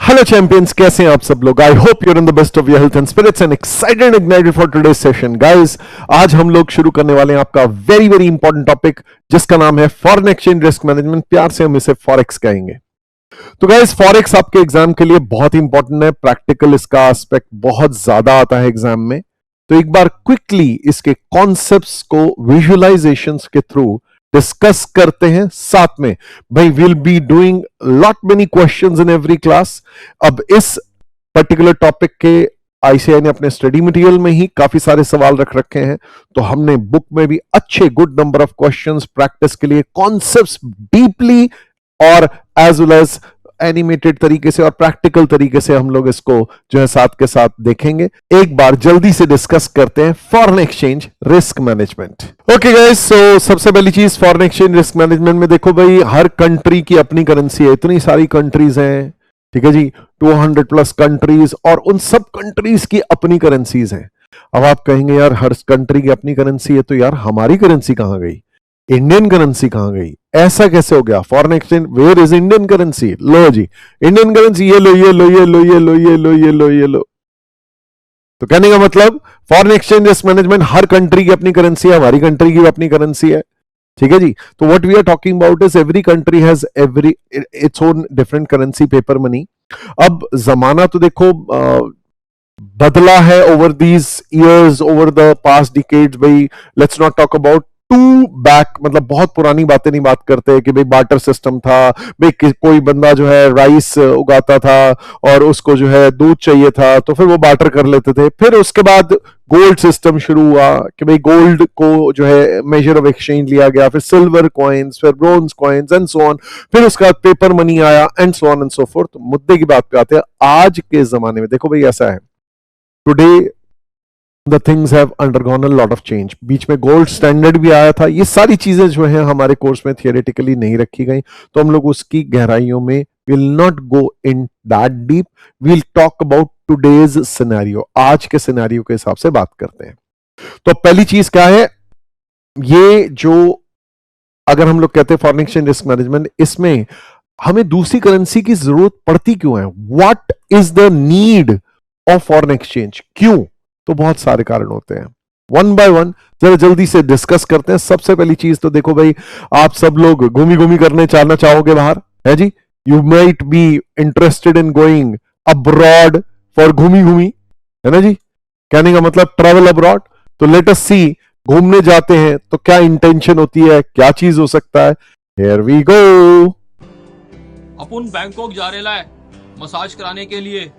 Hello champions, कैसे हैं आप सब लोग। I hope you're in the best of your health and spirits and excited and ignited for today's session. Guys, आज हम लोग शुरू करने वाले हैं आपका वेरी वेरी इंपॉर्टेंट टॉपिक, जिसका नाम है फॉरेन एक्सचेंज रिस्क मैनेजमेंट। प्यार से हम इसे फॉरेक्स कहेंगे। तो गाइस, फॉरेक्स आपके एग्जाम के लिए बहुत इंपॉर्टेंट है। प्रैक्टिकल इसका एस्पेक्ट बहुत ज्यादा आता है एग्जाम में। तो एक बार क्विकली इसके कॉन्सेप्ट्स को विजुअलाइजेशंस के थ्रू डिस्कस करते हैं साथ में। भाई, will be doing lot many questions in every class. अब इस पर्टिकुलर टॉपिक के आईसीआई ने अपने स्टडी मटेरियल में ही काफी सारे सवाल रख रखे हैं, तो हमने बुक में भी अच्छे good number of questions practice के लिए, कॉन्सेप्ट्स डीपली और एज वेल एज एनिमेटेड तरीके से और प्रैक्टिकल तरीके से हम लोग इसको जो है साथ के साथ देखेंगे। एक बार जल्दी से डिस्कस करते हैं foreign exchange risk management. Okay guys, so सबसे पहली चीज फॉरेन एक्सचेंज रिस्क मैनेजमेंट में देखो भाई, हर कंट्री की अपनी करेंसी है। इतनी सारी कंट्रीज हैं, ठीक है जी, 200 प्लस कंट्रीज, और उन सब कंट्रीज की अपनी करेंसीज हैं। अब आप कहेंगे यार हर कंट्री की अपनी करेंसी है, तो यार हमारी करेंसी कहां गई, इंडियन करेंसी कहां गई, ऐसा कैसे हो गया? Foreign exchange, where is Indian currency? लो जी, इंडियन करेंसी ये लो ये लो ये लो ये लो ये लो ये लो ये लो। तो कहने का मतलब फॉरेन एक्सचेंज रिस्क मैनेजमेंट, हर कंट्री की अपनी करेंसी है, हमारी कंट्री की अपनी करेंसी है, ठीक है जी। तो what we are talking about is every country has every its own different currency, paper money. अब जमाना तो देखो बदला है over these years, over the past decades. भाई let's not talk about to back, मतलब बहुत पुरानी बातें नहीं बात करते कि भाई बार्टर सिस्टम था। भाई कोई बंदा जो है राइस उगाता था और उसको जो है दूध चाहिए था, तो फिर वो बार्टर कर लेते थे। फिर उसके बाद गोल्ड सिस्टम शुरू हुआ कि भाई गोल्ड को जो है मेजर ऑफ एक्सचेंज लिया गया, फिर सिल्वर कॉइन्स, फिर bronze coins and so on, फिर उसके बाद पेपर मनी आया and so on and so fourth. मुद्दे की बात पे आते हैं। आज के जमाने में देखो भाई ऐसा है, today the things have undergone a lot of change। बीच में गोल्ड स्टैंडर्ड भी आया था। ये सारी चीजें जो है हमारे कोर्स में थियोरेटिकली नहीं रखी गई, तो हम लोग उसकी गहराइयों में will not go in that deep. Will talk about today's scenario, आज के सिनेरियो के हिसाब से बात करते हैं। तो पहली चीज क्या है, ये जो अगर हम लोग कहते हैं फॉरेन एक्सचेंज रिस्क मैनेजमेंट, इसमें हमें दूसरी करेंसी की जरूरत पड़ती क्यों है? What is the need of foreign exchange? क्यों? तो बहुत सारे कारण होते हैं। वन बाय वन जरा जल्दी से डिस्कस करते हैं। सबसे पहली चीज तो देखो भाई, आप सब लोग घूमी घूमी करने जाना चाहोगे बाहर, है जी। You might be interested in going abroad for घूमी घूमी, है ना जी। कहने का मतलब ट्रैवल अब्रॉड। तो लेट अस सी, घूमने जाते हैं तो क्या इंटेंशन होती है, क्या चीज हो सकता है। Here we go. अपन बैंकॉक जा रेला है मसाज कराने के लिए।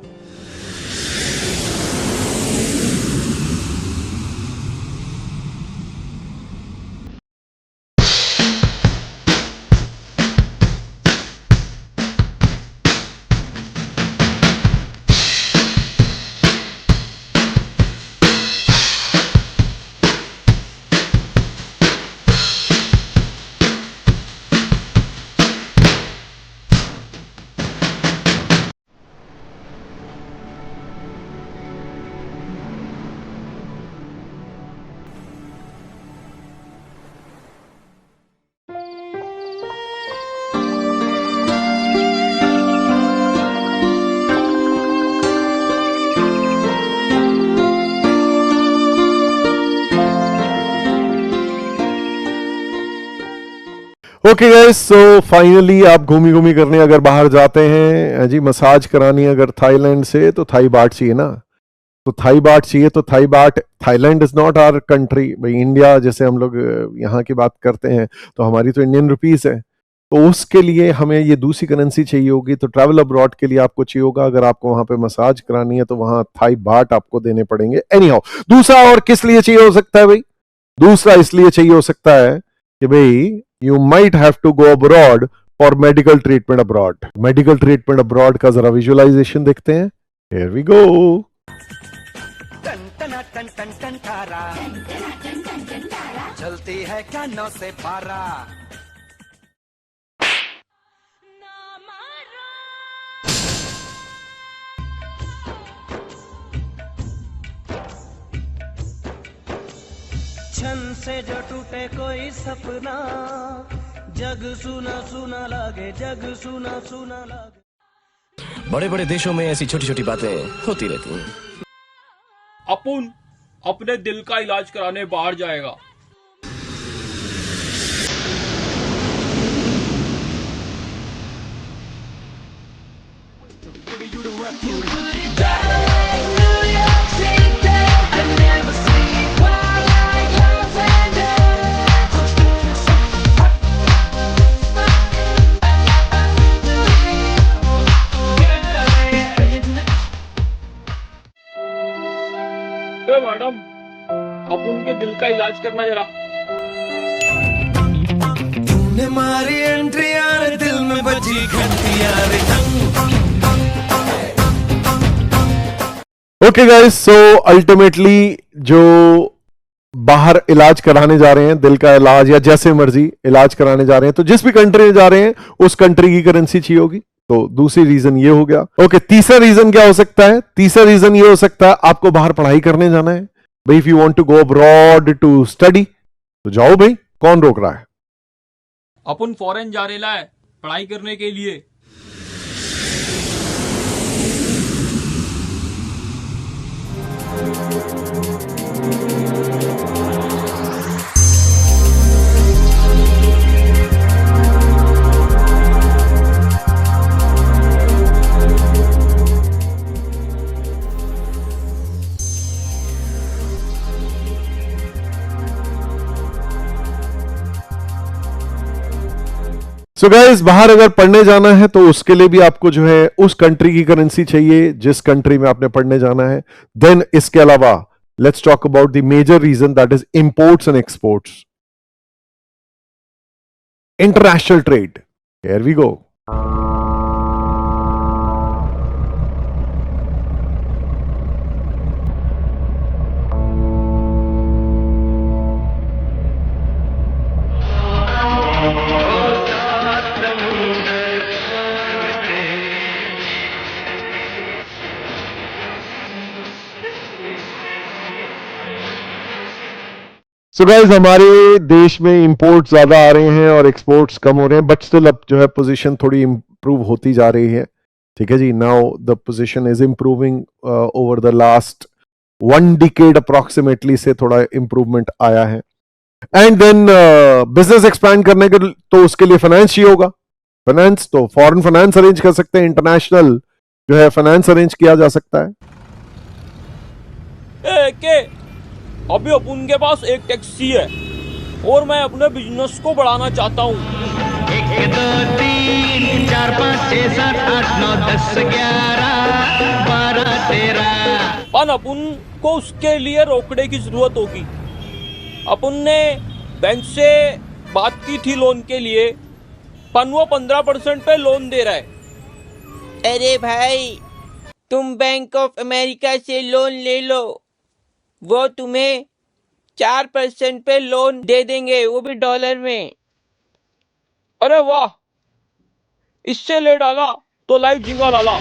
ओके गाइस, सो फाइनली आप घूमी घूमी करने अगर बाहर जाते हैं जी, मसाज करानी अगर थाईलैंड से, तो थाई बाट चाहिए ना। तो थाई बाट चाहिए, तो Thai baht, Thailand is not our country. भाई इंडिया जैसे हम लोग यहाँ की बात करते हैं, तो हमारी तो इंडियन रुपीस है। तो उसके लिए हमें ये दूसरी करेंसी चाहिए होगी। तो ट्रैवल अब्रॉड के लिए आपको चाहिए होगा, अगर आपको वहां पे मसाज करानी है तो वहां थाई बाट आपको देने पड़ेंगे। एनी हाउ, दूसरा और किस लिए चाहिए हो सकता है भाई? दूसरा इसलिए चाहिए हो सकता है कि भाई you might have to go abroad for medical treatment abroad। medical treatment abroad का जरा विजुअलाइजेशन देखते हैं। Here we go। टन टना टन टन टन तारा चलती है क्या 9 से 12। छन से जो टूटे कोई सपना, जग सुना सुना लागे, जग सुना सुना लागे। बड़े बड़े देशों में ऐसी छोटी छोटी बातें होती रहती हैं। अपुन अपने दिल का इलाज कराने बाहर जाएगा। मैडम, अपुन के दिल का इलाज करना जरा। तूने मारी एंट्री यार, दिल में बजी घंटी यार, ओके गाइस, सो अल्टीमेटली जो बाहर इलाज कराने जा रहे हैं, दिल का इलाज या जैसे मर्जी इलाज कराने जा रहे हैं, तो जिस भी कंट्री में जा रहे हैं उस कंट्री की करेंसी चाहिए होगी। तो दूसरी रीजन ये हो गया। ओके, तीसरा रीजन क्या हो सकता है? तीसरा रीजन ये हो सकता है आपको बाहर पढ़ाई करने जाना है भाई। If you want to go abroad to study तो जाओ भाई, कौन रोक रहा है? अपुन फॉरेन जा रेला है पढ़ाई करने के लिए। सो गाइस, बाहर अगर पढ़ने जाना है तो उसके लिए भी आपको जो है उस कंट्री की करेंसी चाहिए जिस कंट्री में आपने पढ़ने जाना है। देन इसके अलावा let's talk about the major reason, that is imports and exports, international trade. Here we go. So guys, हमारे देश में इंपोर्ट ज्यादा आ रहे हैं और एक्सपोर्ट्स कम हो रहे हैं, बट स्टिल अब जो है पोजीशन थोड़ी इंप्रूव होती जा रही है। ठीक है जी, now the position is improving over the last 1 decade approximately से थोड़ा इंप्रूवमेंट आया है। एंड देन बिजनेस एक्सपैंड करने के तो उसके लिए फाइनेंस चाहिए होगा। फाइनेंस तो फॉरेन फाइनेंस अरेंज कर सकते हैं, इंटरनेशनल जो है फाइनेंस अरेंज किया जा सकता है। अभी अपुन के पास एक टैक्सी है और मैं अपने बिजनेस को बढ़ाना चाहता हूँ। 1 2 3 4 5 6 7 8 9 10 11 12 13। पर अपुन को उसके लिए रोकड़े की जरूरत होगी। अपुन ने बैंक से बात की थी लोन के लिए, पर वो 15% पे लोन दे रहा है। अरे भाई, तुम बैंक ऑफ अमेरिका से लोन ले लो, वो तुम्हें 4% पे लोन दे देंगे, वो भी डॉलर में। अरे वाह, इससे ले डाला तो लाइफ जिंगा डाला।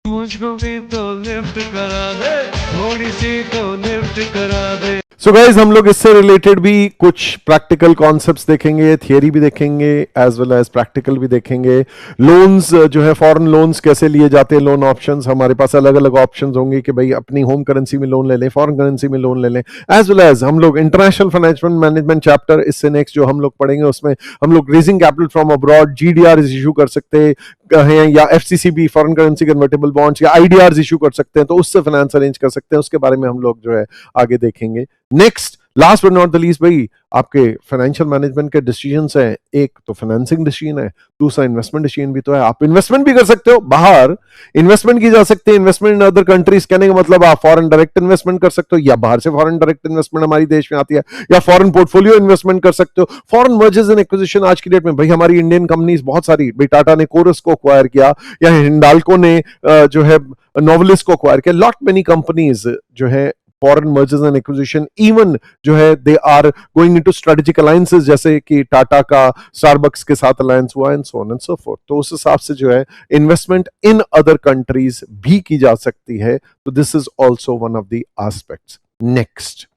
मुझको भी तो लिफ्ट करा दे, थोड़ी सी तो लिफ्ट करा दे। सो गाइज, हम लोग इससे रिलेटेड भी कुछ प्रैक्टिकल कॉन्सेप्ट्स देखेंगे, थियरी भी देखेंगे, एज वेल एज प्रैक्टिकल भी देखेंगे। लोन्स जो है, फॉरेन लोन्स कैसे लिए जाते हैं, लोन ऑप्शंस हमारे पास अलग अलग ऑप्शंस होंगे कि भाई अपनी होम करेंसी में लोन ले लें, फॉरेन करेंसी में लोन ले लें। एज वेल एज हम लोग इंटरनेशनल फाइनेंशियल मैनेजमेंट चैप्टर, इससे नेक्स्ट जो हम लोग पढ़ेंगे उसमें हम लोग raising capital from abroad, GDR issue कर सकते हैं या FCCB foreign currency convertible bonds या IDRs इशू कर सकते हैं, तो उससे फाइनेंस अरेंज कर सकते हैं। उसके बारे में हम लोग जो है आगे देखेंगे। Next, last but not the least, भाई आपके फाइनेंशियल मैनेजमेंट के डिसीजंस हैं, एक तो फाइनेंसिंग डिसीजन है, दूसरा इन्वेस्टमेंट डिसीजन भी तो है। आप इन्वेस्टमेंट भी कर सकते हो, बाहर इन्वेस्टमेंट की जा सकती है, इन्वेस्टमेंट इन अदर कंट्रीज। कहने का मतलब आप फॉरेन डायरेक्ट इन्वेस्टमेंट कर सकते हो, या बाहर से फॉरेन डायरेक्ट इन्वेस्टमेंट हमारी देश में आती है, या फॉरेन पोर्टफोलियो इन्वेस्टमेंट कर सकते हो। फॉरेन मर्जर्स एंड एक्विजिशन आज की डेट में भाई हमारी इंडियन कंपनीज बहुत सारी, भाई टाटा ने कोरस को एक्वायर किया, या हिंडाल्को ने जो है नोवेलिस को एक्वायर किया। लॉट मेनी कंपनीज जो है foreign mergers and acquisition, even जो है they are going into strategic alliances, जैसे कि टाटा का स्टारबक्स के साथ अलायंस हुआ, and so on and so forth. तो उस हिसाब से जो है इन्वेस्टमेंट इन अदर कंट्रीज भी की जा सकती है। तो this is also one of the aspects. Next,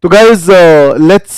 तो guys let's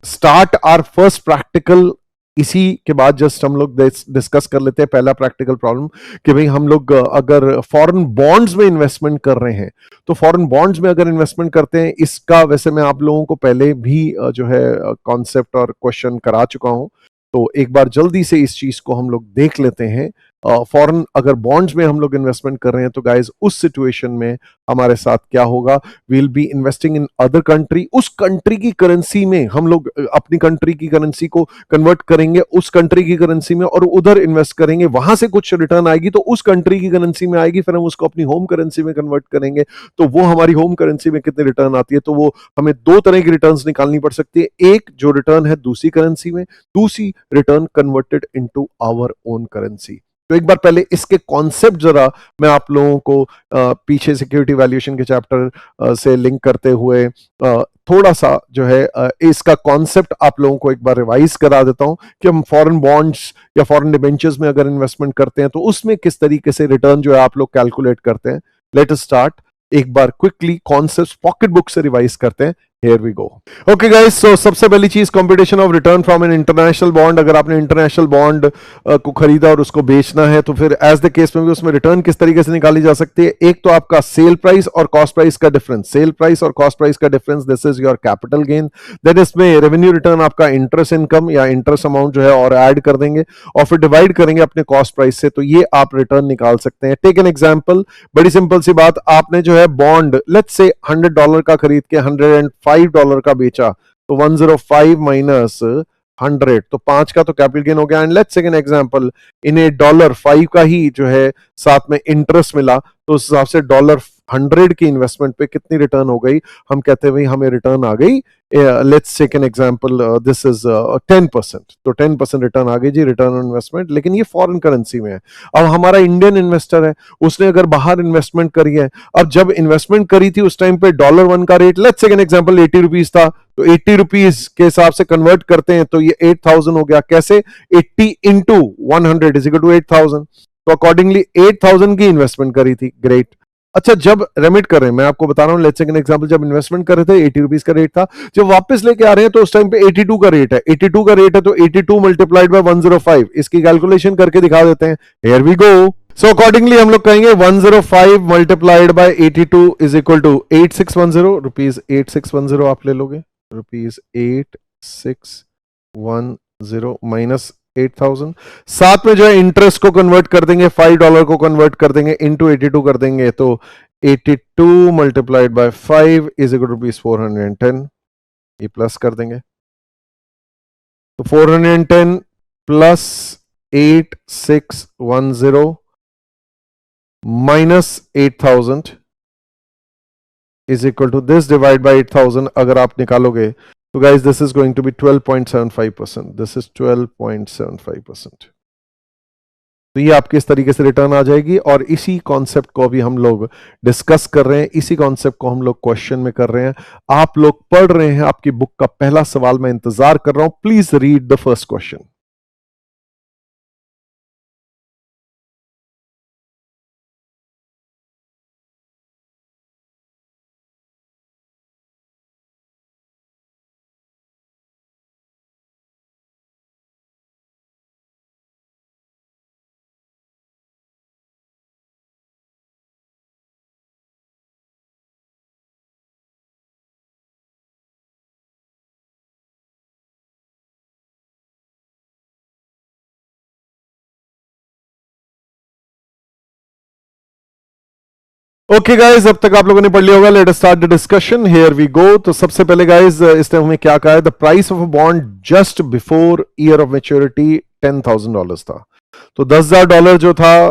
start our first practical. इसी के बाद जस्ट हम लोग डिस्कस कर लेते हैं पहला प्रैक्टिकल प्रॉब्लम कि भाई हम लोग अगर फॉरेन बॉन्ड्स में इन्वेस्टमेंट कर रहे हैं तो फॉरेन बॉन्ड्स में अगर इन्वेस्टमेंट करते हैं, इसका वैसे मैं आप लोगों को पहले भी जो है कॉन्सेप्ट और क्वेश्चन करा चुका हूं, तो एक बार जल्दी से इस चीज को हम लोग देख लेते हैं। फॉरेन अगर बॉन्ड्स में हम लोग इन्वेस्टमेंट कर रहे हैं तो गाइज उस सिचुएशन में हमारे साथ क्या होगा, we will be investing in other country, उस कंट्री की करेंसी में हम लोग अपनी कंट्री की करेंसी को कन्वर्ट करेंगे उस कंट्री की करेंसी में और उधर इन्वेस्ट करेंगे, वहां से कुछ रिटर्न आएगी तो उस कंट्री की करेंसी में आएगी, फिर हम उसको अपनी होम करेंसी में कन्वर्ट करेंगे, तो वो हमारी होम करेंसी में कितनी रिटर्न आती है, तो वो हमें दो तरह की रिटर्न्स निकालनी पड़ सकती है। एक जो रिटर्न है दूसरी करेंसी में, दूसरी return converted into our own currency. तो एक बार पहले इसके कॉन्सेप्ट जरा मैं आप लोगों को पीछे सिक्योरिटी वैल्यूएशन के चैप्टर से लिंक करते हुए थोड़ा सा जो है इसका कॉन्सेप्ट आप लोगों को एक बार रिवाइज करा देता हूं कि हम फॉरेन बॉन्ड्स या फॉरेन डिबेंचर्स में अगर इन्वेस्टमेंट करते हैं तो उसमें किस तरीके से रिटर्न जो है आप लोग कैलकुलेट करते हैं। लेट अस स्टार्ट, एक बार क्विकली कॉन्सेप्ट पॉकेट बुक से रिवाइज करते हैं। Here we go. Okay guys, so सबसे पहली चीज competition of return from an international bond. अगर आपने इंटरनेशनल बॉन्ड को खरीदा और उसको बेचना है तो फिर एज द केस में भी उसमें रिटर्न किस तरीके से निकाली जा सकती है। एक तो आपका सेल प्राइस और कॉस्ट प्राइस का डिफरेंस, सेल प्राइस और कॉस्ट प्राइस का difference, this is your capital gain. Then इसमें रेवेन्यू रिटर्न आपका इंटरेस्ट इनकम या इंटरेस्ट अमाउंट जो है और ऐड कर देंगे और फिर डिवाइड करेंगे अपने कॉस्ट प्राइस से, तो ये आप रिटर्न निकाल सकते हैं। टेक एन एग्जांपल, बड़ी सिंपल सी बात, आपने जो है बॉन्ड लेट्स से $100 का खरीद के $105 का बेचा, तो 105 माइनस 100 तो 5 का तो कैपिटल गेन हो गया। And let's take an example, इन्हें $5 का ही जो है साथ में इंटरेस्ट मिला, तो उस हिसाब से $100 की इन्वेस्टमेंट पे कितनी रिटर्न हो गई, हम कहते हैं भाई हमें रिटर्न आ गई, let's take an example, this is 10%, तो 10% रिटर्न आ गई जी, रिटर्न ऑन इन्वेस्टमेंट, लेकिन ये फॉरेन करेंसी में है। अब हमारा इंडियन इन्वेस्टर है, उसने अगर बाहर इन्वेस्टमेंट करी है, अब जब इन्वेस्टमेंट करी थी उस टाइम पे $1 का rate let's take an example 80 rupees था, तो 80 रुपीज के हिसाब से कन्वर्ट करते हैं तो ये 8000 हो गया। कैसे? 80 इंटू 100 इज इक्वल टू 8000, तो अकॉर्डिंगली 8000 की इन्वेस्टमेंट करी थी। ग्रेट। अच्छा, जब रेमिट कर रहे हैं, मैं आपको बता रहा हूं, लेट्स टेक एन एग्जांपल, जब इन्वेस्टमेंट कर रहे थे 80 रुपीज का रेट था, जब वापस लेके आ रहे हैं तो उस टाइम पे 82 का रेट है, 82 का रेट है तो 82 मल्टीप्लाइड बाय 105, इसकी कैलकुलेशन करके दिखा देते हैं। Here we go. So accordingly हम लोग कहेंगे 105 multiplied by 82 is equal to 8610 rupees, 8610 आप ले लोगे, रुपीज 8610 माइनस 8000, साथ में जो है इंटरेस्ट को कन्वर्ट कर देंगे, $5 को कन्वर्ट कर देंगे, इंटू 82 कर देंगे, तो 82 multiplied by 5 is equal to rupees 410, ये प्लस कर देंगे, तो 410 plus 8610 minus 8000 is equal to this divide by 8000, अगर आप निकालोगे तो guys this is going to be 12.75%, this is 12.75%। तो ये आपके इस तरीके से रिटर्न आ जाएगी, और इसी कॉन्सेप्ट को अभी हम लोग डिस्कस कर रहे हैं, इसी कॉन्सेप्ट को हम लोग क्वेश्चन में कर रहे हैं। आप लोग पढ़ रहे हैं, आपकी बुक का पहला सवाल मैं इंतजार कर रहा हूं, please read the first question. Okay guys, अब तक आप लोगों ने पढ़ लिया होगा, let us start the discussion, here we go. तो सबसे पहले गाइज इसने हमें क्या कहा है, the price of a bond just before year of maturity $10,000 था। तो $10,000 जो था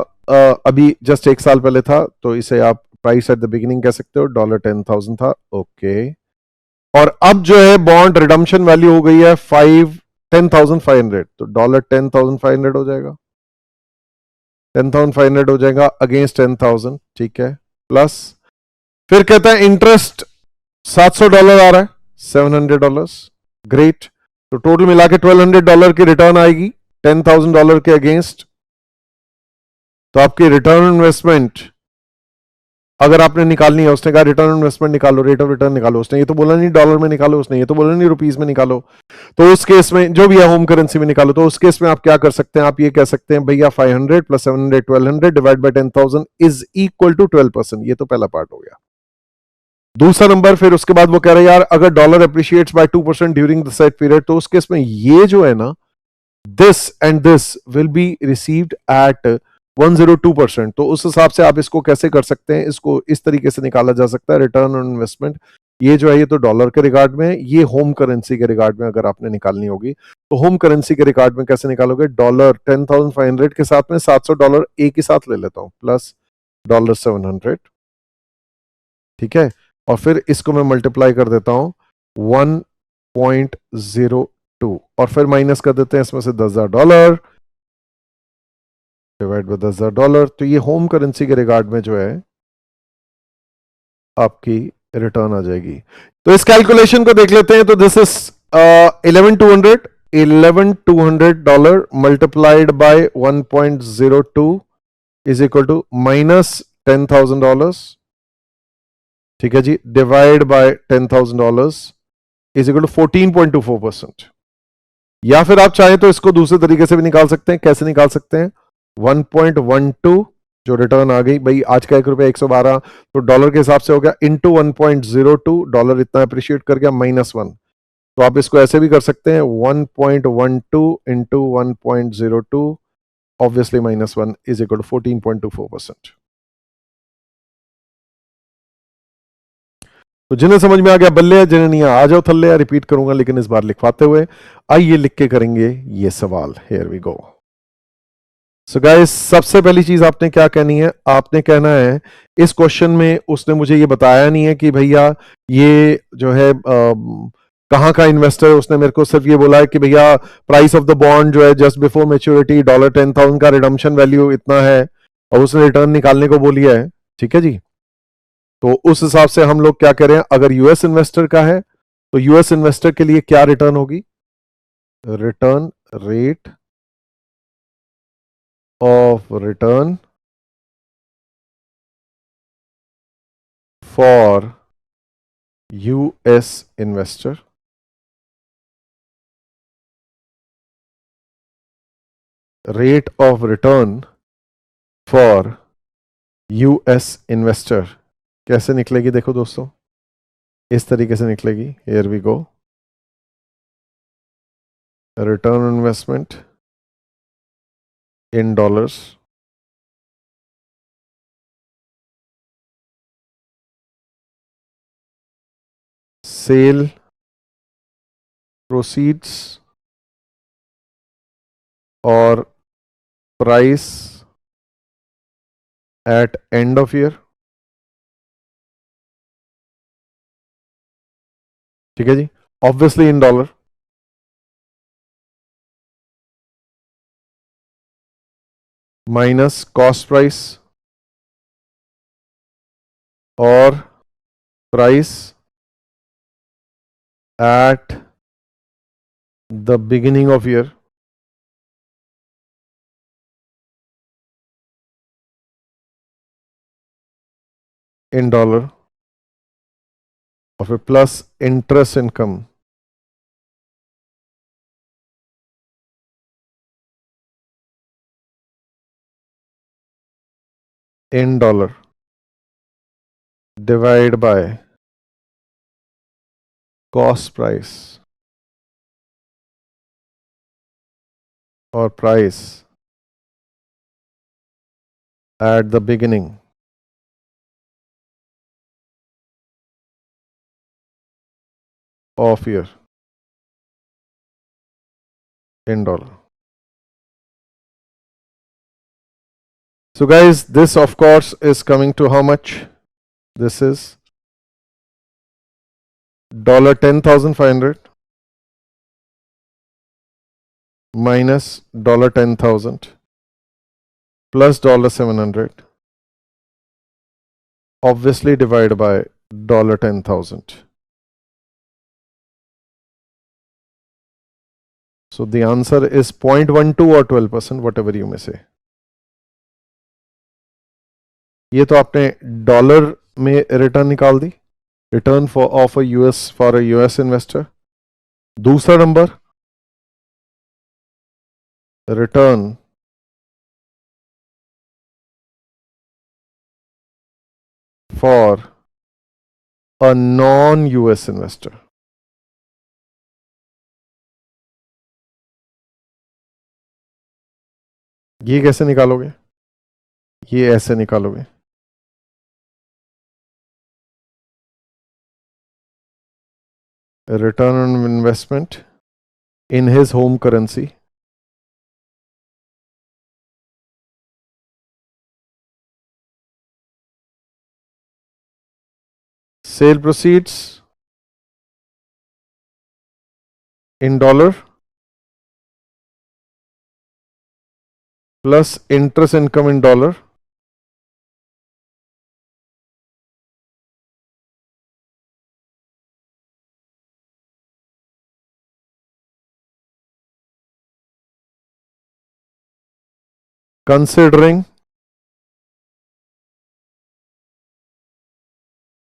अभी जस्ट एक साल पहले था, तो इसे आप प्राइस एट द बिगिनिंग कह सकते हो, $10,000 था। ओके, और अब जो है बॉन्ड रिडम्पशन वैल्यू हो गई है 10,500, तो $10,500 हो जाएगा, 10,500 हो जाएगा अगेंस्ट 10,000, ठीक है, प्लस फिर कहता है इंटरेस्ट $700 आ रहा है, $700, ग्रेट। तो टोटल मिला के $1,200 की रिटर्न आएगी $10,000 के अगेंस्ट, तो आपकी रिटर्न इन्वेस्टमेंट अगर आपने निकालनी है, उसने कहा रिटर्न ऑन इन्वेस्टमेंट निकालो, रेट ऑफ रिटर्न निकालो, उसने ये तो बोला नहीं डॉलर में निकालो, उसने ये तो बोला नहीं रुपीस में निकालो, तो उस केस में जो भी है होम करेंसी में निकालो, तो उस केस में आप क्या कर सकते हैं, आप ये कह सकते हैं भैया 500 plus 700 1200 divide by 10,000 is equal to 12%। ये तो पहला पार्ट हो गया। दूसरा नंबर, फिर उसके बाद वो कह रहे हैं यार अगर dollar appreciates by 2% during the set period, तो उस केस में ये जो है ना, this and this will be received at 102%। तो उस हिसाब से आप इसको कैसे कर सकते हैं, इसको इस तरीके से निकाला जा सकता है रिटर्न ऑन इन्वेस्टमेंट। ये जो है ये तो डॉलर के रिगार्ड में है, ये होम करेंसी के रिगार्ड में अगर आपने निकालनी होगी तो होम करेंसी के रिगार्ड में कैसे निकालोगे, डॉलर 10,500 के साथ में $700 एक ही साथ ले लेता हूं प्लस $700, ठीक है, और फिर इसको मैं मल्टीप्लाई कर देता हूं 1.02 और फिर माइनस कर देते हैं इसमें से $10,000 डिवाइड बाय $10,000। तो ये होम करेंसी के रिगार्ड में जो है आपकी रिटर्न आ जाएगी। तो इस कैलकुलेशन को देख लेते हैं। तो this is $11,200 multiplied by 1.02 is equal to minus $10,000, ठीक है जी, divide by $10,000 is equal to 14.24%। या फिर आप चाहें तो इसको दूसरे तरीके से भी निकाल सकते हैं। कैसे निकाल सकते हैं, 1.12 जो रिटर्न आ गई भाई, आज का ₹1 तो डॉलर के हिसाब से हो गया, इंटू 1.02, डॉलर इतना अप्रिशिएट कर गया, -1। तो आप इसको ऐसे भी कर सकते हैं 1.12 into 1.02 obviously -1 is equal to 14.24%। तो जिन्हें समझ में आ गया बल्ले, जिन्हें नहीं आ जाओ थल्ले, रिपीट करूंगा लेकिन इस बार लिखवाते हुए। आइए लिख के करेंगे ये सवाल। Here we go. So guys, सबसे पहली चीज आपने क्या कहनी है, आपने कहना है इस क्वेश्चन में उसने मुझे ये बताया नहीं है कि भैया ये जो है कहाँ का इन्वेस्टर है। उसने मेरे को सिर्फ ये बोला है कि भैया प्राइस ऑफ द बॉन्ड जो है जस्ट बिफोर मेच्योरिटी $10,000 का रिडम्पशन वैल्यू इतना है और उसने रिटर्न निकालने को बोली है, ठीक है जी। तो उस हिसाब से हम लोग क्या करें, अगर यूएस इन्वेस्टर का है तो यूएस इन्वेस्टर के लिए क्या रिटर्न होगी, return rate of return for US investor, rate of return for US investor कैसे निकलेगी, देखो दोस्तों, इस तरीके से निकलेगी। Here we go, return on investment in dollars, sale proceeds और price at end of year, ठीक है जी, obviously in dollar, minus cost price और price at the beginning of year in dollar, और फिर plus interest income in dollar divide by cost price और price at the beginning of year in dollar. So guys, this of course is coming to how much? This is $10,500 minus $10,000 plus $700 obviously divided by $10,000. So the answer is 0.12 or 12%, whatever you may say. ये तो आपने dollar में return निकाल दी, return for of a US for a US investor. दूसरा number, return for a non US investor. ये कैसे निकालोगे? ये ऐसे निकालोगे, return on investment in his home currency sale proceeds in dollar plus interest income in dollar considering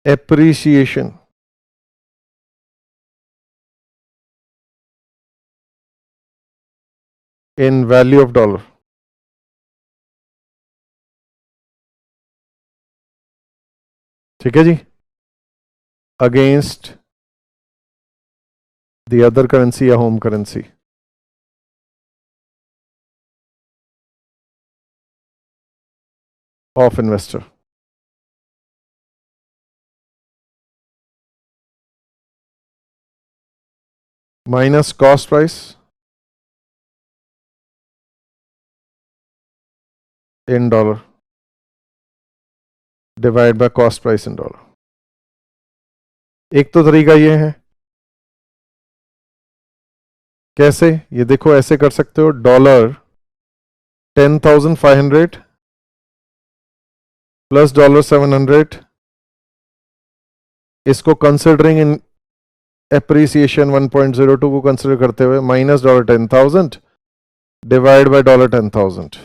appreciation in value of dollar। ठीक है जी, against the other currency या home currency. Of investor. Minus cost price in dollar divide by cost price in dollar. एक तो तरीका ये है, कैसे? ये देखो, ऐसे कर सकते हो, डॉलर 10,500 प्लस डॉलर 700, इसको कंसिडरिंग इन एप्रिसिएशन 1.02 को कंसिडर करते हुए minus dollar 10,000 divide by dollar 10,000।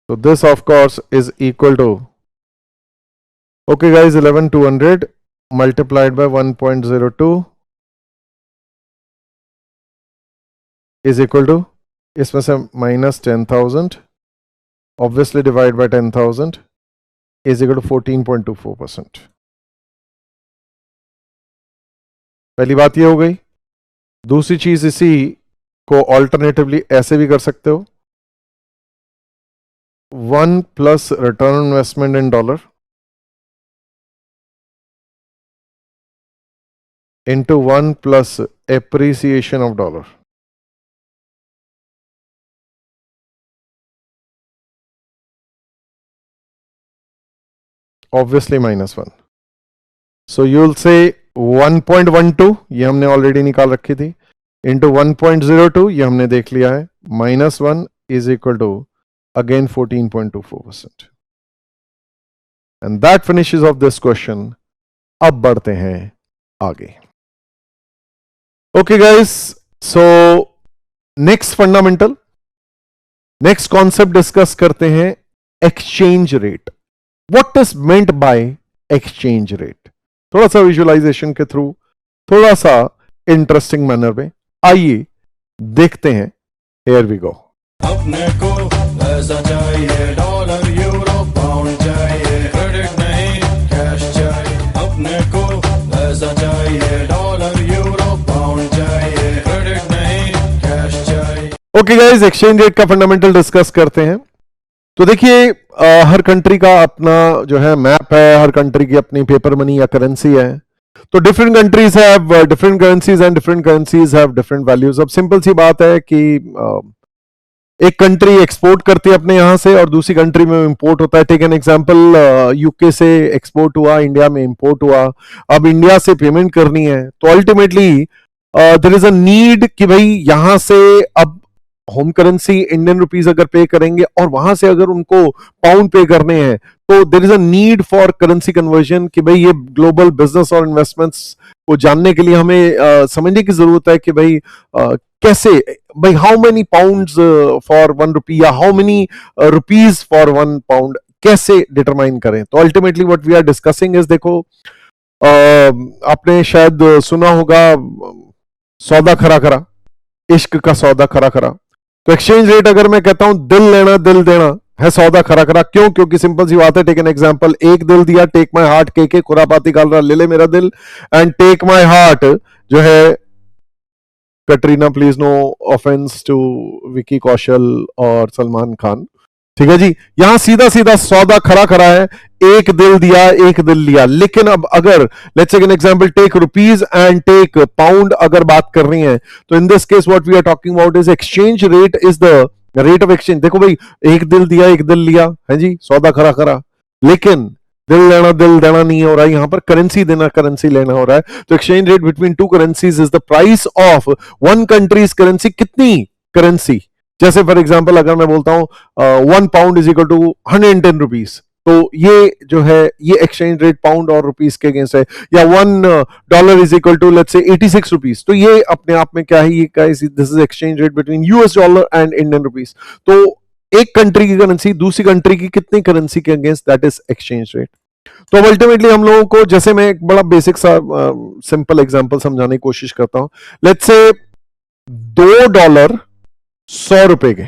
So this of course is equal to, okay guys, 11,200 multiplied by 1.02 is equal to, इसमें से minus 10,000 obviously divide by 10,000 is equal to 14.24%। पहली बात ये हो गई। दूसरी चीज, इसी को ऑल्टरनेटिवली ऐसे भी कर सकते हो, 1 plus return investment in dollar into 1 plus appreciation of dollar. Obviously -1। So you will say 1.12, ये हमने ऑलरेडी निकाल रखी थी, इंटू 1.02, ये हमने देख लिया है, -1 is equal to again 14.24%। and that finishes off this question। अब बढ़ते हैं आगे। okay guys, so next fundamental, next concept discuss करते हैं, exchange rate। what is meant by exchange rate? थोड़ा सा विजुअलाइजेशन के थ्रू, थोड़ा सा इंटरेस्टिंग मैनर में आइए देखते हैं। here we go। अपने को पैसा चाहिए, डॉलर यूरो पाउंड चाहिए, क्रेडिट नहीं कैश चाहिए। अपने को पैसा चाहिए, डॉलर यूरो पाउंड चाहिए, क्रेडिट नहीं कैश चाहिए। ओके गाइस, एक्सचेंज रेट का फंडामेंटल डिस्कस करते हैं। तो देखिए, हर कंट्री का अपना जो है मैप है, हर कंट्री की अपनी पेपर मनी या करेंसी है। तो different countries have different currencies and different currencies have different values. अब सिंपल सी बात है कि एक कंट्री एक्सपोर्ट करती है अपने यहां से और दूसरी कंट्री में इंपोर्ट होता है। टेक एन एग्जांपल, यूके से एक्सपोर्ट हुआ, इंडिया में इंपोर्ट हुआ, अब इंडिया से पेमेंट करनी है, तो ultimately there is a need कि भाई यहां से अब होम करेंसी इंडियन रुपीज अगर पे करेंगे और वहां से अगर उनको पाउंड पे करने हैं, तो there is a need for currency conversion कि भाई ये ग्लोबल बिजनेस और इन्वेस्टमेंट्स को जानने के लिए हमें समझने की जरूरत है कि भाई कैसे, भाई how many pounds for 1 rupee या how many rupees for 1 pound कैसे डिटरमाइन करें? तो ultimately what we are discussing is, देखो आपने शायद सुना होगा सौदा खरा खरा, इश्क का सौदा खरा खरा। तो एक्सचेंज रेट अगर मैं कहता हूं दिल लेना दिल देना है सौदा खरा खरा, क्यों? क्योंकि सिंपल सी बात है, टेक एन एग्जांपल, एक दिल दिया, टेक माय हार्ट, के खुरापाती गाल रहा, ले ले मेरा दिल, एंड टेक माय हार्ट जो है, Katrina please no offence to Vicky Kaushal और सलमान खान, ठीक है जी। यहां सीधा सीधा सौदा खरा खरा है, एक दिल दिया एक दिल लिया। लेकिन अब अगर let's take an example, take rupees and take pound अगर बात कर रही है, तो in this case what we are talking about is exchange rate is the rate of exchange. देखो भाई, एक दिल दिया एक दिल लिया है जी, सौदा खरा खरा, लेकिन दिल लेना दिल देना नहीं हो रहा है, यहां पर करेंसी देना करेंसी लेना हो रहा है। तो exchange rate between two currencies is the price of one country's currency. कितनी करेंसी? जैसे फॉर एग्जांपल अगर मैं बोलता हूं 1 pound is equal to 110 rupees, तो ये जो है ये एक्सचेंज रेट पाउंड और रुपीज के अगेंस्ट है। या $1 इज इक्वल टू लेट्स से 86 रुपीज, तो ये अपने आप में क्या है, ये this is exchange rate between US dollar and Indian rupees. तो एक कंट्री की करेंसी दूसरी कंट्री की कितनी करेंसी के against, that is exchange rate. तो अल्टीमेटली हम लोगों को, जैसे मैं एक बड़ा बेसिक सा सिंपल एग्जांपल समझाने की कोशिश करता हूं, लेट्स से $2 100 के,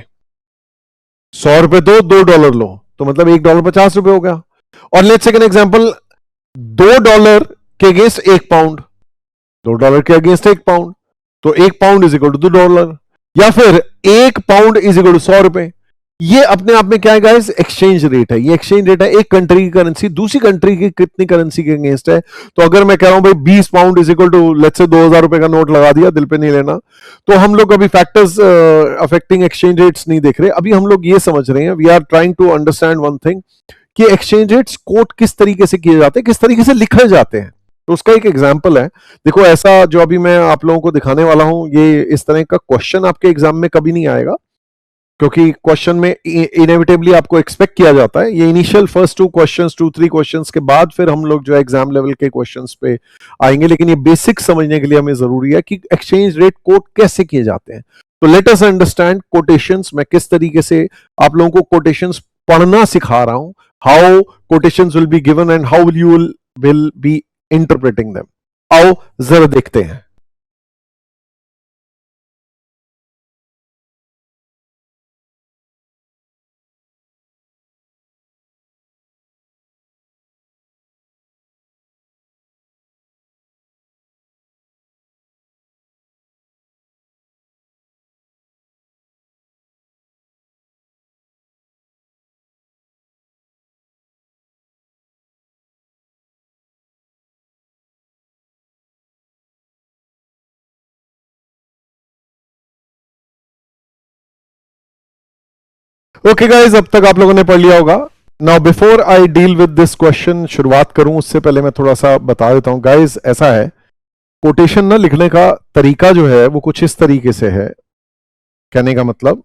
100 रुपए दो, $2 लो, तो मतलब $1 50 हो गया। और लेट्स टेक एन एग्जांपल, $2 के अगेंस्ट 1 पाउंड, $2 के अगेंस्ट 1 पाउंड, तो 1 पाउंड इज इक्वल टू $2, या फिर 1 पाउंड इज इक्वल टू 100 रुपए। ये अपने आप में क्या है गाइस, एक्सचेंज रेट है। ये एक्सचेंज रेट है एक कंट्री की करेंसी दूसरी कंट्री की कितनी करेंसी के अगेंस्ट है। तो अगर मैं कह रहा हूं भाई 20 pound is equal to let's say 2000 रुपए का नोट लगा दिया, दिल पे नहीं लेना, तो हम लोग अभी फैक्टर्स अफेक्टिंग एक्सचेंज रेट्स नहीं देख रहे, अभी हम लोग ये समझ रहे हैं, we are trying to understand one thing, कि एक्सचेंज रेट्स कोट किस तरीके से किए जाते हैं, किस तरीके से लिखे जाते हैं। तो उसका एक एग्जाम्पल है, देखो ऐसा जो अभी मैं आप लोगों को दिखाने वाला हूं, ये इस तरह का क्वेश्चन आपके एग्जाम में कभी नहीं आएगा, क्योंकि क्वेश्चन में इनएविटेबली आपको एक्सपेक्ट किया जाता है। ये इनिशियल फर्स्ट 2-3 क्वेश्चंस के बाद फिर हम लोग जो है एग्जाम लेवल के क्वेश्चंस पे आएंगे, लेकिन ये बेसिक समझने के लिए हमें जरूरी है कि एक्सचेंज रेट कोट कैसे किए जाते हैं। तो लेट अस अंडरस्टैंड कोटेशंस। मैं किस तरीके से आप लोगों को कोटेशंस पढ़ना सिखा रहा हूं, how quotations will be given and how you will be interpreting them. आओ जरा देखते हैं। ओके गाइस, अब तक आप लोगों ने पढ़ लिया होगा। Now before I deal with this question, शुरुआत करूं उससे पहले मैं थोड़ा सा बता देता हूं। गाइस ऐसा है, कोटेशन ना लिखने का तरीका जो है वो कुछ इस तरीके से है। कहने का मतलब,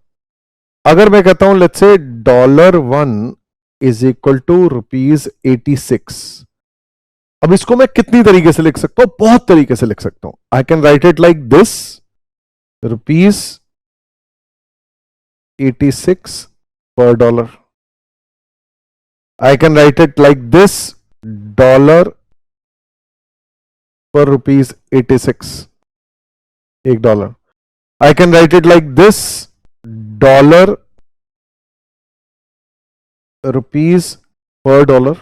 अगर मैं कहता हूं let's say $1 is equal to ₹86, अब इसको मैं कितनी तरीके से लिख सकता हूं? बहुत तरीके से लिख सकता हूं। I can write it like this, ₹86 per dollar. I can write it like this, $1 per ₹86, $1. I can write it like this, $1 per dollar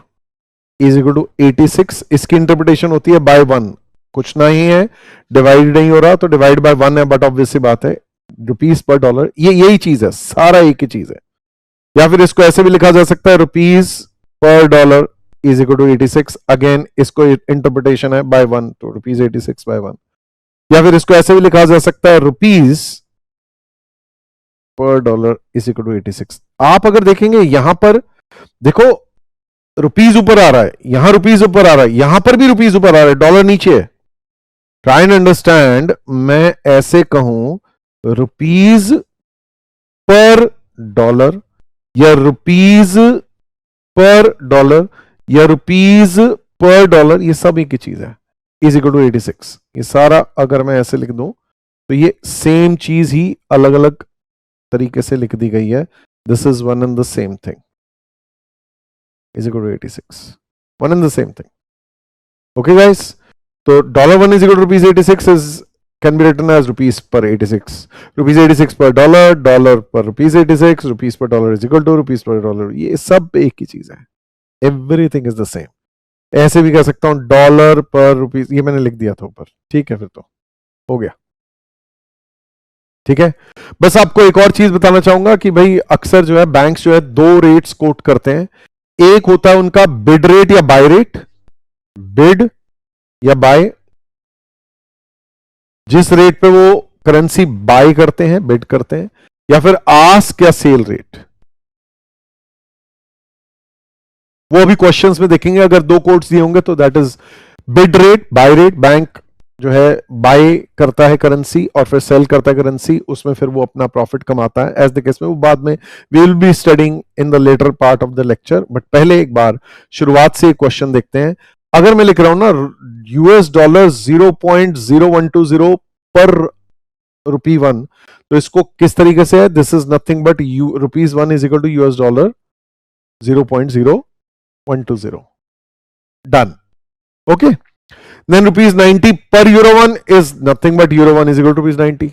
is equal to 86। इसकी इंटरप्रिटेशन होती है बाय 1, कुछ नहीं है, डिवाइड नहीं हो रहा तो डिवाइड बाय 1 है, बट ऑब्वियस सी बात है रुपीज पर डॉलर, ये यही चीज है, सारा एक ही चीज है। या फिर इसको ऐसे भी लिखा जा सकता है, रुपीज पर dollar is equal to 86। Again इसको इंटरप्रिटेशन है बाय 1, तो ₹86 बाय 1। या फिर इसको ऐसे भी लिखा जा सकता है, रुपीज पर डॉलर इज इक्वल टू 86। आप अगर देखेंगे यहां पर, देखो रुपीज ऊपर आ रहा है, यहां रुपीज ऊपर आ रहा है, यहां पर भी रुपीज ऊपर आ रहा है, डॉलर नीचे है। ट्राई एंड अंडरस्टैंड, मैं ऐसे कहूं रुपीज पर डॉलर या रुपीज पर डॉलर या रुपीज पर डॉलर, ये सब एक ही चीज है, इज इक्वल टू 86। ये सारा अगर मैं ऐसे लिख दूं तो ये सेम चीज ही अलग अलग तरीके से लिख दी गई है. This is one and the same thing is equal to 86. One and the same thing. Okay guys, तो $1 is equal to rupees 86 is can be written as rupees per 86. Rupees 86 per dollar, dollar per rupees 86, rupees per dollar is equal to rupees per dollar. ये सब एक ही चीज है. Everything is the same. ऐसे भी कह सकता हूं डॉलर पर रुपीज, ये मैंने लिख दिया था ऊपर. ठीक है, फिर तो हो गया. ठीक है, बस आपको एक और चीज बताना चाहूंगा कि भाई अक्सर जो है बैंक्स जो है दो रेट्स कोट करते हैं. एक होता है उनका बिड रेट या बाय रेट. बिड या बाय, जिस रेट पे वो करेंसी बाय करते हैं, बिड करते हैं, या फिर आस्क या सेल रेट. वो अभी क्वेश्चंस में देखेंगे. अगर दो कोड्स दिए होंगे तो that is bid rate, by rate. Bank जो है बाय करता है करेंसी और फिर सेल करता है करेंसी, उसमें फिर वो अपना प्रॉफिट कमाता है. एज द केस में वो बाद में we will be studying in the later part of the lecture. But पहले एक बार शुरुआत से एक क्वेश्चन देखते हैं. अगर मैं लिख रहा हूं ना $, 0.0120 पर रुपी 1, तो इसको किस तरीके से है? This is nothing but rupees 1 is equal to $, 0.0120. Done. Okay, then rupees 90 per €1 is nothing but €1 is equal to rupees 90.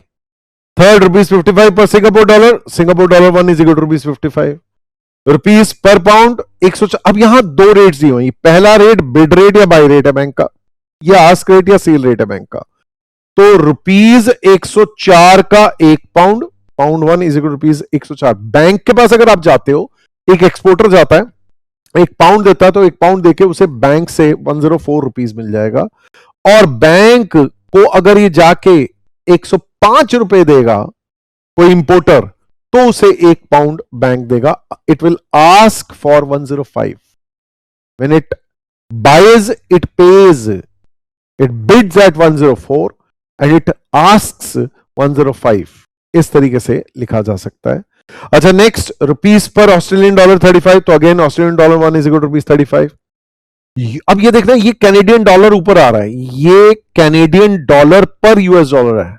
Third, rupees 55 per Singapore dollar $1 is equal to rupees 55. Rupees पर पाउंड 104. अब यहां दो rates दिए हुए. पहला rate bid rate या by rate है bank का, या आस्क रेट या सेल रेट है बैंक का. तो रुपीस 104 का एक pound, pound 1 is equal to rupees 104. Bank के पास अगर आप जाते हो, एक एक्सपोर्टर जाता है, एक पाउंड देता है, तो एक पाउंड देके उसे बैंक से 104 रुपीस मिल जाएगा. और बैंक को अगर ये जाके 105 रुपए देगा कोई इंपोर्टर, तो उसे एक पाउंड बैंक देगा. It will ask for 105. When it buys it pays, it bids at 104 and it asks 105. इस तरीके से लिखा जा सकता है. अच्छा, नेक्स्ट, रुपीस पर ऑस्ट्रेलियन डॉलर 35. तो again Australian dollar 1 is equal to rupees 35. अब ये देखना, ये कैनेडियन डॉलर ऊपर आ रहा है, ये कैनेडियन डॉलर पर यूएस डॉलर है.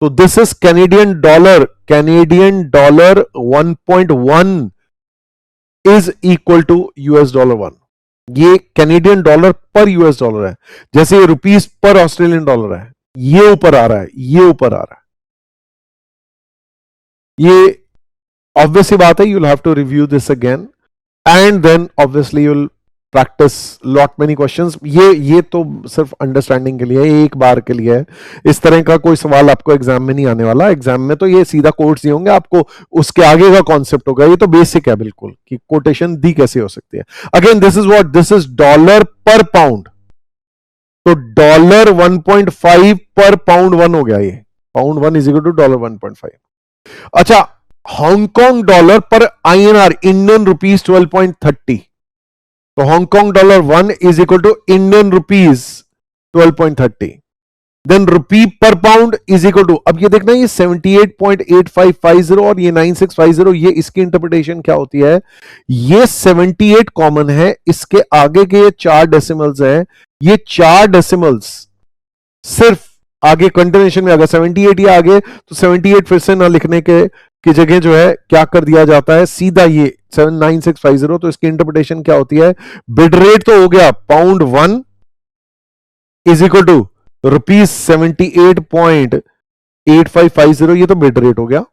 तो this is Canadian dollar. Canadian dollar 1.1 is equal to $1. ये कैनेडियन डॉलर पर यूएस डॉलर है. जैसे ये रुपीस पर ऑस्ट्रेलियन डॉलर है, ये ऊपर आ रहा है, ये ऊपर आ रहा है. ये ऑब्वियसली बात है. you'll have to review this again and then obviously you'll practice lot many questions. ये तो सिर्फ अंडरस्टैंडिंग के लिए है, एक बार के लिए है. इस तरह का कोई सवाल आपको एग्जाम में नहीं आने वाला. एग्जाम में तो ये सीधा कोट्स दिए होंगे, आपको उसके आगे का कॉन्सेप्ट होगा. ये तो बेसिक है बिल्कुल कि कोटेशन दी कैसे हो सकती है. Again this is what, this is dollar पर पाउंड. तो डॉलर 1.5 पर पाउंड 1 हो गया. ये पाउंड 1 इज इक्वल टू $1.5. अच्छा, हांगकांग डॉलर पर INR, इंडियन रुपीज 12.30. तो Hong Kong dollar 1 is equal to Indian rupees 12.30. Then rupee पर पाउंड इज इक्वल टू, अब ये देखना, ये 78.8550 और ये 9650, ये इसकी इंटरप्रिटेशन क्या होती है? ये 78 कॉमन है, इसके आगे के ये 4 डेसिमल्स हैं. ये 4 डेसिमल्स सिर्फ आगे कंटिन्यूएशन में अगर 78 ही आगे, तो 78 फिर से ना लिखने के की जगह जो है क्या कर दिया जाता है, सीधा ये 79650. तो इसकी इंटरप्रिटेशन क्या होती है? बिड रेट तो हो गया pound 1 is equal to rupees 78.8550, ये तो बिड रेट हो गया.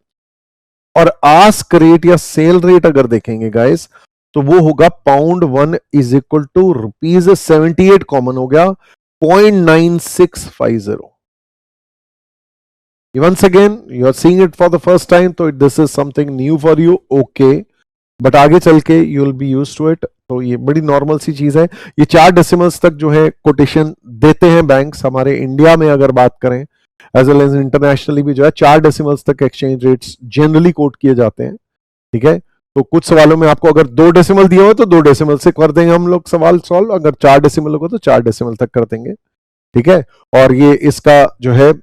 और आस्क रेट या सेल रेट अगर देखेंगे गाइस, तो वो होगा pound 1 is equal to rupees 78 comma हो गया 0.9650. Once again, you are seeing it for the first time, so this is something new for you, okay, but आगे चल के you will be used to it. तो ये बड़ी normal सी चीज है. ये 4 डेसिमल्स तक जो है कोटेशन देते हैं बैंक्स. हमारे इंडिया में अगर बात करें एज वेल एज इंटरनेशनली भी जो है 4 डेसिमल्स तक एक्सचेंज रेट्स जनरली कोट किए जाते हैं. ठीक है, तो कुछ सवालों में आपको अगर 2 डेसिमल दिए हो तो 2 डेसिमल से कर देंगे हम लोग सवाल सॉल्व. अगर 4 डेसिमल होगा तो 4 डेसिमल तक कर देंगे. ठीक है, और ये इसका जो है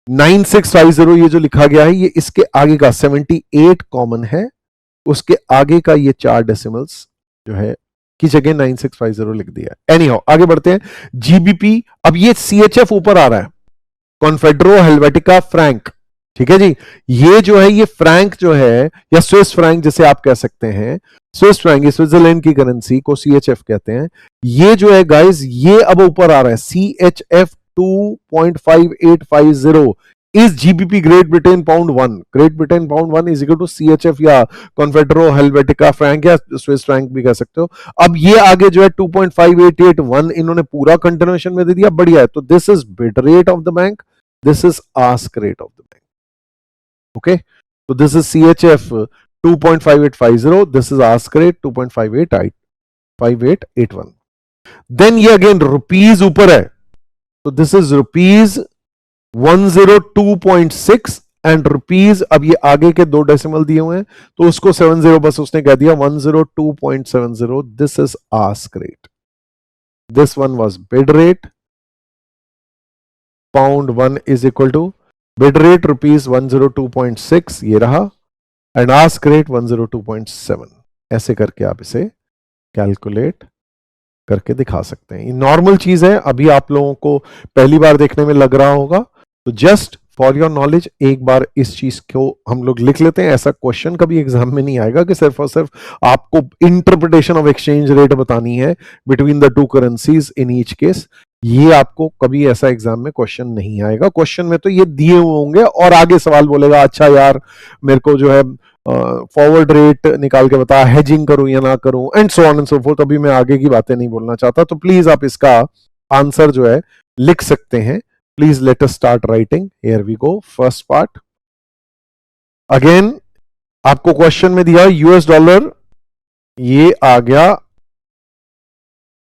9650 ये जो लिखा गया है, ये इसके आगे का 78 कॉमन है, उसके आगे का ये 4 डेसिमल्स जो है की जगह 9650 लिख दिया. एनी हाउ, आगे बढ़ते हैं. जीबीपी, अब ये CHF ऊपर आ रहा है, कॉन्फेडरो हेलवेटिका फ्रैंक, ठीक है जी। ये जो है ये फ्रैंक जो है या स्विस फ्रैंक जिसे आप कह सकते हैं, स्विस फ्रैंक स्विट्जरलैंड की करेंसी को CHF कहते हैं। ये जो है गाइस ये अब ऊपर आ रहा है, CHF 2.5850 is GBP Great Britain pound 1। Great Britain pound 1 is equal to CHF या कॉन्फेडरो हेलवेटिका फ्रैंक या स्विस फ्रैंक भी कह सकते हो। अब ये आगे जो है 2.5881 इन्होंने पूरा कंटिन्यूएशन में दे दिया, बढ़िया है। तो this is bid rate of the bank, this is ask rate of the bank. Okay, so this is CHF 2.5850, this is ask rate 2.5881। then ये again rupees ऊपर है, तो this is rupees 102.6 and rupees, अब ये आगे के 2 decimal दिए हुए हैं तो उसको 70 बस उसने कह दिया 102.70। this is ask rate, this one was bid rate, pound 1 is equal to bid rate rupees 102.6 ये रहा एंड आस्क रेट 102.7। ऐसे करके आप इसे कैलकुलेट करके दिखा सकते हैं। ये नॉर्मल चीज है, अभी आप लोगों को पहली बार देखने में लग रहा होगा, तो जस्ट फॉर योर नॉलेज एक बार इस चीज को हम लोग लिख लेते हैं। ऐसा क्वेश्चन कभी एग्जाम में नहीं आएगा कि सिर्फ और सिर्फ आपको इंटरप्रिटेशन ऑफ एक्सचेंज रेट बतानी है between the two currencies in each case. ये आपको कभी ऐसा एग्जाम में क्वेश्चन नहीं आएगा। क्वेश्चन में तो ये दिए हुए होंगे और आगे सवाल बोलेगा अच्छा यार मेरे को जो है फॉरवर्ड रेट निकाल के बता, हेजिंग करूं या ना करूं, and so on and so fourth. अभी मैं आगे की बातें नहीं बोलना चाहता, तो प्लीज आप इसका आंसर जो है लिख सकते हैं। Please let us start writing. Here we go, first part. Again आपको क्वेश्चन में दिया US डॉलर, ये आ गया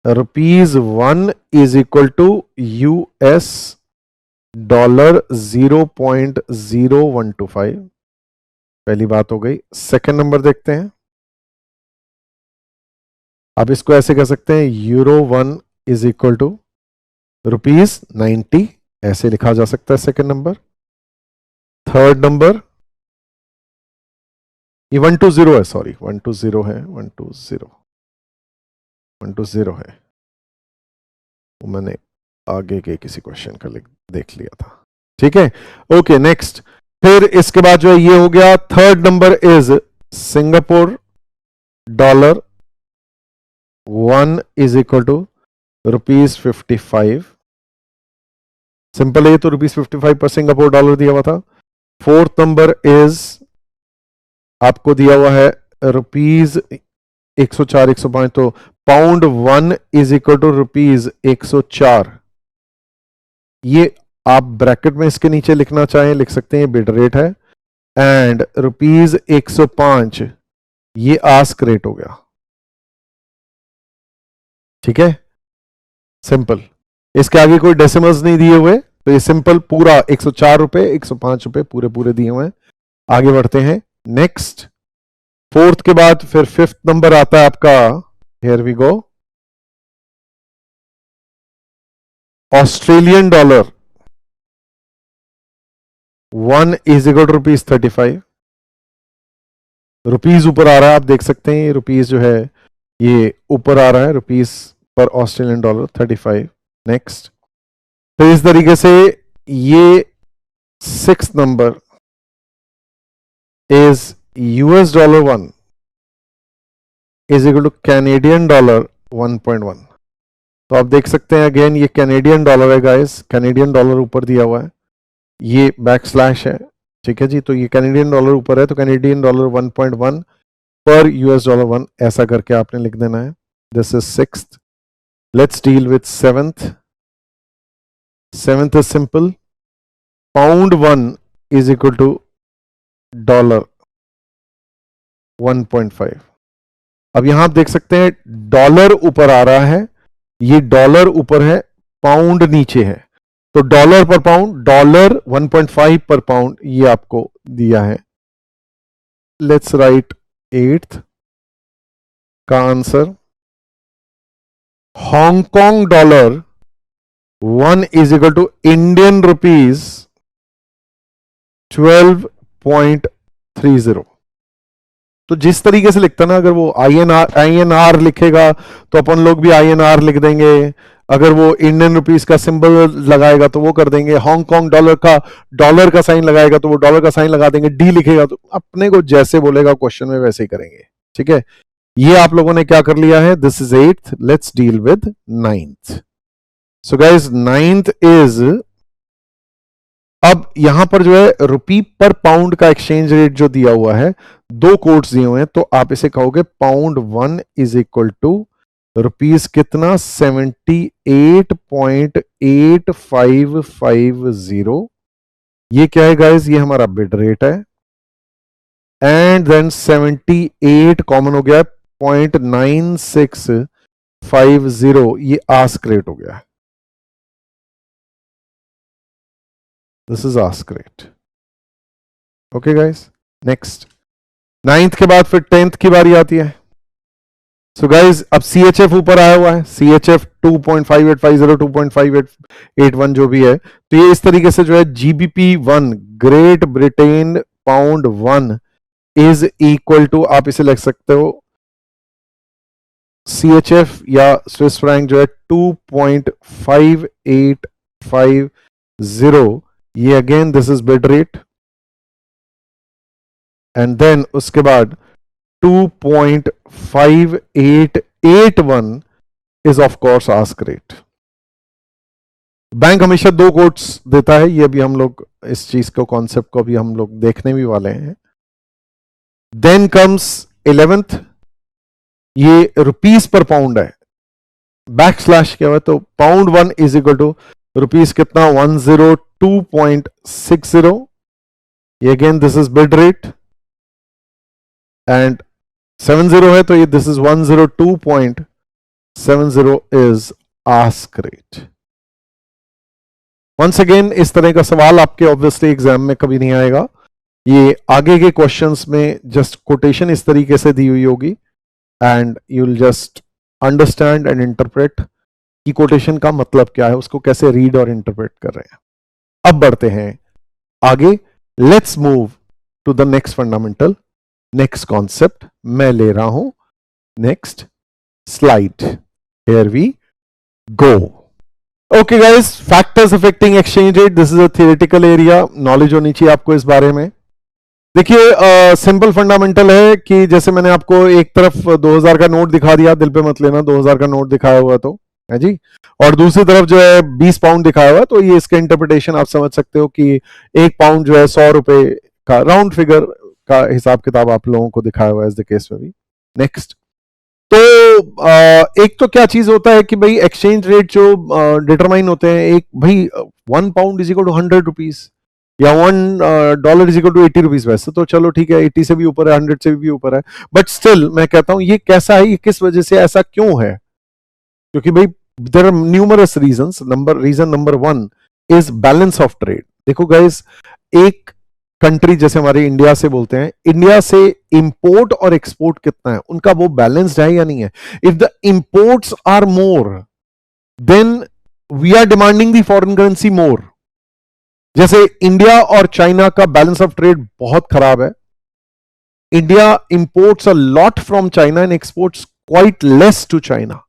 ₹1 is equal to US dollar 0.0125। पहली बात हो गई। सेकंड नंबर देखते हैं, आप इसको ऐसे कह सकते हैं €1 इज इक्वल टू ₹90, ऐसे लिखा जा सकता है सेकंड नंबर। थर्ड नंबर ये 120 है, सॉरी 120 है, 120 है, वो मैंने आगे के किसी क्वेश्चन का देख लिया था, ठीक है। ओके नेक्स्ट, फिर इसके बाद जो है ये हो गया। Third number is Singapore dollar 1 is equal to ₹55। Simple है, तो ₹55 पर सिंगापुर डॉलर दिया हुआ था। फोर्थ नंबर इज आपको दिया हुआ है ₹104 105, तो पाउंड 1 इज इक्वल टू ₹104। ये आप ब्रैकेट में इसके नीचे लिखना चाहें लिख सकते हैं, बिड रेट है। एंड ₹105 ये आस्क रेट हो गया, ठीक है। सिंपल, इसके आगे कोई डेसिमल्स नहीं दिए हुए, तो ये सिंपल पूरा ₹104 ₹105 पूरे पूरे दिए हुए हैं। आगे बढ़ते हैं नेक्स्ट। फोर्थ के बाद फिर फिफ्थ नंबर आता है आपका, here we go, Australian dollar 1 is equal to ₹35। Rupees ऊपर आ रहा है, आप देख सकते हैं रुपीज जो है ये ऊपर आ रहा है, रुपीज पर ऑस्ट्रेलियन डॉलर 35। नेक्स्ट, तो इस तरीके से ये six number is US dollar 1 is equal two Canadian dollar 1.1। तो आप देख सकते हैं अगेन ये कैनेडियन डॉलर है गाइस, कैनेडियन डॉलर ऊपर दिया हुआ है, ये बैकस्लैश है, ठीक है जी। तो ये कैनेडियन डॉलर ऊपर है, तो कैनेडियन डॉलर 1.1 पर US डॉलर 1, ऐसा करके आपने लिख देना है। This is sixth. Let's deal with seventh. Seventh is simple, pound 1 is equal to dollar 1.5। अब यहां आप देख सकते हैं डॉलर ऊपर आ रहा है, ये डॉलर ऊपर है, पाउंड नीचे है, तो डॉलर पर पाउंड, डॉलर 1.5 पर पाउंड ये आपको दिया है। लेट्स राइट एट्थ का answer, Hong Kong dollar 1 is equal to Indian rupees 12.30। तो जिस तरीके से लिखता ना, अगर वो INR लिखेगा तो अपन लोग भी INR लिख देंगे, अगर वो इंडियन रुपीस का सिंबल लगाएगा तो वो कर देंगे, हांगकांग डॉलर का साइन लगाएगा तो वो डॉलर का साइन लगा देंगे, डी लिखेगा तो अपने को जैसे बोलेगा क्वेश्चन में वैसे ही करेंगे। ठीक है, ये आप लोगों ने क्या कर लिया है, this is 8th, let's deal with 9th। So guys 9th is, अब यहां पर जो है रुपी पर पाउंड का एक्सचेंज रेट जो दिया हुआ है, दो कोट्स दिए हुए हैं, तो आप इसे कहोगे pound 1 is equal to rupees कितना, 78.8550। ये क्या है गाइस, ये हमारा बिड रेट है। एंड देन 78 कॉमन हो गया, 0.9650, ये आस्क रेट हो गया। This is ask rate. Okay guys, next 9th के बाद फिर 10th की बारी आती है। सो गाइस अब CHF ऊपर आया हुआ है, CHF 2.5850, 2.5881 जो भी है, तो ये इस तरीके से जो है GBP1 Great Britain pound 1 is equal to, आप इसे लिख सकते हो CHF या स्विस फ्रैंक जो है 2.5850। ये again this is bid rate, and then उसके बाद 2.5881 is of course ask rate. Bank हमेशा दो कोट्स देता है, ये भी हम लोग इस चीज को, कॉन्सेप्ट को भी हम लोग देखने भी वाले हैं। देन कम्स 11th, ये रुपीस पर पाउंड है, बैक स्लैश क्या हुआ, तो pound 1 is equal to rupees कितना, 102.60। ये again this is bid rate, and 70 है तो ये this is 102.70 is ask rate. Once again इस तरह का सवाल आपके ऑब्वियसली एग्जाम में कभी नहीं आएगा। ये आगे के क्वेश्चंस में जस्ट कोटेशन इस तरीके से दी हुई होगी, and you will just understand and interpret कि कोटेशन का मतलब क्या है, उसको कैसे रीड और इंटरप्रेट कर रहे हैं। अब बढ़ते हैं आगे, let's move to the next fundamental, next concept. मैं ले रहा हूं next slide, here we go. Okay guys, factors affecting exchange rate, this is a theoretical area, knowledge होनी चाहिए आपको इस बारे में। देखिए सिंपल फंडामेंटल है कि जैसे मैंने आपको एक तरफ 2000 का नोट दिखा दिया, दिल पे मत लेना 2000 का नोट दिखाया हुआ तो है जी, और दूसरी तरफ जो है 20 पाउंड दिखाया हुआ, तो ये इसका इंटरप्रिटेशन आप समझ सकते हो कि एक पाउंड जो है 100 रुपए का राउंड फिगर का हिसाब किताब आप लोगों को दिखाया हुआ है इस केस में भी। नेक्स्ट, तो एक तो क्या चीज होता है कि भाई एक्सचेंज रेट जो डिटरमाइन होते हैं, एक भाई 1 pound is equal to 100 rupees या $1 इज इक्वल टू 80 रुपीज। वैसे तो चलो ठीक है, 80 से भी ऊपर है, 100 से भी ऊपर है, बट स्टिल मैं कहता हूं ये कैसा है, ये किस वजह से ऐसा क्यों है, क्योंकि भाई there are numerous reasons. Reason number 1 is balance of trade. देखो गाइस, एक कंट्री जैसे हमारे इंडिया से बोलते हैं, इंडिया से इंपोर्ट और एक्सपोर्ट कितना है, उनका वो बैलेंस्ड है या नहीं है। If the imports are more, then we are demanding the foreign currency more. जैसे इंडिया और चाइना का बैलेंस ऑफ ट्रेड बहुत खराब है। India imports a lot from China and exports quite less to China.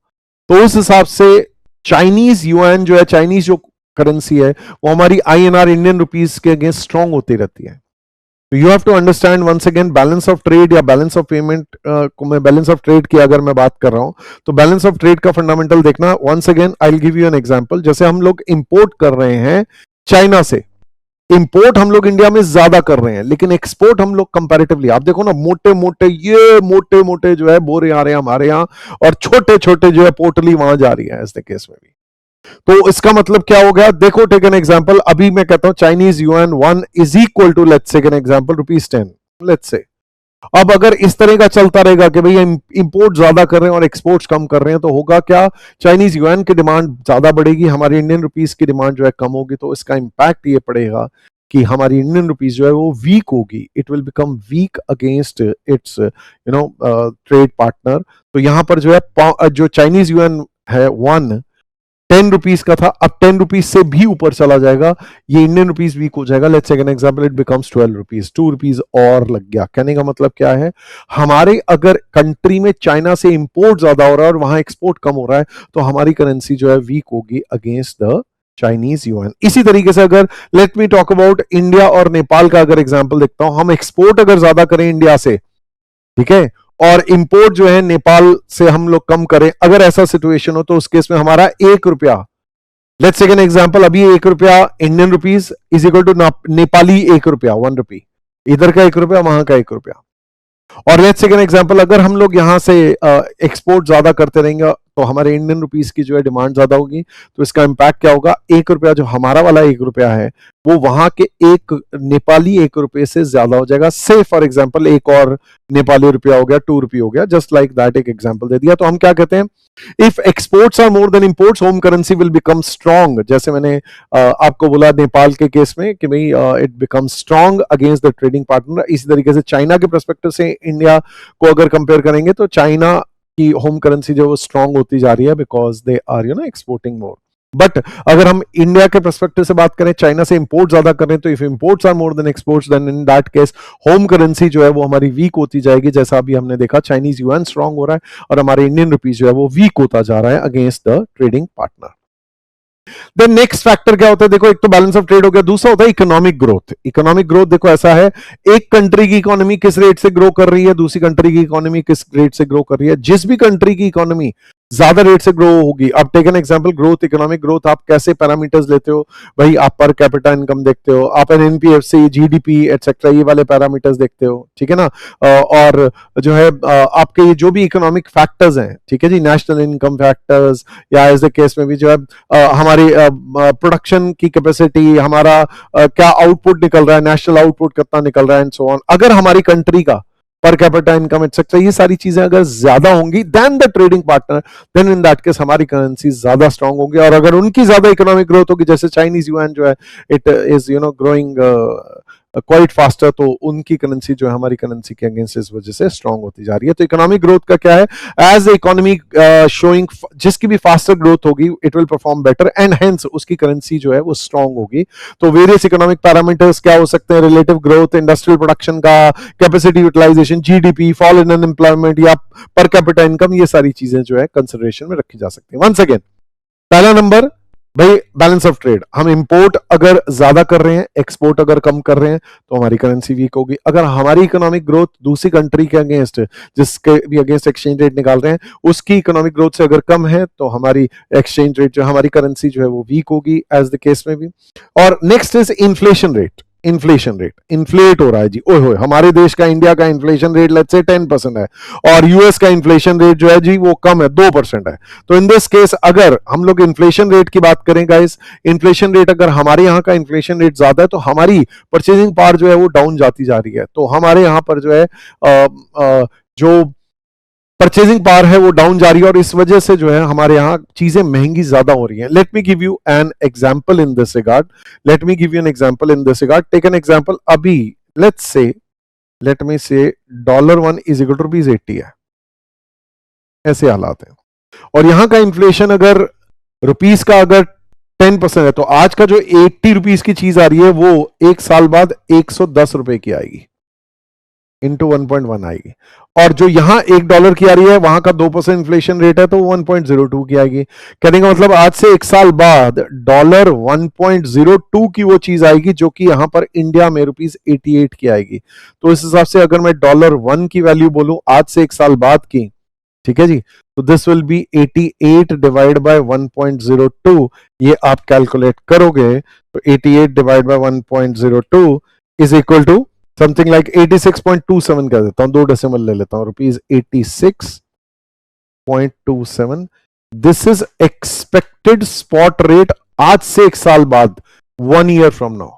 तो उस हिसाब से चाइनीज युआन जो है, चाइनीज जो करेंसी है, वो हमारी INR इंडियन रुपीस के अगेंस्ट स्ट्रांग होती रहती है। तो you have to understand once again balance of trade या बैलेंस ऑफ पेमेंट को, मैं बैलेंस ऑफ ट्रेड की अगर मैं बात कर रहा हूं तो बैलेंस ऑफ ट्रेड का फंडामेंटल देखना। Once again I will give you an example. जैसे हम लोग इंपोर्ट कर रहे हैं चाइना से, इंपोर्ट हम लोग इंडिया में ज्यादा कर रहे हैं, लेकिन एक्सपोर्ट हम लोग कंपैरेटिवली, आप देखो ना, मोटे मोटे जो है बोरे आ रहे हैं हमारे यहाँ, और छोटे छोटे जो है पोटली वहां जा रही है इस केस में भी। तो इसका मतलब क्या हो गया, देखो टेक एन एग्जांपल। अभी मैं कहता हूं Chinese yuan 1 is equal to, let's take an example, ₹10, let's say. अब अगर इस तरह का चलता रहेगा कि भैया इंपोर्ट ज्यादा कर रहे हैं और एक्सपोर्ट्स कम कर रहे हैं, तो होगा क्या, चाइनीज युआन की डिमांड ज्यादा बढ़ेगी, हमारी इंडियन रुपीस की डिमांड जो है कम होगी। तो इसका इंपैक्ट ये पड़ेगा कि हमारी इंडियन रुपीस जो है वो वीक होगी, it will become weak against it's trade partner. तो यहां पर जो है जो चाइनीज युआन है 1, 10 रुपीज का था, अब 10 रुपीज से भी ऊपर चला जाएगा, ये इंडियन रुपीज वीक हो जाएगा। Let's take an example, it becomes 12 rupees, 2 rupees और लग गया। कहने का मतलब क्या है, हमारे अगर कंट्री में चाइना से इंपोर्ट ज्यादा हो रहा है और वहां एक्सपोर्ट कम हो रहा है, तो हमारी करेंसी जो है वीक होगी अगेंस्ट द चाइनीज युआन। इसी तरीके से अगर let me talk about India और नेपाल का अगर एग्जांपल देखता हूं, हम एक्सपोर्ट अगर ज्यादा करें इंडिया से, ठीक है, और इंपोर्ट जो है नेपाल से हम लोग कम करें, अगर ऐसा सिचुएशन हो तो उस केस में हमारा 1 रुपया, लेट्स टेक एन एग्जांपल, अभी 1 रुपया Indian rupees is equal to Nepali 1 रुपया, 1 रुपी, इधर का 1 रुपया वहां का 1 रुपया। और लेट्स टेक एन एग्जांपल, अगर हम लोग यहां से एक्सपोर्ट ज्यादा करते रहेंगे तो हमारे इंडियन रुपीस की जो है डिमांड ज्यादा होगी, तो इसका इंपैक्ट क्या होगा, 1 रुपया जो हमारा वाला 1 रुपया है वो वहां के एक नेपाली 1 रुपये से ज्यादा हो जाएगा। से फॉर एग्जांपल एक और नेपाली रुपया हो गया, 2 रुपये हो गया, जस्ट लाइक दैट, एक एग्जांपल दे दिया। तो हम क्या कहते हैं, if exports are more than imports, home currency will become strong. जैसे मैंने आपको बोला नेपाल के केस में कि भाई it become strong against the trading partner. इसी तरीके से चाइना के पर्सपेक्टिव से इंडिया को अगर कंपेयर करेंगे तो चाइना की होम करेंसी जो वो स्ट्रांग होती जा रही है, because they are exporting more. But अगर हम इंडिया के पर्सपेक्टिव से बात करें, चाइना से इंपोर्ट ज्यादा करें, तो if imports are more than exports, then in that case home currency जो है वो हमारी वीक होती जाएगी। जैसा अभी हमने देखा, चाइनीज युआन स्ट्रांग हो रहा है और हमारे इंडियन रुपीज जो है वो वीक होता जा रहा है against the trading partner. Then next factor क्या होता है, देखो, एक तो बैलेंस ऑफ ट्रेड हो गया, दूसरा होता है इकोनॉमिक ग्रोथ। इकोनॉमिक ग्रोथ देखो ऐसा है, एक कंट्री की इकोनॉमी किस रेट से ग्रो कर रही है, दूसरी कंट्री की इकोनॉमी किस रेट से ग्रो कर रही है। जिस भी कंट्री की इकोनॉमी ज्यादा रेट से ग्रो होगी, अब take an example growth, economic growth आप कैसे पैरामीटर्स लेते हो भाई, आप पर कैपिटा इनकम देखते हो, आप एनपीएफसी, जीडीपी एटसेट्रा, ये वाले पैरामीटर्स देखते हो, ठीक है ना। और जो है आपके ये जो भी इकोनॉमिक फैक्टर्स हैं, ठीक है जी, नेशनल इनकम फैक्टर्स, या एज द केस में भी जो है हमारी प्रोडक्शन की कैपेसिटी, हमारा क्या आउटपुट निकल रहा है, नेशनल आउटपुट कितना निकल रहा है, एंड सो ऑन। अगर हमारी कंट्री का पर कैपिटा इनकम एटसेट्रा, ये सारी चीजें अगर ज्यादा होंगी then the trading partner, then in that case हमारी करेंसी ज्यादा स्ट्रांग होगी। और अगर उनकी ज्यादा इकोनॉमिक ग्रोथ होगी, जैसे चाइनीज युआन जो है it is growing quite faster, तो उनकी करेंसी जो है हमारी करेंसी के अगेंस्ट इस वजह से स्ट्रांग होती जा रही है। तो इकोनॉमिक ग्रोथ का क्या है, एज इकोनॉमी शोइंग, जिसकी भी फास्टर ग्रोथ होगी it will perform better and hence उसकी करेंसी जो है वो स्ट्रांग होगी। तो वेरियस इकोनॉमिक पैरामीटर्स क्या हो सकते हैं, रिलेटिव ग्रोथ, इंडस्ट्रियल प्रोडक्शन का, capacity utilization, GDP, fall in unemployment या पर कैपिटा इनकम, ये सारी चीजें जो है कंसिडरेशन में रखी जा सकती है। वंस अगेन, पहला नंबर भाई बैलेंस ऑफ ट्रेड, हम इंपोर्ट अगर ज्यादा कर रहे हैं, एक्सपोर्ट अगर कम कर रहे हैं, तो हमारी करेंसी वीक होगी। अगर हमारी इकोनॉमिक ग्रोथ दूसरी कंट्री के अगेंस्ट, जिसके भी अगेंस्ट एक्सचेंज रेट निकाल रहे हैं, उसकी इकोनॉमिक ग्रोथ से अगर कम है, तो हमारी एक्सचेंज रेट जो हमारी करेंसी जो है वो वीक होगी, एज द केस में भी। और next is inflation rate. Inflation rate inflate हो रहा है जी, ओए होए, हमारे देश का, इंडिया का इन्फ्लेशन रेट लेट्स से 10% है और यूएस का इन्फ्लेशन रेट जो है जी वो कम है, 2% है। तो इन दिस केस अगर हम लोग इन्फ्लेशन रेट की बात करें गाइस, इन्फ्लेशन रेट अगर हमारे यहाँ का इन्फ्लेशन रेट ज्यादा है, तो हमारी परचेजिंग पावर जो है वो डाउन जाती जा रही है। तो हमारे यहाँ पर जो है जो परचेजिंग पावर है वो डाउन जा रही है और इस वजह से जो है हमारे यहां चीजें महंगी ज्यादा हो रही हैं। Let me give you an example in this regard, let me give you an example in this regard. Take an example, अभी let me say $1 is equal to ₹80 है, ऐसे हालात हैं। और यहां का इन्फ्लेशन अगर रुपीस का अगर 10% है, तो आज का जो 80 रुपीस की चीज आ रही है वो एक साल बाद 110 रुपए की आएगी, इंटू 1.1 आएगी। और जो यहां $1 की आ रही है, वहां का 2% इन्फ्लेशन रेट है, तो 1.02 की आएगी। कहने का मतलब आज से एक साल बाद $1.02 की वो चीज आएगी जो कि यहां पर इंडिया में ₹88 की आएगी। तो इस हिसाब से अगर मैं $1 की वैल्यू बोलूं आज से एक साल बाद की, ठीक है जी, तो this will be 88 divide by 1.02। ये आप कैलकुलेट करोगे तो 88 divide by 1.02 is equal to something like 86.27 कर देता हूं, 2 डेसिमल ले लेता हूं, ₹86.27। This is expected spot rate आज से एक साल बाद, 1 ईयर फ्रॉम नाउ।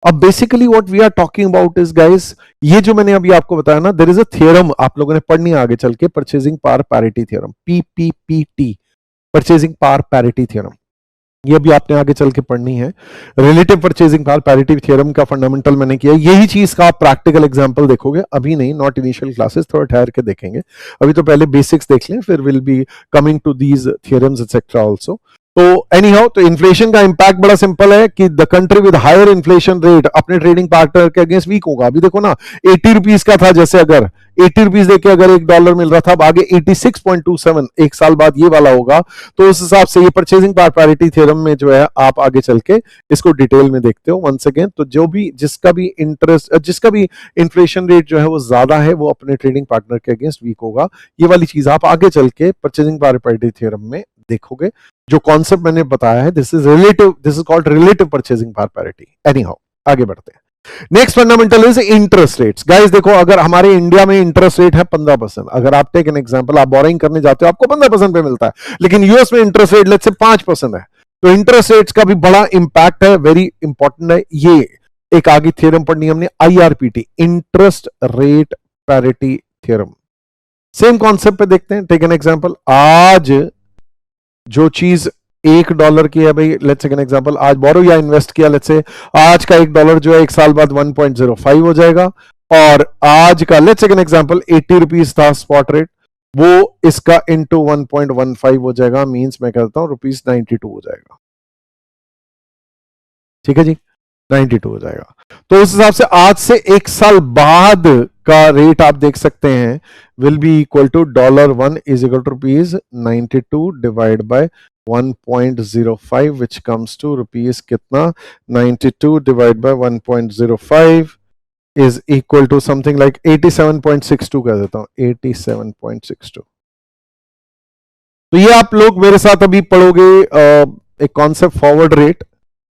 अब basically what we are talking about is guys, ये जो मैंने अभी आपको बताया ना, देयर इज अ थ्योरम आप लोगों ने पढ़नी है आगे चल के, purchasing power parity theorem, PPPT, purchasing power parity theorem. ये भी आपने आगे चल के पढ़नी है। Relative purchasing power parity theorem का फंडामेंटल मैंने किया, यही चीज का आप प्रैक्टिकल एग्जांपल देखोगे, अभी नहीं, नॉट इनिशियल क्लासेस, थोड़ा ठहर के देखेंगे। अभी तो पहले बेसिक्स देख लें, फिर will be coming to these theorems etcetera also. तो एनी हाउ, तो इन्फ्लेशन का इंपैक्ट बड़ा सिंपल है कि the country with higher inflation rate अपने ट्रेडिंग पार्टनर के अगेंस्ट वीक होगा। अभी देखो ना, 80 रुपीज का था, जैसे अगर 80 रुपीज देके अगर $1 मिल रहा था, अब आगे 86.27 एक साल बाद ये वाला होगा। तो उस हिसाब से ये परचेजिंग पावर पैरिटी थ्योरम में जो है आप आगे चल के इसको डिटेल में देखते हो वंस अगेन। तो जो भी जिसका भी इन्फ्लेशन रेट जो है वो ज्यादा है, वो अपने ट्रेडिंग पार्टनर के अगेंस्ट वीक होगा। ये वाली चीज आप आगे चल के परचेजिंग पावर पैरिटी थ्योरम में देखोगे। जो कॉन्सेप्ट मैंने बताया है, this is called relative purchasing power parity. Any how, आगे बढ़ते हैं। Next fundamental is interest rates. Guys देखो, अगर हमारे इंडिया में इंटरेस्ट रेट है 15%, अगर आप टेक एन एग्जांपल, आप बोरिंग करने जाते हो आपको 15% पे मिलता है, लेकिन यूएस में इंटरेस्ट रेट लेट्स से 5% है। तो इंटरेस्ट रेट्स का भी बड़ा इंपैक्ट है, वेरी इंपॉर्टेंट है। ये एक आगे थ्योरम पढ़नी हमने, IRPT, interest rate parity theorem. Same concept पे देखते हैं। टेक एन एग्जांपल, आज जो चीज $1 की है भाई, लेट्स टेक एन एग्जांपल, आज बोरो या इन्वेस्ट किया, लेट्स से आज का $1 जो है एक साल बाद 1.05 हो जाएगा, और आज का let's take an example 80 rupees था स्पॉट रेट, वो इसका इंटू 1.15 हो जाएगा, मींस मैं कहता हूं ₹92 हो जाएगा। ठीक है जी, 92 हो जाएगा। तो उस हिसाब से आज से एक साल बाद का रेट आप देख सकते हैं will be equal to $1 is equal to ₹92 divide by 1.05 which comes to rupees कितना, 92 divide by 1.05 is equal to something like 87.62 कर देता हूं, 87.62। तो ये आप लोग मेरे साथ अभी पढ़ोगे एक कॉन्सेप्ट फॉरवर्ड रेट।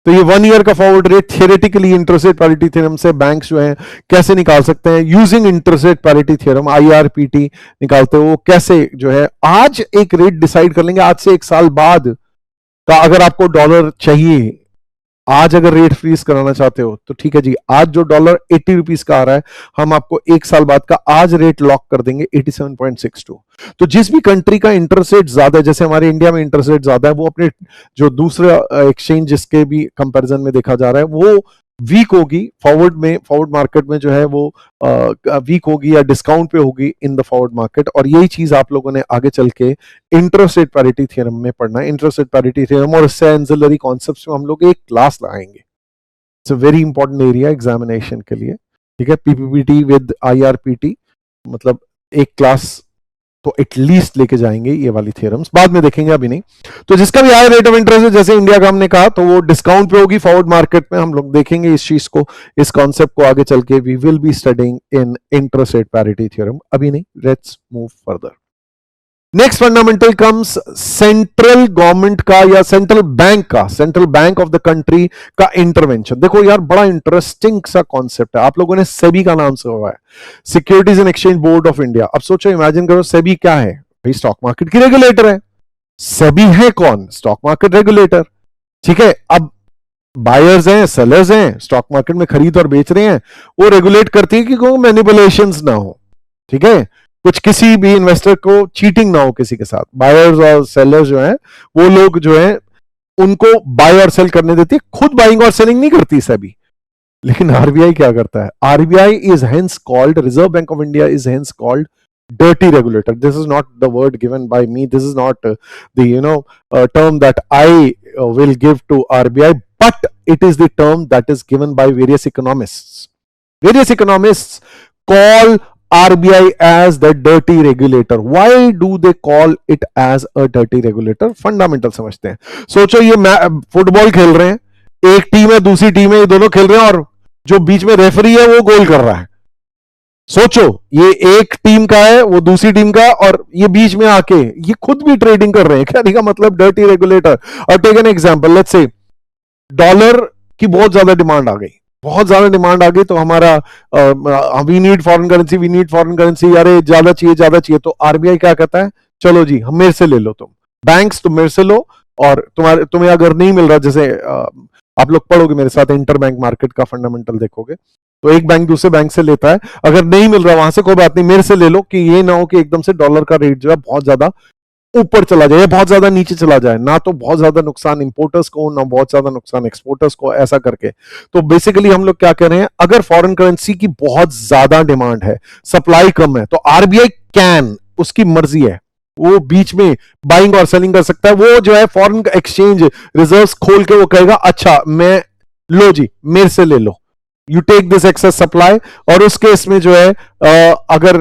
तो ये 1 ईयर का forward rate theoretically interest rate parity theorem से बैंक्स जो हैं कैसे निकाल सकते हैं, using interest rate parity theorem, IRPT निकालते हो कैसे जो है। आज एक रेट डिसाइड कर लेंगे, आज से एक साल बाद का अगर आपको डॉलर चाहिए, आज अगर रेट फ्रीज कराना चाहते हो तो ठीक है जी, आज जो डॉलर 80 रुपीज का आ रहा है, हम आपको एक साल बाद का आज रेट लॉक कर देंगे 87.62। तो जिस भी कंट्री का इंटरेस्ट रेट ज्यादा है, जैसे हमारे इंडिया में इंटरेस्ट रेट ज्यादा है, वो अपने जो दूसरा एक्सचेंज जिसके भी कंपैरिजन में देखा जा रहा है वो वीक होगी, फॉरवर्ड मार्केट में जो है वो वीक होगी या डिस्काउंट पे होगी इन द फॉरवर्ड मार्केट। और यही चीज आप लोगों ने आगे चल के इंटरेस्ट रेट पैरिटी थ्योरम में पढ़ना है। इंटरेस्ट रेट पैरिटी थ्योरम और इससे एंसिलरी कॉन्सेप्ट्स में हम लोग एक क्लास लगाएंगे। It's a very important area examination के लिए। ठीक है, PPPT विद IRPT, मतलब एक क्लास तो एटलीस्ट लेके जाएंगे ये वाली थ्योरम्स, बाद में देखेंगे, अभी नहीं। तो जिसका भी हायर रेट ऑफ इंटरेस्ट है, जैसे इंडिया का हमने कहा, तो वो डिस्काउंट पे होगी फॉरवर्ड मार्केट में। हम लोग देखेंगे इस चीज को, इस कॉन्सेप्ट को आगे चल के। We will be studying in interest rate parity theorem, अभी नहीं, let's move further. Next fundamental comes central government का या central bank of the country का इंटरवेंशन। देखो यार, बड़ा इंटरेस्टिंग सा कॉन्सेप्ट है। आप लोगों ने सेबी का नाम सुना हुआ है, securities and exchange board of India. अब सोचो, इमेजिन करो, सेबी क्या है भाई? स्टॉक मार्केट की रेगुलेटर है। सेबी है कौन? Stock market regulator. ठीक है, अब बायर्स हैं, सेलर्स हैं, स्टॉक मार्केट में खरीद और बेच रहे हैं, वो रेगुलेट करती है कि कोई मैनिपुलेशंस ना हो। ठीक है, कुछ किसी भी इन्वेस्टर को चीटिंग ना हो किसी के साथ। बायर्स और सेलर्स जो हैं, वो लोग जो हैं उनको बाय और सेल करने देती है, खुद बाइंग और सेलिंग नहीं करती सेबी। लेकिन आरबीआई क्या करता है? RBI is hence called, reserve bank of India is hence called dirty regulator. This is not the word given by me. This is not the term that I will give to RBI, but it is the term that is given by various economists. Various economists call RBI as the dirty regulator. Why do they call it as a dirty regulator? Fundamental समझते हैं। सोचो, ये football खेल रहे हैं, एक team है, दूसरी टीम है, ये दोनों खेल रहे हैं, और जो बीच में रेफरी है वो गोल कर रहा है। सोचो, ये एक टीम का है, वो दूसरी टीम का है, और ये बीच में आके ये खुद भी ट्रेडिंग कर रहे हैं। क्या का मतलब डर्टी रेगुलेटर। और take an example, let's say dollar की बहुत ज्यादा डिमांड आ गई, बहुत ज्यादा डिमांड आ गई, तो हमारा वी नीड फॉरेन करेंसी, अरे ज्यादा चाहिए। तो आरबीआई क्या कहता है? चलो जी, हम मेरे से ले लो, तुम बैंक्स तुम मेरे से लो, और तुम्हें अगर नहीं मिल रहा, जैसे आप लोग पढ़ोगे मेरे साथ, इंटर बैंक मार्केट का फंडामेंटल देखोगे, तो एक बैंक दूसरे बैंक से लेता है, अगर नहीं मिल रहा वहां से, कोई बात नहीं, मेरे से ले लो, कि ये ना हो कि एकदम से डॉलर का रेट जो है बहुत ज्यादा ऊपर चला जाए या बहुत ज्यादा नीचे चला जाए, ना तो बहुत ज्यादा नुकसान इंपोर्टर्स को, ना बहुत ज्यादा नुकसान एक्सपोर्टर्स को, ऐसा करके। तो बेसिकली हम लोग क्या कह रहे हैं, अगर फॉरेन करेंसी की बहुत ज्यादा डिमांड है, सप्लाई कम है, तो आरबीआई कैन, उसकी मर्जी है, वो बीच में बाइंग और सेलिंग कर सकता है। वो जो है फॉरेन एक्सचेंज रिजर्व्स खोल के वो कहेगा अच्छा मैं, लो जी मेरे से ले लो, you take this excess supply, और उस केस में जो है अगर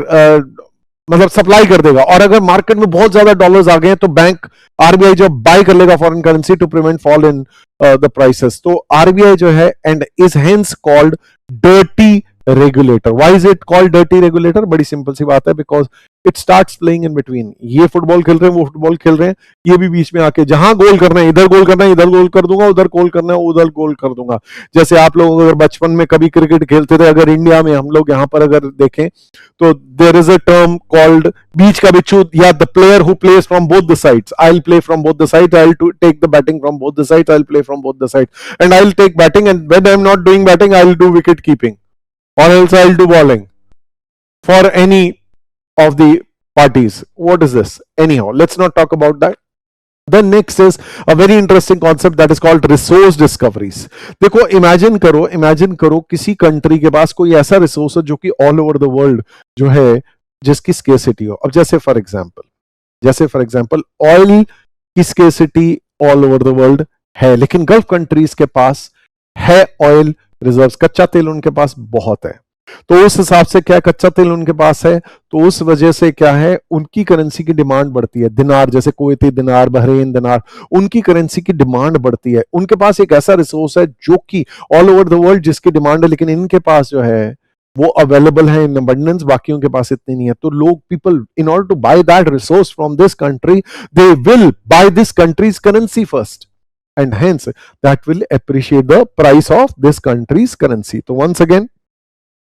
मतलब सप्लाई कर देगा, और अगर मार्केट में बहुत ज्यादा डॉलर्स आ गए तो बैंक आरबीआई जो बाय कर लेगा foreign currency to prevent fall in the prices. तो आरबीआई जो है and is hence called dirty regulator. Why is it called dirty regulator? बड़ी सिंपल सी बात है, because it starts playing in between. ये फुटबॉल खेल रहे हैं, वो फुटबॉल खेल रहे हैं, ये भी बीच में आके जहां गोल करना है इधर गोल करना है, इधर गोल कर दूंगा, उधर गोल करना है उधर गोल कर दूंगा। जैसे आप लोग अगर बचपन में कभी क्रिकेट खेलते थे, अगर इंडिया में हम लोग यहां पर अगर देखें तो there is a term called बीच का बिच्छू, या the player who plays from both the sides. I will play from both the sides, I will take the batting from both the sides, I will play from both the sides and I will take batting, and when I am not doing batting I will do wicket keeping or else I'll do bowling for any of the parties. What is this? Anyhow, let's not talk about that. Then next is a very interesting concept that is called resource discoveries. देखो imagine करो किसी country के पास कोई ऐसा resource है जो कि all over the world जो है जिसकी स्केर्सिटी हो। अब जैसे फॉर एग्जांपल ऑयल की scarcity all over the world है, लेकिन गल्फ कंट्रीज के पास है ऑयल रिजर्व्स, कच्चा तेल उनके पास बहुत है। तो उस हिसाब से क्या कच्चा तेल उनके पास है, तो उस वजह से क्या है उनकी करेंसी की डिमांड बढ़ती है। दिनार, जैसे कुवैती दिनार, बहरीन दिनार, उनकी करेंसी की डिमांड बढ़ती है। उनके पास एक ऐसा रिसोर्स है जो कि ऑल ओवर द वर्ल्ड जिसकी डिमांड है, लेकिन इनके पास जो है वो अवेलेबल है इन अबंडेंस, बाकियों के पास इतनी नहीं है। तो लोग people in order to buy that resource from this country, they will buy this country's currency first, and hence that will appreciate the price of this country's currency. तो once again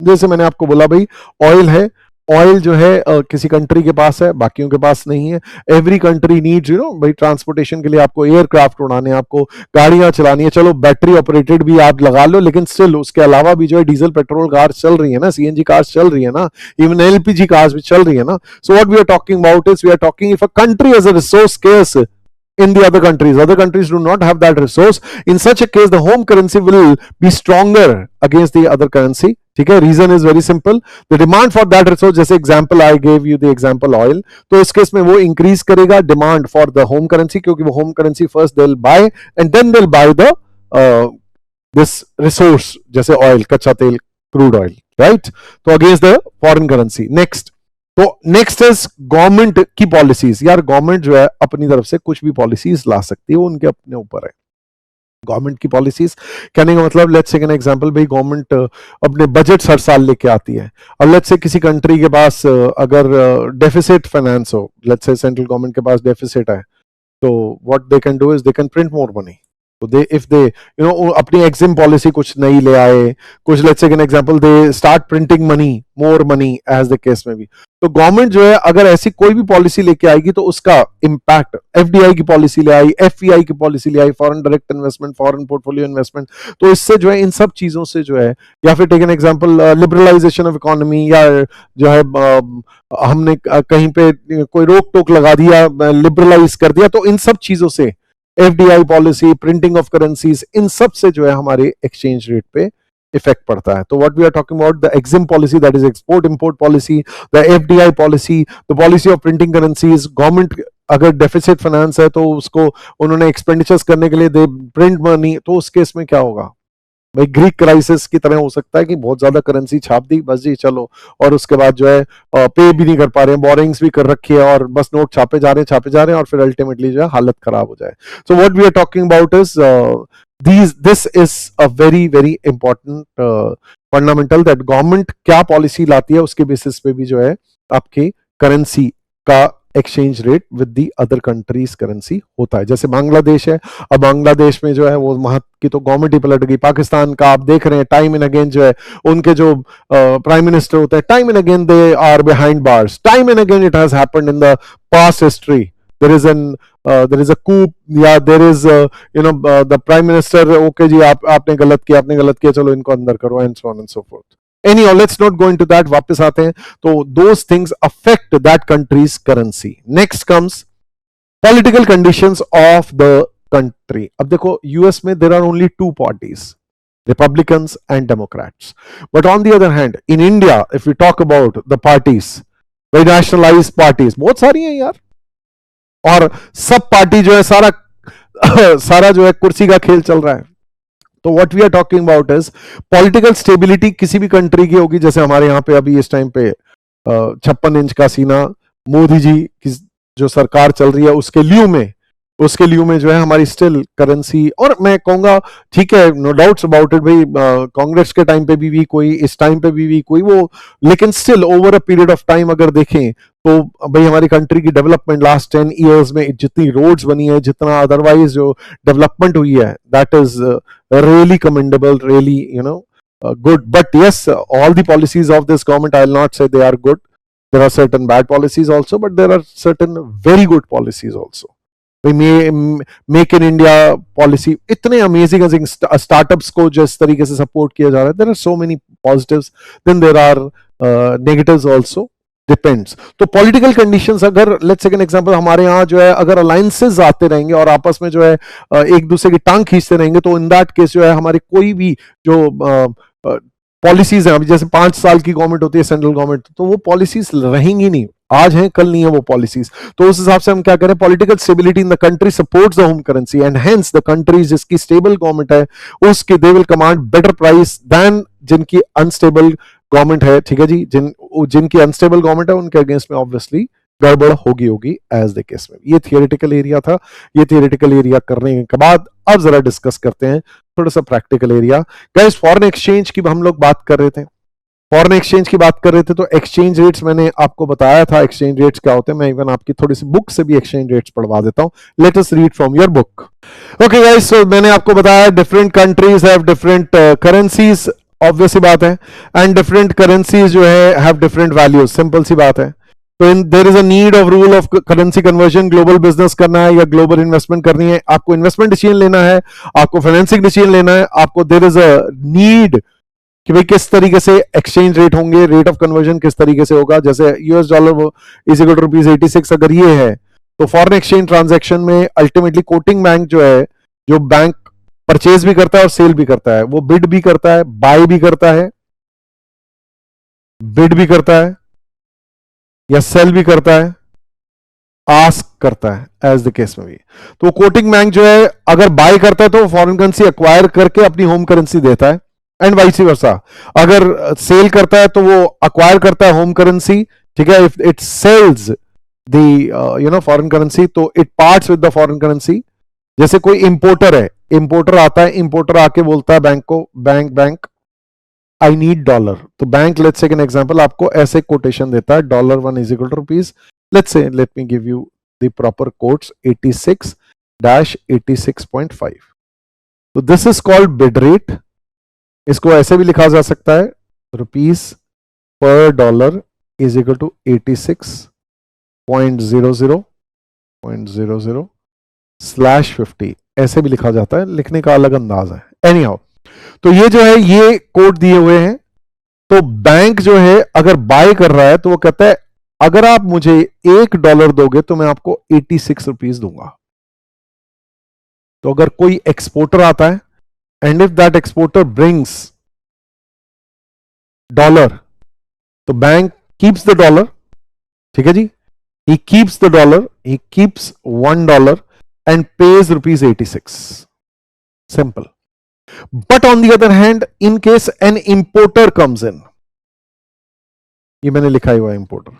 जैसे मैंने आपको बोला भाई ऑयल है, oil जो है किसी कंट्री के पास है, बाकियों के पास नहीं है। एवरी कंट्री नीड्स भाई ट्रांसपोर्टेशन के लिए आपको एयरक्राफ्ट उड़ाने, आपको गाड़ियां चलानी है, चलो बैटरी ऑपरेटेड भी आप लगा लो, लेकिन स्टिल उसके अलावा भी जो है डीजल पेट्रोल कार्स चल रही है ना, सीएनजी कार्स चल रही है ना, इवन एलपीजी कार्स भी चल रही है ना। So what we are talking about is we are talking if a country has a resource scarce in the other countries do not have that resource, in such a case the home currency will be stronger against the other currency. ठीक है, reason is very simple, the demand for that resource, जैसे example I gave you the example oil, तो इस case में वो increase करेगा demand for the home currency, क्योंकि वो home currency first they will buy and then they will buy the this resource, जैसे oil, कच्चा तेल, क्रूड ऑयल, राइट। तो against the foreign currency. Next is government की policies. यार government जो है अपनी तरफ से कुछ भी पॉलिसीज ला सकती है, वो उनके अपने ऊपर है। गवर्नमेंट की पॉलिसीज कहने का मतलब, लेट्स टेक एन एग्जांपल, भाई गवर्नमेंट अपने बजट हर साल लेके आती है। अब लेट्स से किसी कंट्री के पास अगर डेफिसिट फाइनेंस हो, लेट्स से सेंट्रल गवर्नमेंट के पास डेफिसिट है, तो what they can do is they can print more money. तो दे इफ दे अपनी एग्जिम पॉलिसी कुछ नई ले आए, कुछ let's take an example, they start printing money, more money as the case में भी। तो गवर्नमेंट जो है अगर ऐसी कोई भी पॉलिसी लेके आएगी तो उसका इंपैक्ट, एफडीआई की पॉलिसी ले आई, एफपीआई की पॉलिसी ले आई, foreign direct investment, foreign portfolio investment, तो इससे जो है इन सब चीजों से जो है, या फिर take an example liberalization of economy, या जो है हमने कहीं पे कोई रोक टोक लगा दिया, लिबरलाइज कर दिया, तो इन सब चीजों से FDI policy, printing of currencies, इन सब से जो है हमारे एक्सचेंज रेट पे इफेक्ट पड़ता है। तो what we are talking about, the EXIM policy, that is export import policy, the FDI policy, the policy of printing currencies. Government अगर डेफिसिट फाइनेंस है तो उसको उन्होंने एक्सपेंडिचर्स करने के लिए दे प्रिंट मनी, तो उस केस में क्या होगा भाई, ग्रीक क्राइसिस की तरह हो सकता है कि बहुत ज्यादा करेंसी छाप दी, बस जी चलो, और उसके बाद जो है पे भी नहीं कर पा रहे हैं, बोरिंग्स भी कर रखी है, और बस नोट छापे जा रहे हैं, और फिर अल्टीमेटली जो है हालत खराब हो जाए। So what we are talking about is this is a very important fundamental, that government क्या पॉलिसी लाती है उसके बेसिस पे भी जो है आपकी करेंसी का exchange rate with the other countries currency होता है। जैसे बांग्लादेश है, अब बांग्लादेश में जो है वो वहां की तो गवर्नमेंट ही पलट गई। पाकिस्तान का आप देख रहे हैं टाइम एंड अगेन जो है उनके जो प्राइम मिनिस्टर होते हैं, time and again they are behind bars, time and again it has happened in the past history. there is a coup, या there is the prime minister, okay जी आपने गलत किया, चलो इनको अंदर करो, and so on and so forth. Anyhow, let's not go into that. वापस आते हैं, तो those things affect that country's currency. Next comes political conditions of the country. अब देखो यूएस में there are only two parties, Republicans and Democrats. But on the other hand, in India, if we talk about the parties, very nationalized parties, बहुत सारी हैं यार, और सब party जो है सारा सारा जो है कुर्सी का खेल चल रहा है। तो what we are talking about is political stability किसी भी कंट्री की होगी, जैसे हमारे यहां पे अभी इस टाइम पे 56 इंच का सीना मोदी जी की जो सरकार चल रही है उसके लिए में जो है हमारी स्टिल करेंसी, और मैं कहूंगा ठीक है, नो डाउट्स अबाउट इट भाई, कांग्रेस के टाइम पे भी वीक हुई, इस टाइम पे भी वीक हुई वो, लेकिन still over a period of time अगर देखें तो भाई हमारी कंट्री की डेवलपमेंट लास्ट 10 इयर्स में जितनी रोड्स बनी है, जितना अदरवाइज जो डेवलपमेंट हुई है, that is really commendable, really good. But yes, all the policies of this government, I'll not say they are good. There are certain bad policies also, but there are certain very good policies also. Make in India policy, इतने amazing startups को जिस तरीके से support किया जा रहा है, there are so many positives, then there are negatives also, depends. तो पॉलिटिकल कंडीशंस, अगर लेट्स टेक एन एग्जांपल, हमारे यहाँ जो है अगर अलायंसेस आते रहेंगे और आपस में जो है एक दूसरे की टांग खींचते रहेंगे, तो इन दैट केस जो है हमारे कोई भी जो पॉलिसीज हैं, अभी जैसे 5 साल की गवर्नमेंट होती है सेंट्रल गवर्नमेंट, तो वो पॉलिसीज रहेंगी नहीं, आज हैं कल नहीं है वो पॉलिसीज। तो उस हिसाब से हम क्या करें, political stability in the country supports the home currency and hence the country जिसकी स्टेबल गवर्नमेंट है उसके they will command better price than जिनकी अनस्टेबल गवर्नमेंट है। ठीक है जी, जिनकी अनस्टेबल गवर्नमेंट है उनके अगेंस्ट में ऑब्वियसली गड़बड़ होगी एज द केस में। ये थियोरेटिकल एरिया था। ये थियोरेटिकल एरिया करने के बाद अब जरा डिस्कस करते हैं थोड़ा सा practical area. Guys, foreign exchange की हम लोग बात कर रहे थे, फॉरेन एक्सचेंज की बात कर रहे थे, तो एक्सचेंज रेट्स मैंने आपको बताया था एक्सचेंज रेट्स क्या होते हैं। मैं इवन आपकी थोड़ी सी बुक से भी एक्सचेंज रेट्स पढ़वा देता हूं। Let us read from your book. Okay guys, so मैंने आपको बताया different countries have different currencies, obvious सी बात है, एंड डिफरेंट करेंसीज जो है हैव डिफरेंट वैल्यूज, सिंपल सी बात है। तो there is a need of rule of currency conversion, global business करना है या ग्लोबल इन्वेस्टमेंट करनी है, आपको इन्वेस्टमेंट डिसीजन लेना है, आपको फाइनेंसिंग डिसीजन लेना है, आपको देयर इज अ नीड कि भाई किस तरीके से एक्सचेंज रेट होंगे, रेट ऑफ कन्वर्जन किस तरीके से होगा। जैसे US dollar is equal to ₹86 अगर ये है, तो फॉरेन एक्सचेंज ट्रांजैक्शन में अल्टीमेटली कोटिंग बैंक जो है, जो बैंक परचेज भी करता है और सेल भी करता है, वो बिड भी करता है, बाय भी करता है, बिड भी करता है या सेल भी करता है, आस्क करता है एज द केस में भी। तो कोटिंग बैंक जो है अगर बाय करता है तो फॉरेन करेंसी एक्वायर करके अपनी होम करेंसी देता है, एंड वाइस वर्सा। अगर सेल करता है तो वो अक्वायर करता है होम करेंसी, ठीक है। If it sells the foreign currency तो it parts with the foreign currency. जैसे कोई इंपोर्टर है, इंपोर्टर आता है, इंपोर्टर आके बोलता है बैंक को, बैंक आई नीड डॉलर, तो bank let's take an example आपको ऐसे कोटेशन देता है, $1 is equal to rupees, let's say, let me give you the proper quotes, 86-86.5। तो this is called bid rate. इसको ऐसे भी लिखा जा सकता है, ₹per इज इक्वल टू 86.00/50, ऐसे भी लिखा जाता है, लिखने का अलग अंदाज है। एनी हाउ, तो ये जो है ये कोड दिए हुए हैं। तो बैंक जो है अगर बाय कर रहा है तो वो कहता है अगर आप मुझे $1 दोगे तो मैं आपको 86 रुपीज दूंगा। तो अगर कोई एक्सपोर्टर आता है and if that exporter brings $, तो बैंक कीप्स द $, ठीक है जी, he keeps the $, he keeps $1 and pays ₹86. Simple. But on the other hand, in case an importer comes in, ये मैंने लिखा हुआ है importer,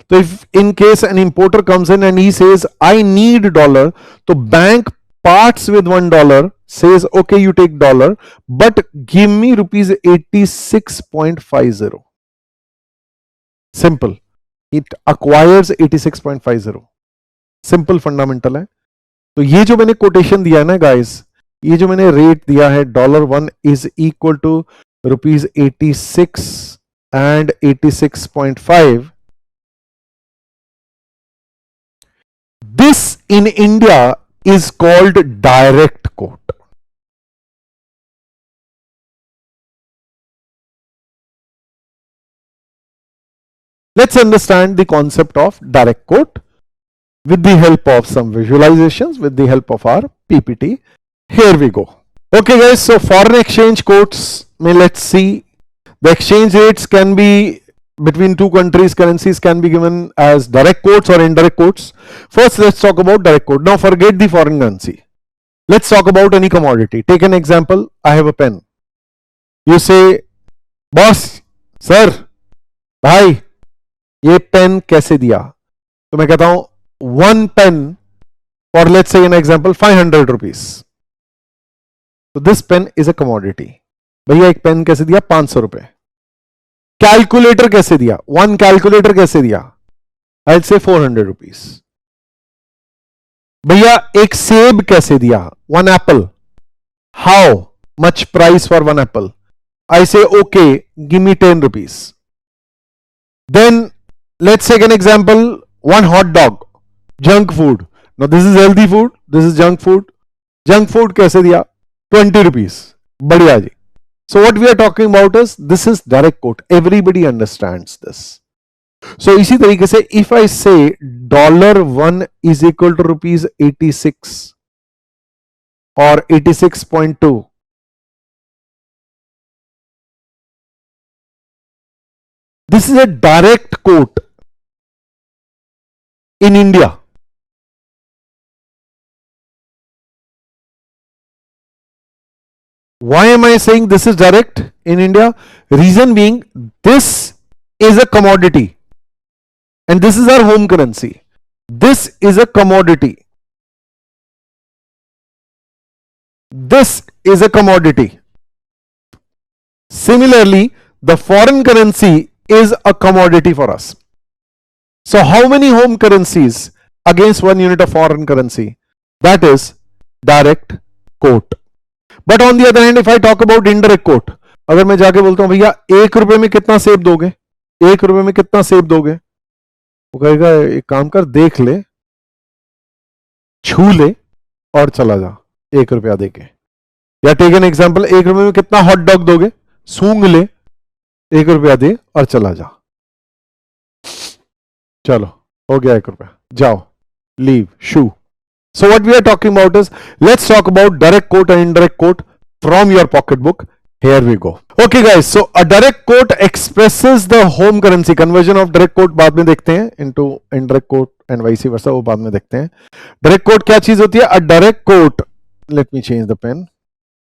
तो if in case an importer comes in and he says I need $, तो bank parts with $1, says okay you take $, but give me ₹86.50. Simple. It acquires 86.50. Simple fundamental है। तो ये जो मैंने कोटेशन दिया है ना गाइस, ये जो मैंने रेट दिया है $1 is equal to ₹86 and 86.5, this in India is called direct quote. Let's understand the concept of direct quote with the help of some visualizations, with the help of our PPT. Here we go. Okay guys, so foreign exchange quotes, let's see. The exchange rates can be between two countries currencies can be given as direct quotes or indirect quotes. First, let's talk about direct quote. Now forget the foreign currency. Let's talk about any commodity. Take an example. I have a pen. You say, boss, sir, भाई ये pen कैसे दिया? तो मैं कहता हूं one pen for, let's say an example, 500 rupees. So this pen is a commodity. भैया एक पेन कैसे दिया? 500 रुपए. कैलकुलेटर कैसे दिया? वन कैलकुलेटर कैसे दिया? I'll say 400 rupees. भैया एक सेब कैसे दिया? One Apple. How much price for one apple? I say, okay, give me 10 rupees. Then let's take an example, one hot dog, junk food. Now this is healthy food, this is junk food. Junk food कैसे दिया? 20 rupees. बढ़िया जी. So what we are talking about is, this is direct quote. Everybody understands this. So इसी तरीके से if I say $1 is equal to rupees 86 or 86.2, this is a direct quote in India. Why am I saying this is direct in India? Reason being, this is a commodity and this is our home currency. This is a commodity. This is a commodity. Similarly, the foreign currency is a commodity for us. So how many home currencies against 1 unit of foreign currency? That is direct quote. But on the other hand, if I talk about indirect quote, अगर मैं जाके बोलता हूं भैया 1 रुपए में कितना सेब दोगे? 1 रुपए में कितना सेब दोगे? वो कहेगा एक काम कर, देख ले, छू ले और चला जा 1 रुपया देके. या टेक एन एग्जाम्पल, 1 रुपए में कितना हॉट डॉग दोगे? सूंघ ले, 1 रुपया दे और चला जा. चलो हो गया 1 रुपया, जाओ, leave, shoe. So what we are talking about is, let's talk about direct quote and indirect quote from your pocketbook. Here we go. Okay guys, so a direct quote expresses the home currency. Conversion of direct quote बाद में देखते हैं into indirect quote and vice versa, वो बाद में देखते हैं. Direct quote क्या चीज होती है? A direct quote, let me change the pen.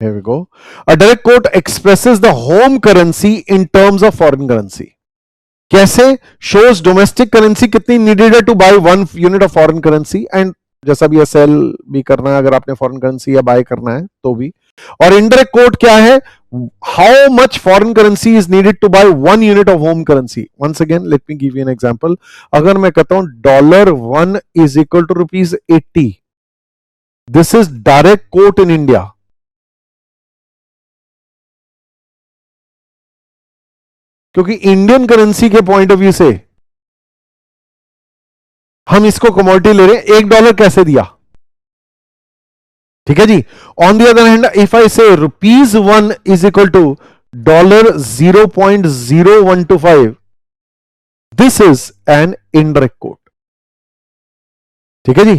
Here we go. A direct quote expresses the home currency in terms of foreign currency. कैसे? Shows domestic currency कितनी needed है to buy 1 unit of foreign currency, and जैसा भी cell भी करना है अगर आपने फॉरेन करेंसी या बाय करना है तो भी. और इनडायरेक्ट कोट क्या है? How much foreign currency is needed to buy 1 unit of home currency. Once again let me give you an example. अगर मैं कहता हूं $1 is equal to rupees 80, this is direct quote in India. क्योंकि Indian currency के point of view से हम इसको commodity ले रहे हैं. $1 कैसे दिया? ठीक है जी. On the other hand, if I say ₹1 is equal to $0.0125, this is an indirect quote. ठीक है जी,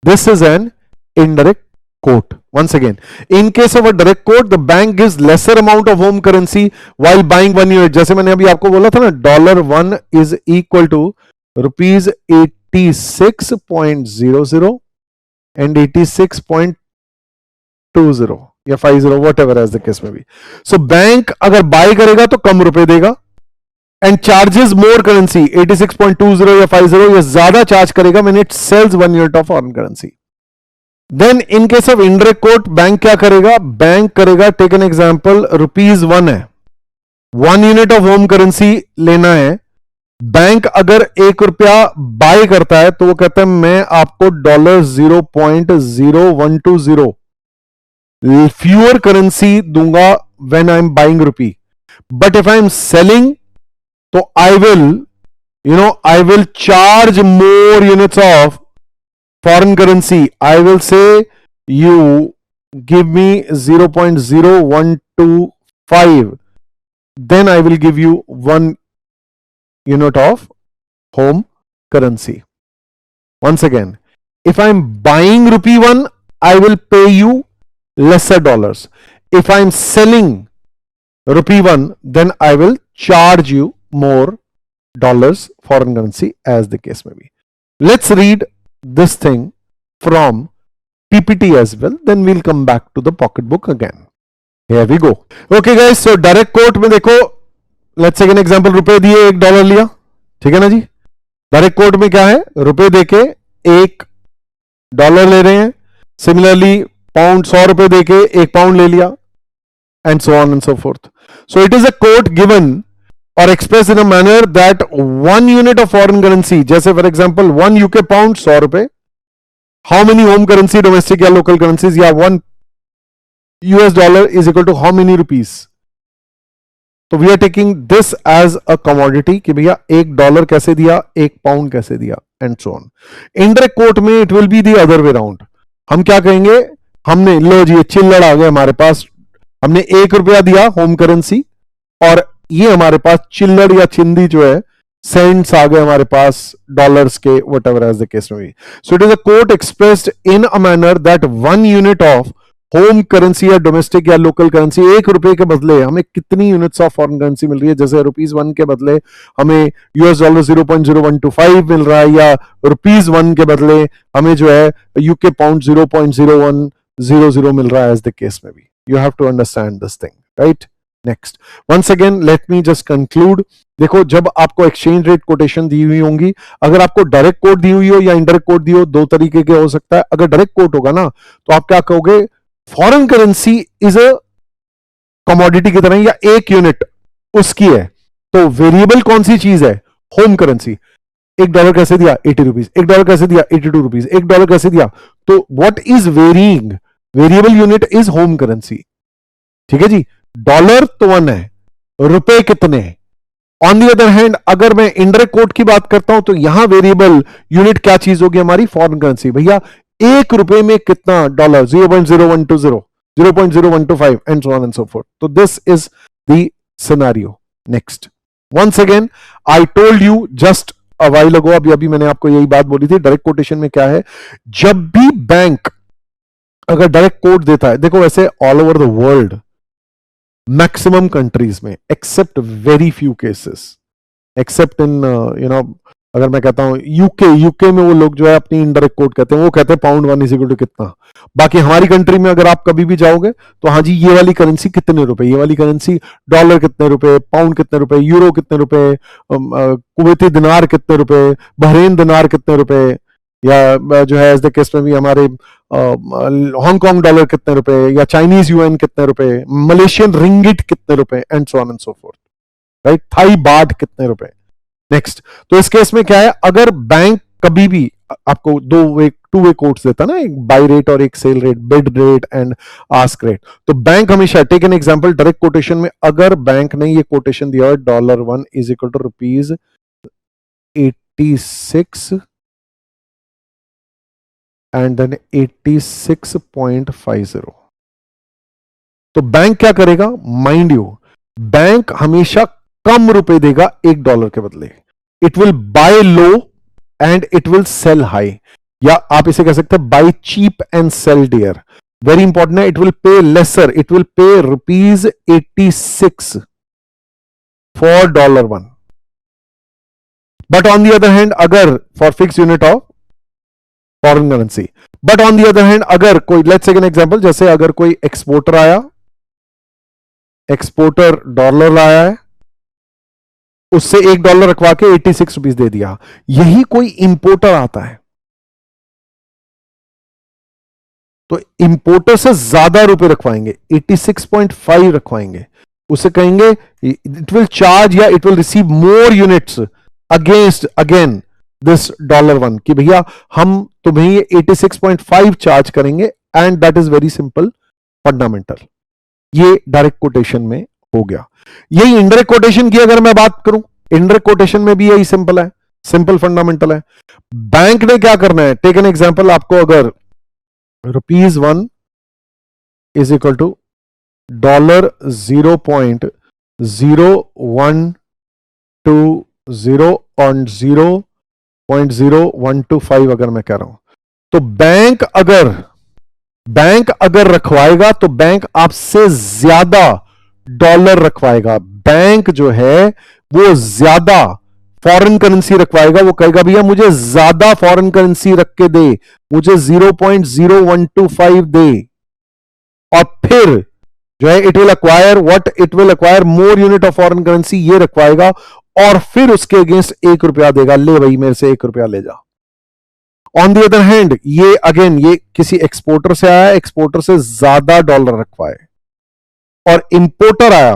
this is an indirect quote. Once again, in case of a direct quote, the bank gives lesser amount of home currency while buying 1 unit. जैसे मैंने अभी आपको बोला था ना, $1 is equal to rupees 86.00 and 86.20 या 50, whatever as the case may be. So bank अगर bye करेगा तो कम रुपए देगा and charges more currency, 86.20 या 50 या ज्यादा चार्ज करेगा when it sells 1 unit of foreign currency. Then in case of indirect quote, bank क्या करेगा? बैंक करेगा, टेक एन एग्जांपल, ₹1 है, 1 यूनिट ऑफ होम करेंसी लेना है. बैंक अगर 1 रुपया बाय करता है तो वो कहता है मैं आपको $0.0120 फ्यूअर करेंसी दूंगा when I am buying rupee. But if I am selling तो I will charge more units of foreign currency. I will say you give me 0.0125, then I will give you 1 unit of home currency. Once again, if I am buying ₹1, I will pay you lesser dollars. If I am selling ₹1, then I will charge you more dollars, foreign currency, as the case may be. Let's read this thing from PPT as well, then we'll come back to the pocketbook again. Here we go. Okay guys, so direct quote में देखो, let's take an example, रुपए दिए $1 लिया, ठीक है ना जी. Direct quote में क्या है, रुपए देके $1 ले रहे हैं. सिमिलरली पाउंड, 100 रुपए देके £1 ले लिया, and so on and so forth. So it is a quote given or expressed in a manner that one unit of foreign currency, जैसे for example 1 UK pound 100 रुपए, how many home currency, domestic या local currencies, या 1 US dollar is equal to how many rupees. तो we are taking this as a commodity कि भैया $1 कैसे दिया, £1 कैसे दिया, and so on. Indirect quote में it will be the other way round. हम क्या कहेंगे, हमने लो जी चिल्लड़ आ गया हमारे पास, हमने ₹1 दिया होम करेंसी, और ये हमारे पास चिल्लड़ या चिंदी जो है सेंट्स आ गए हमारे पास डॉलर्स के, whatever as the case may be. So it is a quote expressed in a manner that 1 unit of home currency या डोमेस्टिक या लोकल करेंसी, ₹1 के बदले हमें कितनी यूनिट्स ऑफ फॉरेन करेंसी मिल रही है. जैसे ₹1 के बदले हमें $0.0125 मिल रहा है, या ₹1 के बदले हमें जो है यूके पाउंड 0.0100 मिल रहा है, एज द केस में भी. You have to understand this thing, right. Next, once again let me just conclude. देखो, जब आपको एक्सचेंज रेट कोटेशन दी हुई होंगी, अगर आपको डायरेक्ट कोट दी हुई हो या इनडायरेक्ट कोट दी हो, दो तरीके के हो सकता है. अगर डायरेक्ट कोट होगा ना, तो आप क्या कहोगे, foreign currency is a commodity की तरह, या एक यूनिट उसकी है. तो वेरिएबल कौन सी चीज है, होम करेंसी. $1 कैसे दिया, ₹80. $1 कैसे दिया, ₹82. $1 कैसे दिया. तो what is varying, variable unit is home currency. ठीक है जी. डॉलर तो 1 है, रुपए कितने हैं. ऑन दी अदर हैंड अगर मैं इनडायरेक्ट कोट की बात करता हूं, तो यहां वेरिएबल यूनिट क्या चीज होगी, हमारी फॉरेन करेंसी. भैया ₹1 में कितना डॉलर, 0.0120, 0.0125, and so on and so forth. तो this is the scenario. Next, once again I told you just a while ago, अभी मैंने आपको यही बात बोली थी. डायरेक्ट कोटेशन में क्या है, जब भी बैंक अगर डायरेक्ट कोट देता है, देखो वैसे all over the world maximum countries में, except very few cases, except in अगर मैं कहता हूं यूके में वो लोग जो है अपनी इनडायरेक्ट कोट कहते हैं, वो कहते हैं £1 इज इक्वल टू कितना. बाकी हमारी कंट्री में अगर आप कभी भी जाओगे तो हाँ जी, ये वाली करेंसी कितने रुपए, ये वाली करेंसी डॉलर कितने रुपए, पाउंड कितने रुपए, यूरो कितने रुपए, कुवैती दिनार कितने रुपए, बहरीन दिनार कितने रुपए, या जो है एज द केस में भी हमारे हांगकांग डॉलर कितने रुपए, या चाइनीज यूएन कितने रुपए, मलेशियन रिंगिट कितने रुपए, and so on and so forth, right. Thai baht कितने रुपए. नेक्स्ट, तो इस केस में क्या है, अगर बैंक कभी भी आपको टू वे कोट्स देता ना, एक बाई रेट और एक sell rate, bid rate and ask rate, तो बैंक हमेशा, take an example direct quotation में, अगर बैंक ने ये कोटेशन दिया है $1 is equal to ₹86 and then 86.50, तो बैंक क्या करेगा, माइंड यू, बैंक हमेशा कम रुपए देगा $1 के बदले. It will buy low and it will sell high, या आप इसे कह सकते हैं buy cheap and sell dear. Very important है, it will pay lesser, it will pay ₹86 for $1. But on the other hand, अगर for fix unit of foreign currency, but on the other hand अगर कोई, let's take an example, जैसे अगर कोई exporter आया, exporter dollar लाया है, उससे $1 रखवा के ₹86 दे दिया. यही कोई इंपोर्टर आता है, तो इंपोर्टर से ज्यादा रुपए रखवाएंगे, 86.5 रखवाएंगे, उसे कहेंगे इट विल चार्ज या it will receive more units against again this $1, कि भैया हम तुम्हें ये 86.5 चार्ज करेंगे, and that is very simple fundamental. ये डायरेक्ट कोटेशन में हो गया. यही इनडायरेक्ट कोटेशन की अगर मैं बात करूं, इनडायरेक्ट कोटेशन में भी यही सिंपल है, सिंपल फंडामेंटल है. बैंक ने क्या करना है, टेक एन एग्जांपल, आपको अगर ₹1 इज इक्वल टू $0.0120 और 0.0125 अगर मैं कह रहा हूं, तो बैंक अगर रखवाएगा तो बैंक आपसे ज्यादा डॉलर रखवाएगा. बैंक जो है वो ज्यादा फॉरेन करेंसी रखवाएगा, वो कहेगा भैया मुझे ज्यादा फॉरेन करेंसी रख के दे, मुझे 0.0125 दे, और फिर जो है it will acquire what, it will acquire more unit of foreign currency, ये रखवाएगा, और फिर उसके अगेंस्ट 1 रुपया देगा, ले भाई मेरे से 1 रुपया ले जा। ऑन द अदर हैंड ये अगेन ये किसी एक्सपोर्टर से आया, एक्सपोर्टर से ज्यादा डॉलर रखवाए, और इंपोर्टर आया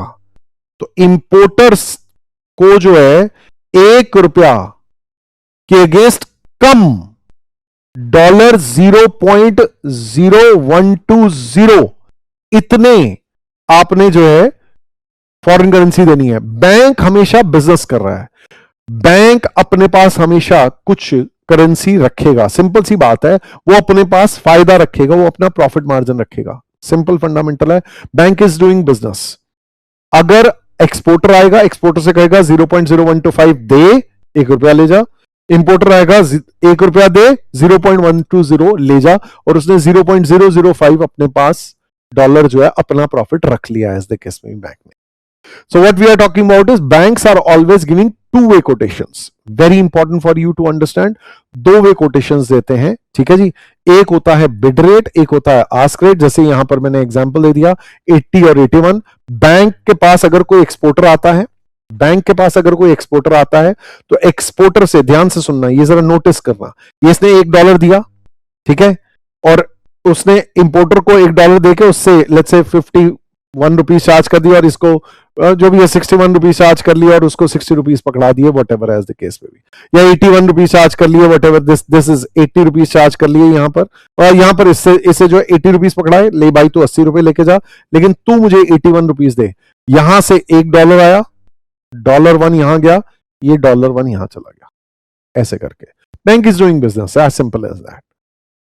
तो इंपोर्टर्स को जो है 1 रुपया के अगेंस्ट कम $0.0120 इतने आपने जो है फॉरेन करेंसी देनी है। बैंक हमेशा बिजनेस कर रहा है, बैंक अपने पास हमेशा कुछ करेंसी रखेगा, सिंपल सी बात है, वो अपने पास फायदा रखेगा, वो अपना प्रॉफिट मार्जिन रखेगा, सिंपल फंडामेंटल है। Bank is doing business. अगर एक्सपोर्टर आएगा, एक्सपोर्टर से कहेगा 0.0125 दे, 1 रुपया ले जा, इंपोर्टर आएगा 1 रुपया दे, 0.120 ले जा, और उसने 0.005 अपने पास डॉलर जो है अपना प्रॉफिट रख लिया है, केस में बैंक ने। So what we are talking about is banks are always giving two-way quotations. Very important for you to understand. 2-way quotations देते हैं, ठीक है जी। एक होता है bid rate, एक होता है ask rate। जैसे यहां पर मैंने एग्जांपल दे दिया 80 और 81। बैंक के पास अगर कोई एक्सपोर्टर आता है, बैंक के पास अगर कोई एक्सपोर्टर आता है तो एक्सपोर्टर से, ध्यान से सुनना, ये जरा नोटिस करना, ये इसने $1 दिया, ठीक है, और उसने इंपोर्टर को $1 देके उससे लेट्स से 51 रुपीज चार्ज कर दिया, और इसको जो भी है 61 रुपीज चार्ज कर लिया, और उसको 60 रुपीज पकड़ा दिए, whatever as the case में भी, या 81 रुपीज चार्ज कर लिए, whatever, this is 80 rupees charge कर लिए यहां पर, और यहां पर इससे जो 80 रुपीज पकड़ाए, ले भाई तू 80 रुपए लेके जा, लेकिन तू मुझे 81 रुपीज दे। यहां से $1 आया, $1 यहां गया, ये $1 यहां चला गया, ऐसे करके bank is doing business, as simple as that.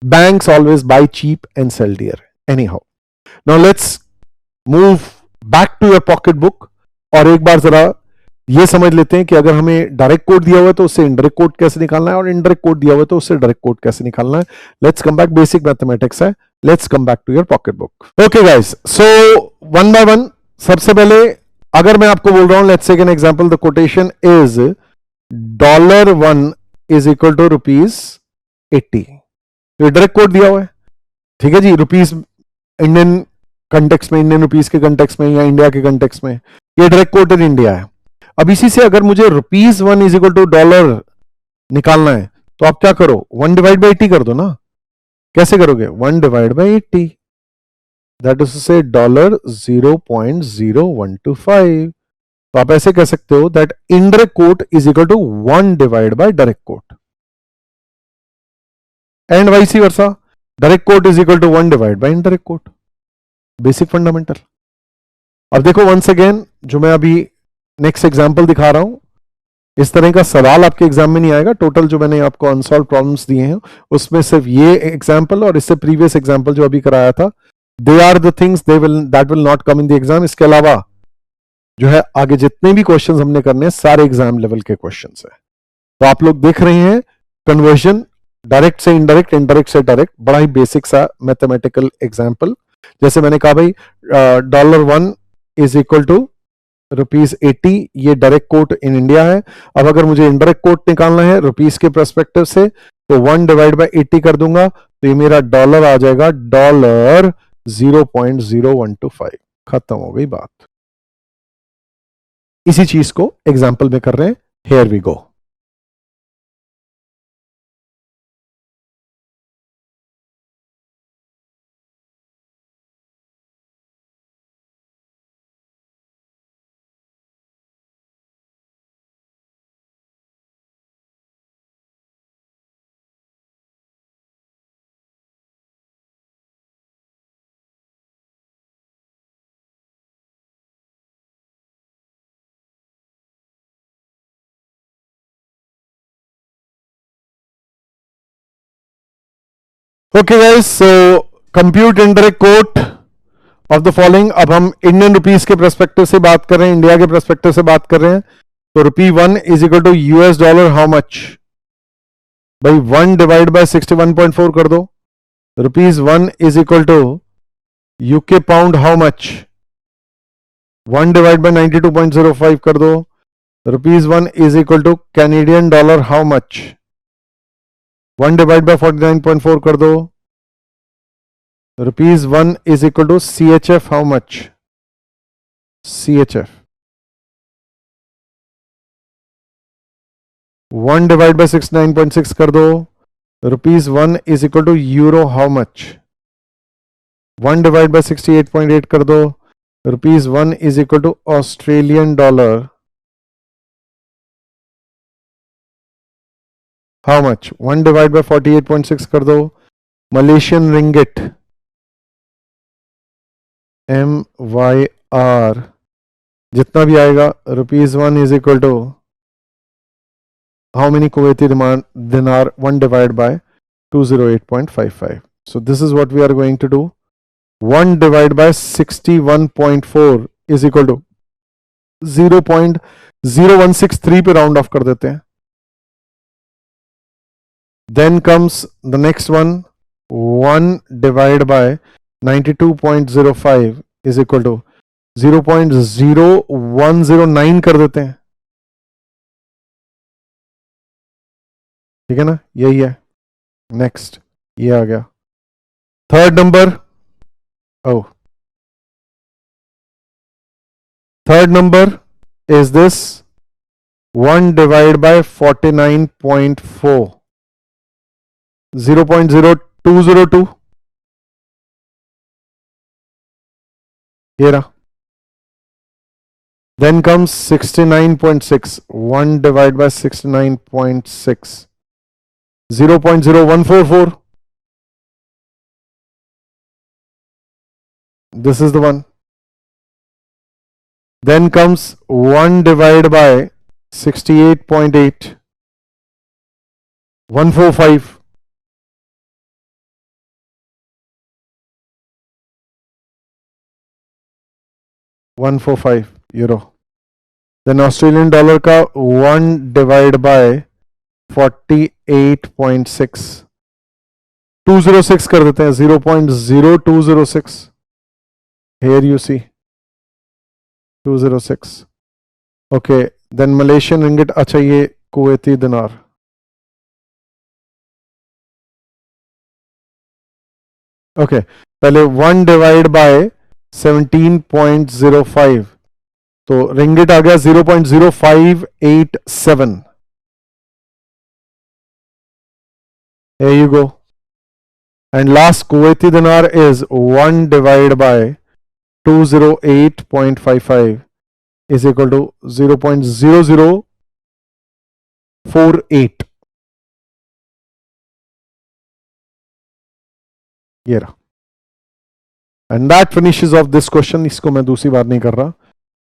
Banks always buy cheap and sell dear. Anyhow, now let's move back to your pocketbook, और एक बार जरा ये समझ लेते हैं कि अगर हमें डायरेक्ट कोड दिया हुआ है तो उससे इनडायरेक्ट कोड कैसे निकालना है, और इनडायरेक्ट कोड दिया हुआ है तो उससे डायरेक्ट कोड कैसे निकालना है। Let's come back, basic mathematics है, let's come back to your pocketbook. Okay guys, so one by one, सबसे पहले अगर मैं आपको बोल रहा हूं, let's take an example, the quotation is $1 is equal to ₹80। तो डायरेक्ट कोड दिया हुआ है, ठीक है जी, रुपीस इंडियन कंटेक्स्ट में, इंडियन रुपीस के कंटेक्स्ट में, या इंडिया के कंटेक्स्ट में, ये डायरेक्ट कोड इन इंडिया है। अब इसी से अगर मुझे ₹1 इज इक्वल टू $1 निकालना है तो आप क्या करो, 1/80 कर दो ना। कैसे करोगे, 1/80, दैट इज से $0.0125। तो आप ऐसे कह सकते हो that indirect quote is equal to 1/डायरेक्ट quote, and vice versa, direct quote is equal to 1/, indirect quote. Basic fundamental. अब देखो वंस अगेन, जो मैं अभी नेक्स्ट एग्जांपल दिखा रहा हूं, इस तरह का सवाल आपके एग्जाम में नहीं आएगा। टोटल जो मैंने आपको अनसॉल्व प्रॉब्लम्स दिए हैं उसमें सिर्फ ये एग्जांपल और इससे प्रीवियस एग्जांपल जो अभी कराया था, they are the things that will not come in the exam. इसके अलावा जो है आगे जितने भी क्वेश्चंस हमने करने हैं सारे एग्जाम लेवल के क्वेश्चंस हैं। तो आप लोग देख रहे हैं कन्वर्जन, डायरेक्ट से इनडायरेक्ट, इनडायरेक्ट से डायरेक्ट, बड़ा ही बेसिक सा मैथमेटिकल एग्जांपल। जैसे मैंने कहा भाई $1 इज इक्वल टू ₹80, ये डायरेक्ट कोट इन इंडिया है। अब अगर मुझे इनडायरेक्ट कोट निकालना है रुपीस के पर्सपेक्टिव से, तो 1/80 कर दूंगा, तो ये मेरा डॉलर आ जाएगा, $0.0125। खत्म हो गई बात। इसी चीज को एग्जाम्पल में कर रहे हैं, here we go. Okay guys, so compute indirect quote of the following. अब हम इंडियन रुपीस के पर्सपेक्टिव से बात कर रहे हैं, इंडिया के पर्सपेक्टिव से बात कर रहे हैं। तो ₹1 is equal to $, how much भाई, 1/61.4 कर दो। ₹1 is equal to UK pound, how much, 1/92.05 कर दो। ₹1 is equal to Canadian dollar how much? 1 divided by 49.4 कर दो. ₹1 is equal to CHF how much? CHF. 1 divided by 69.6 कर दो. ₹1 is equal to euro how much? 1 divided by 68.8 कर दो. ₹1 is equal to Australian dollar how much? 1 divided by 48.6 कर दो. Malaysian ringgit MYR जितना भी आएगा ₹1 is equal to how many Kuwaiti dinar? 1 divided by 208.55. So this is what we are going to do. 1 divided by 61.4 is equal to 0.0163 पे round of कर देते हैं. Then comes the next one. 1 divided by 92.05 is equal to 0.0109 कर देते हैं. ठीक है ना, यही है. नेक्स्ट ये आ गया. Third number. Third number is this 1 divided by 49.4 0.0202. Here. Then comes 69.6. 1 divided by 69.6 0.0144. This is the one. Then comes 1 divided by 68.8 145. €145. Then Australian dollar का 1 divided by 48.6 206 कर देते हैं. 0.0206. Here you see 206. Okay. Then Malaysian ringgit. अच्छा ये Kuwaiti दिनार. Okay. पहले 1 divided by 17.05. तो ringgit आ गया 0.0587. Here you go. And last Kuwaiti dinar is 1 divided by 208.55 is equal to 0.0048. ये रहा. And that finishes off this question. इसको मैं दूसरी बार नहीं कर रहा.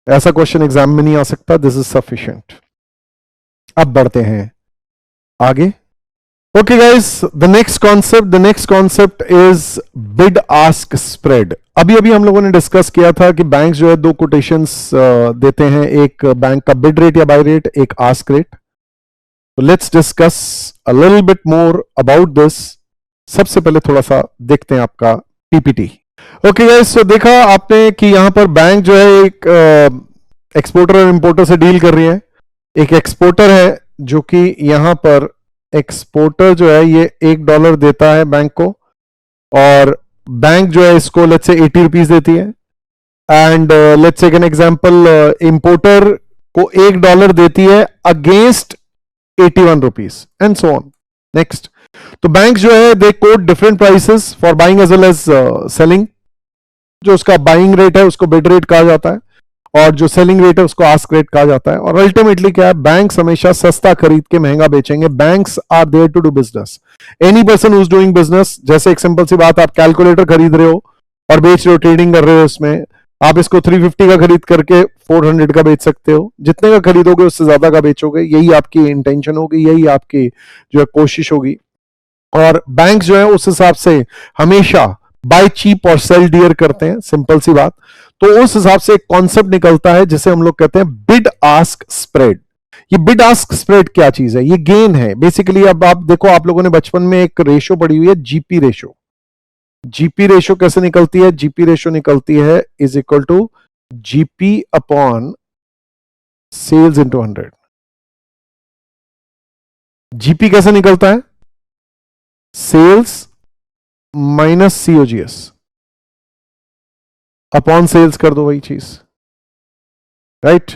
ऐसा क्वेश्चन एग्जाम में नहीं आ सकता. This is sufficient. अब बढ़ते हैं आगे. Okay guys, the next concept is bid ask spread. अभी हम लोगों ने डिस्कस किया था कि बैंक जो है दो कोटेशंस देते हैं. एक बैंक का बिड रेट या बाय रेट, एक आस्क रेट. तो let's discuss a little bit more about this. सबसे पहले थोड़ा सा देखते हैं आपका पीपीटी. ओके गाइस, तो देखा आपने कि यहां पर बैंक जो है एक एक्सपोर्टर और इंपोर्टर से डील कर रही है. एक एक्सपोर्टर है जो कि यहां पर एक्सपोर्टर जो है ये $1 देता है बैंक को, और बैंक जो है इसको लेट्स से 80 रुपीज देती है. And let's take an example, importer को $1 देती है against 81 rupees and so on. Next, तो बैंक जो है they quote different prices for buying as well as selling. जो उसका बाइंग रेट है उसको बिड रेट कहा जाता है, और जो सेलिंग रेट है उसको आस्क रेट कहा जाता है. और अल्टीमेटली क्या है, बैंक्स हमेशा सस्ता खरीद के महंगा बेचेंगे. Banks are there to do business. Any person who is doing business, जैसे एक सिंपल सी बात, आप कैलकुलेटर खरीद रहे हो और बेच रहे हो, ट्रेडिंग कर रहे हो, इसमें आप इसको 350 का खरीद करके 400 का बेच सकते हो. जितने का खरीदोगे उससे ज्यादा का बेचोगे. यही आपकी इंटेंशन होगी, यही आपकी जो है कोशिश होगी. और बैंक जो है उस हिसाब से हमेशा बाय चीप और सेल डियर करते हैं. सिंपल सी बात. तो उस हिसाब से एक कॉन्सेप्ट निकलता है जिसे हम लोग कहते हैं बिड आस्क स्प्रेड. ये बिड आस्क स्प्रेड क्या चीज है? ये गेन है बेसिकली. अब आप देखो, आप लोगों ने बचपन में एक रेशो पढ़ी हुई है, जीपी रेशो. जीपी रेशो कैसे निकलती है? जीपी रेशो निकलती है is equal to GP upon sales into 100। GP कैसे निकलता है? Sales minus COGS upon sales कर दो, वही चीज, राइट।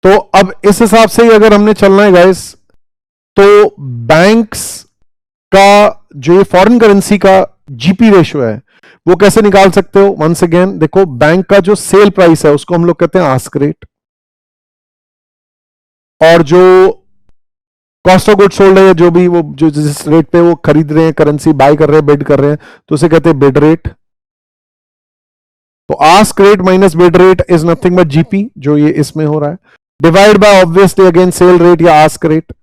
तो अब इस हिसाब से ही अगर हमने चलना है गाइस, तो बैंक्स का जो ये फॉरेन करेंसी का जीपी रेशियो है वो कैसे निकाल सकते हो? वंस अगेन देखो, बैंक का जो सेल प्राइस है उसको हम लोग कहते हैं आस्क रेट, और जो कॉस्ट ऑफ गुड सोल्ड है, जो भी वो जो जिस रेट पे वो खरीद रहे हैं, करेंसी बाय कर रहे हैं, बिड कर रहे हैं, तो उसे कहते हैं बिड रेट। तो ask rate minus bid rate is nothing but GP, जो ये इसमें हो रहा है, divide by obviously again cell rate या आस्क रेट,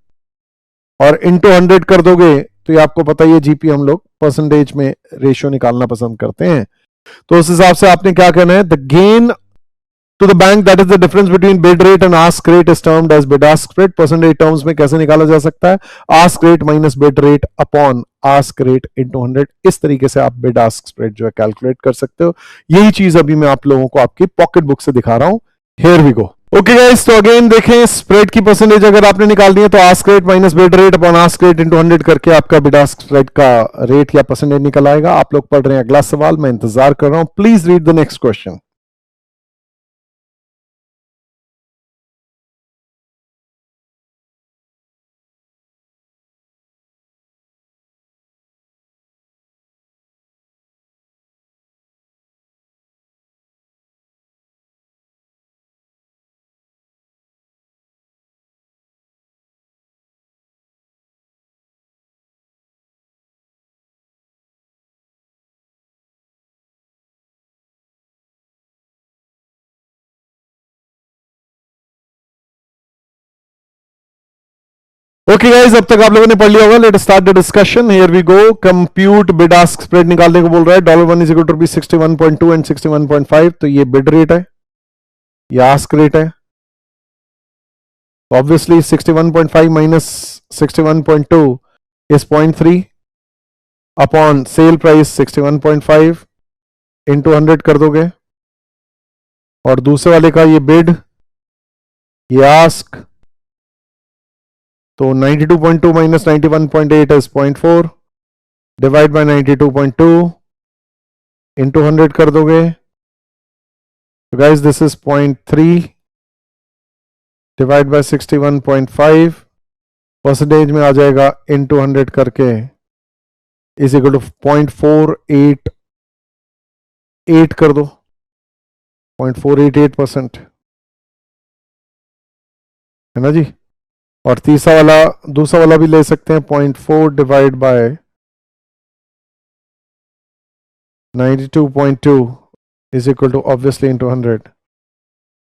और इनटू 100 कर दोगे तो ये आपको पता ही है, जीपी हम लोग परसेंटेज में रेशियो निकालना पसंद करते हैं। तो उस हिसाब से आपने क्या कहना है, the gain to the bank that is the difference between bid rate and ask rate is termed as bid ask spread. Percentage terms में कैसे निकाला जा सकता है? Ask rate minus bid rate upon ask rate into 100। इस तरीके से आप बिड आस्क स्प्रेड जो है कैलकुलेट कर सकते हो। यही चीज अभी मैं आप लोगों को आपकी पॉकेट बुक से दिखा रहा हूं। Here we go. Okay guys, तो अगेन देखें, स्प्रेड की परसेंटेज अगर आपने निकालनी है तो ask rate minus bid rate upon ask rate into 100 करके आपका बिड आस्क स्प्रेड का रेट या परसेंटेज निकल आएगा। आप लोग पढ़ रहे हैं अगला सवाल, मैं इंतजार कर रहा हूं। Please read the next question. Okay guys, अब तक आप लोगों ने पढ़ लिया होगा। Let start the discussion. Here we go. Compute bid ask spread निकालने को बोल रहा है। $1 इज इक्वल टू 61.2 एंड 61.5। तो ये बिड रेट है, ये आस्क रेट है। Obviously 61.5 minus 61.2 is 0.3 upon sale price 61.5 into 100 कर दोगे, और दूसरे वाले का ये बिड, ये आस्क, तो 92.2 minus 91.8 is 0.4 divide by 92.2 into 100 कर दोगे। तो guys this is 0.3 divide by 61.5 percentage में आ जाएगा इंटू 100 करके इज इक्वल टू 0.488 कर दो, 0.488% है ना जी। और तीसरा वाला, दूसरा वाला भी ले सकते हैं, 0.4 divide by 92.2 is equal to obviously into 100,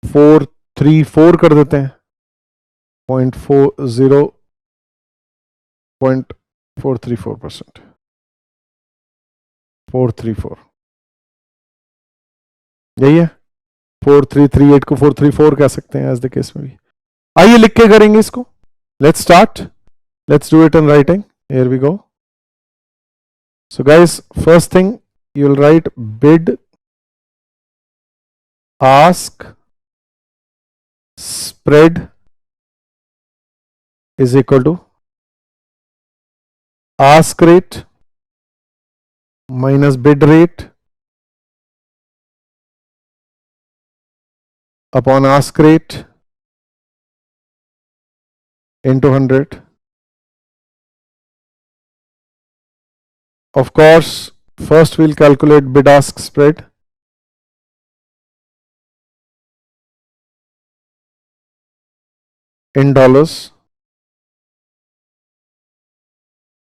434 कर देते हैं, 0.434%, 434 यही है। 4338 को 434 कह सकते हैं एज द केस में भी। आइए लिख के करेंगे इसको। Let's start, let's do it in writing. Here we go. So guys, first thing you will write bid ask spread is equal to ask rate minus bid rate upon ask rate into 100. Of course, first we'll calculate bid ask spread. In dollars.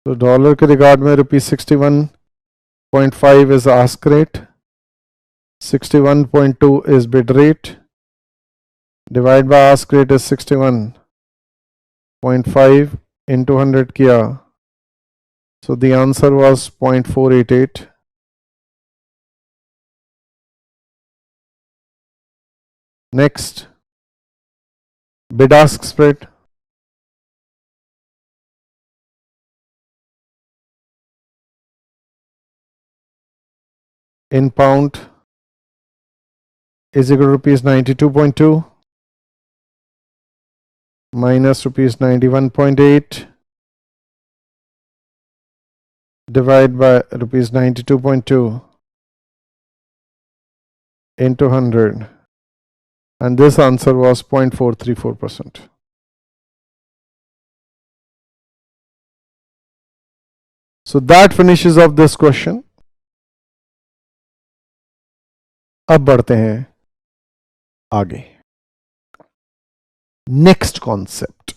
So dollar के regard में ₹61.5 is ask rate, 61.2 is bid rate, divide by ask rate is 61.5 into 100 किया, so the answer was 0.488. Next, bid ask spread. In pound is equal to rupees 92.2. minus rupees 91.8 divide by rupees 92.2 into 100, and this answer was 0.434%. So that finishes off this question. अब बढ़ते हैं आगे. Next concept.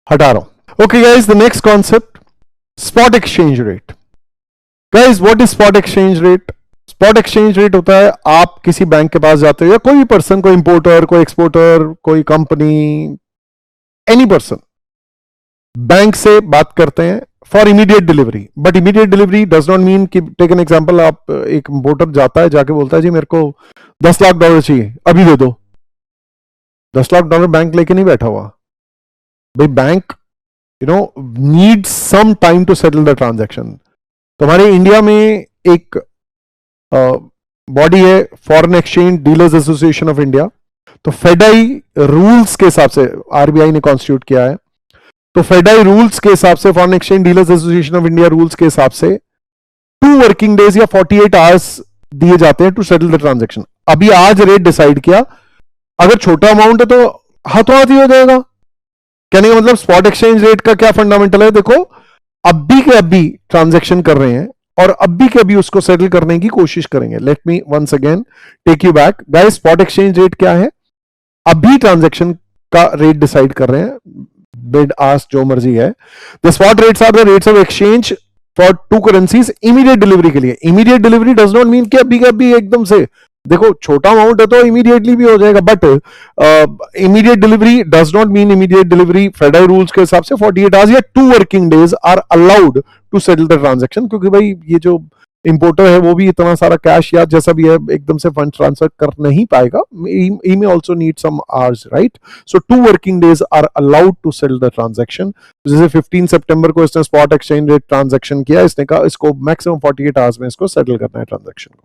हटा रहा हूं. Okay guys, the next concept, spot exchange rate. Guys, what is spot exchange rate? Spot exchange rate होता है आप किसी बैंक के पास जाते हो या कोई भी पर्सन, कोई इंपोर्टर, कोई एक्सपोर्टर, कोई कंपनी, एनी पर्सन बैंक से बात करते हैं for immediate delivery. But immediate delivery does not mean कि, टेक एन एग्जांपल, आप एक इंपोर्टर जाता है, जाके बोलता है जी मेरे को $10 लाख चाहिए, अभी दे दो. $10 लाख बैंक लेके नहीं बैठा हुआ भाई. Bank need some time to settle the transaction. तो हमारे इंडिया में एक बॉडी है, foreign exchange dealers association of India. तो फेडाई रूल्स के हिसाब से आरबीआई ने कॉन्स्टिट्यूट किया है. तो फेडाई रूल्स के हिसाब से, foreign exchange dealers association of India rules के हिसाब से 2 वर्किंग डेज या 48 आवर्स दिए जाते हैं टू सेटल द ट्रांजैक्शन. अभी आज रेट डिसाइड किया, अगर छोटा अमाउंट है तो हाथों हाथ ही हो जाएगा. कहने का मतलब स्पॉट एक्सचेंज रेट का क्या फंडामेंटल है, देखो अभी के अभी ट्रांजैक्शन कर रहे हैं और अभी के अभी उसको सेटल करने की कोशिश करेंगे. Let me once again take you back. Guys, spot exchange rate क्या है? अभी ट्रांजैक्शन का रेट डिसाइड कर रहे हैं, बिड आस्क जो मर्जी है. The spot rates are the rates of exchange for 2 currencies immediate delivery के लिए. Immediate delivery does not mean कि अभी के अभी एकदम से, देखो छोटा अमाउंट है तो इमीडिएटली भी हो जाएगा, but immediate delivery does not mean immediate delivery. Federal rules के हिसाब से 48 आवर्स या 2 working days are allowed to settle the transaction. क्योंकि भाई ये जो इंपोर्टर है वो भी इतना सारा कैश या जैसा भी है एकदम से फंड ट्रांसफर कर नहीं पाएगा. ही में also need some hours, right? So 2 working days are allowed to settle the transaction. जैसे 15 सितंबर को इसने स्पॉट एक्सचेंज रेट ट्रांजैक्शन किया, इसने कहा इसको मैक्सिमम 48 आवर्स में इसको सेटल करना है ट्रांजैक्शन को.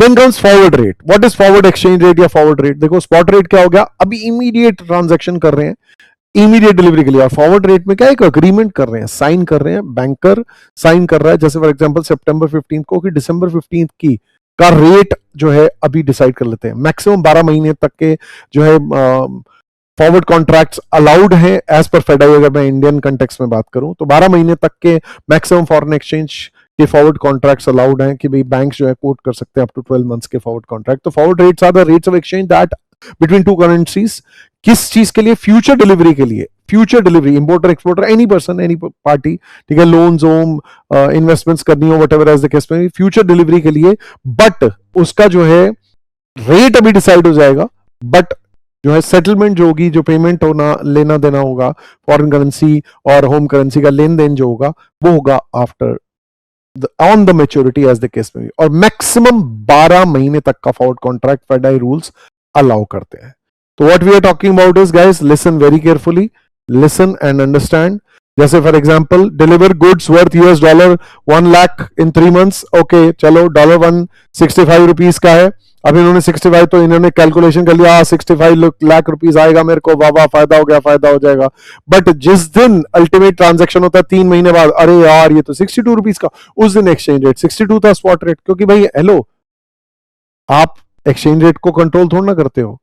Then comes forward rate. What is forward exchange rate या forward rate? देखो स्पॉट रेट क्या हो गया, अभी इमीडिएट ट्रांजैक्शन कर रहे हैं इमीडिएट डिलीवरी के लिए. और फॉरवर्ड रेट में क्या, एक अग्रीमेंट कर रहे हैं, साइन कर रहे हैं, बैंकर साइन कर रहा है. जैसे फॉर एग्जांपल सितंबर 15 को कि दिसंबर 15 की का रेट जो है अभी डिसाइड कर लेते हैं. मैक्सिमम 12 महीने तक के जो है फॉरवर्ड कॉन्ट्रैक्ट्स अलाउड हैं एज पर फेडाई. अगर मैं इंडियन कंटेक्स्ट में बात करूं तो 12 महीने तक के मैक्सिमम फॉरेन एक्सचेंज के फॉरवर्ड कॉन्ट्रैक्ट्स अलाउड हैं कि भाई बैंक जो है कोट कर सकते हैं अप टू 12 मंथ्स के फॉरवर्ड कॉन्ट्रैक्ट. तो forward rates are the rates of exchange that between 2 currencies. किस चीज के लिए? फ्यूचर डिलीवरी के लिए. Future delivery, importer exporter, any person, any party, ठीक है, लोन्स होम इन्वेस्टमेंट्स करनी हो, व्हाटएवर एज द केस में, फ्यूचर डिलीवरी के लिए. बट उसका जो है रेट अभी डिसाइड हो जाएगा, बट जो है सेटलमेंट जो होगी, जो पेमेंट होना, लेना देना होगा, फॉरेन करेंसी और होम करेंसी का लेन देन जो होगा वो होगा after on the maturity as the case में भी. और मैक्सिमम 12 महीने तक का forward contract FEDAI rules allow करते हैं. तो what we are talking about is, guys, listen very carefully, listen and understand. जैसे for example, deliver goods worth $1 lakh in 3 months. Okay, चलो $165 का है. अब इन्होंने 65, तो इन्होंने कैलकुलेशन कर लिया 65 लाख रुपीस आएगा मेरे को, वाह वाह, फायदा हो गया, फायदा हो जाएगा. बट जिस दिन अल्टीमेट ट्रांजैक्शन होता है 3 महीने बाद, अरे यार ये तो ₹62 का, उस दिन एक्सचेंज रेट 62 था स्पॉट रेट. क्योंकि भाई हेलो, आप एक्सचेंज रेट को कंट्रोल थोड़ा ना करते हो.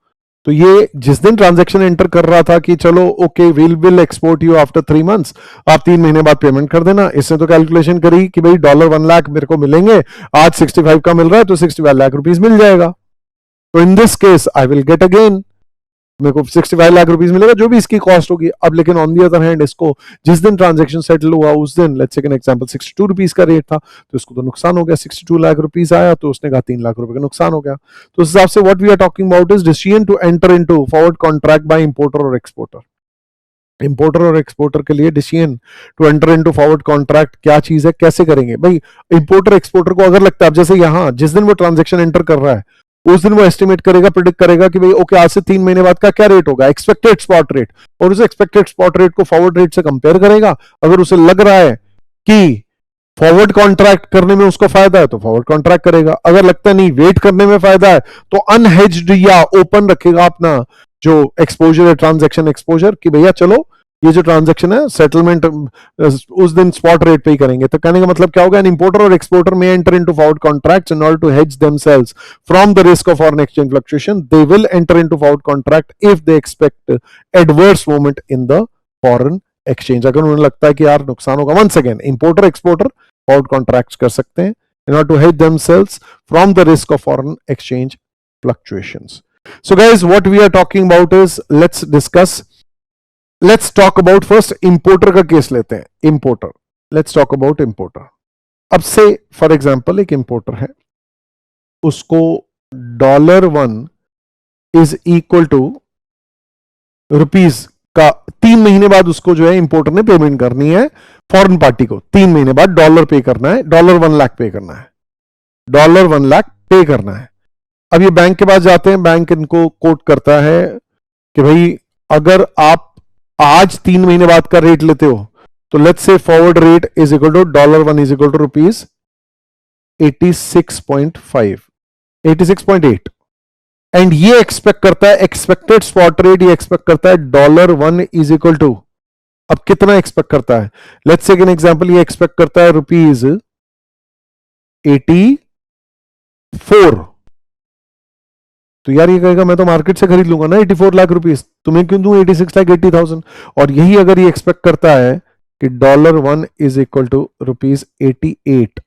तो ये जिस दिन ट्रांजैक्शन एंटर कर रहा था कि चलो okay will export you after 3 months, आप 3 महीने बाद पेमेंट कर देना, इसने तो कैलकुलेशन करी कि भाई $1 लाख मेरे को मिलेंगे, आज 65 का मिल रहा है तो 65 लाख रुपीस मिल जाएगा. तो in this case I will get again, मेरे को 65 लाख रुपीस मिलेगा, जो भी इसकी कॉस्ट होगी. अब लेकिन ऑन दी अदर हैंड, इसको जिस दिन ट्रांजैक्शन सेटल हुआ उस दिन, लेट्स टेक एन एग्जांपल, ₹62 का रेट था, तो इसको तो नुकसान हो गया. 62 लाख रुपीस आया तो उसने कहा 3 लाख रुपए का नुकसान हो गया. तो उस हिसाब से what we are talking about is decision to enter into forward contract by importer और एक्सपोर्टर. इंपोर्टर और एक्सपोर्टर के लिए decision to enter into forward contract क्या चीज है, कैसे करेंगे भाई. इंपोर्टर एक्सपोर्टर को अगर लगता है, अब जैसे यहां जिस दिन वो ट्रांजैक्शन एंटर कर रहा है उस दिन वो एस्टिमेट करेगा, प्रिडिक्ट करेगा कि भाई ओके आज से 3 महीने बाद का क्या रेट होगा, एक्सपेक्टेड स्पॉट रेट, और उस एक्सपेक्टेड स्पॉट रेट को फॉरवर्ड रेट से कंपेयर करेगा. अगर उसे लग रहा है कि फॉरवर्ड कॉन्ट्रैक्ट करने में उसको फायदा है तो फॉरवर्ड कॉन्ट्रैक्ट करेगा. अगर लगता है नहीं वेट करने में फायदा है तो अनहेज्ड या ओपन रखेगा अपना जो एक्सपोजर है, ट्रांजैक्शन एक्सपोजर, कि भैया चलो ये जो ट्रांजैक्शन है सेटलमेंट उस दिन स्पॉट रेट पे ही करेंगे। तो कहने का मतलब क्या होगा, एन इंपोर्टर और एक्सपोर्टर में enter into forward contracts in order to hedge themselves from the risk of foreign exchange fluctuation. They will enter into forward contract if they expect adverse movement in the foreign exchange. अगर उन्हें लगता है कि यार नुकसान होगा, once again importer exporter forward contracts कर सकते हैं in order to hedge themselves from the risk of foreign exchange fluctuations. So guys, what we are talking about is, let's talk about first importer का case लेते हैं। importer, let's talk about importer। अब से for example एक importer है, उसको $1 is equal to rupees का 3 महीने बाद उसको जो है इंपोर्टर ने पेमेंट करनी है फॉरेन पार्टी को। 3 महीने बाद डॉलर पे करना है, $1 लाख पे करना है, $1 लाख पे करना है। अब ये बैंक के पास जाते हैं, बैंक इनको कोट करता है कि भाई अगर आप आज 3 महीने बाद का रेट लेते हो तो let's say forward rate is equal to $1 is equal to rupees 86.5, 86.8, and ये एक्सपेक्ट करता है, एक्सपेक्टेड स्पॉट रेट ये एक्सपेक्ट करता है $1 इज इक्वल टू, अब कितना एक्सपेक्ट करता है, लेट्स से एन एग्जांपल, ये एक्सपेक्ट करता है रुपीज 84। तो यार ये कहेगा मैं तो मार्केट से खरीद लूंगा ना 84 लाख रुपीस, तुम्हें क्यों दूं 86,80,000। और यही अगर ये एक्सपेक्ट करता है कि $1 इज इक्वल टू रुपीज 88,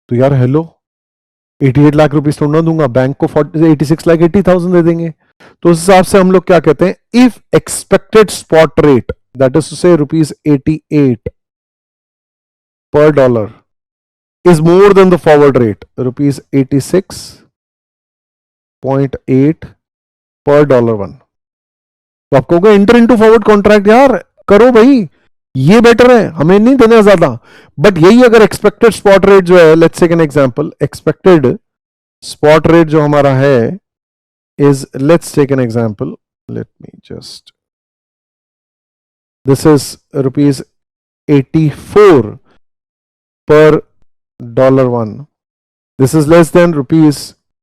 तो यार हेलो 88 लाख रुपीस थोड़ा ना दूंगा, बैंक को 86,80,000 दे देंगे। तो उस हिसाब से हम लोग क्या कहते हैं, if expected spot rate that is to say rupees 88 पर dollar is more than the forward rate, rupees 86.8 per $1। तो आप कहोगे एंटर इनटू फॉरवर्ड कॉन्ट्रैक्ट, यार करो भाई, ये बेटर है, हमें नहीं देना ज्यादा। बट यही अगर एक्सपेक्टेड स्पॉट रेट जो है, let's take an example, expected spot rate जो हमारा है is, let's take an example, let me just, this is rupees 84 पर $1, this is less than rupees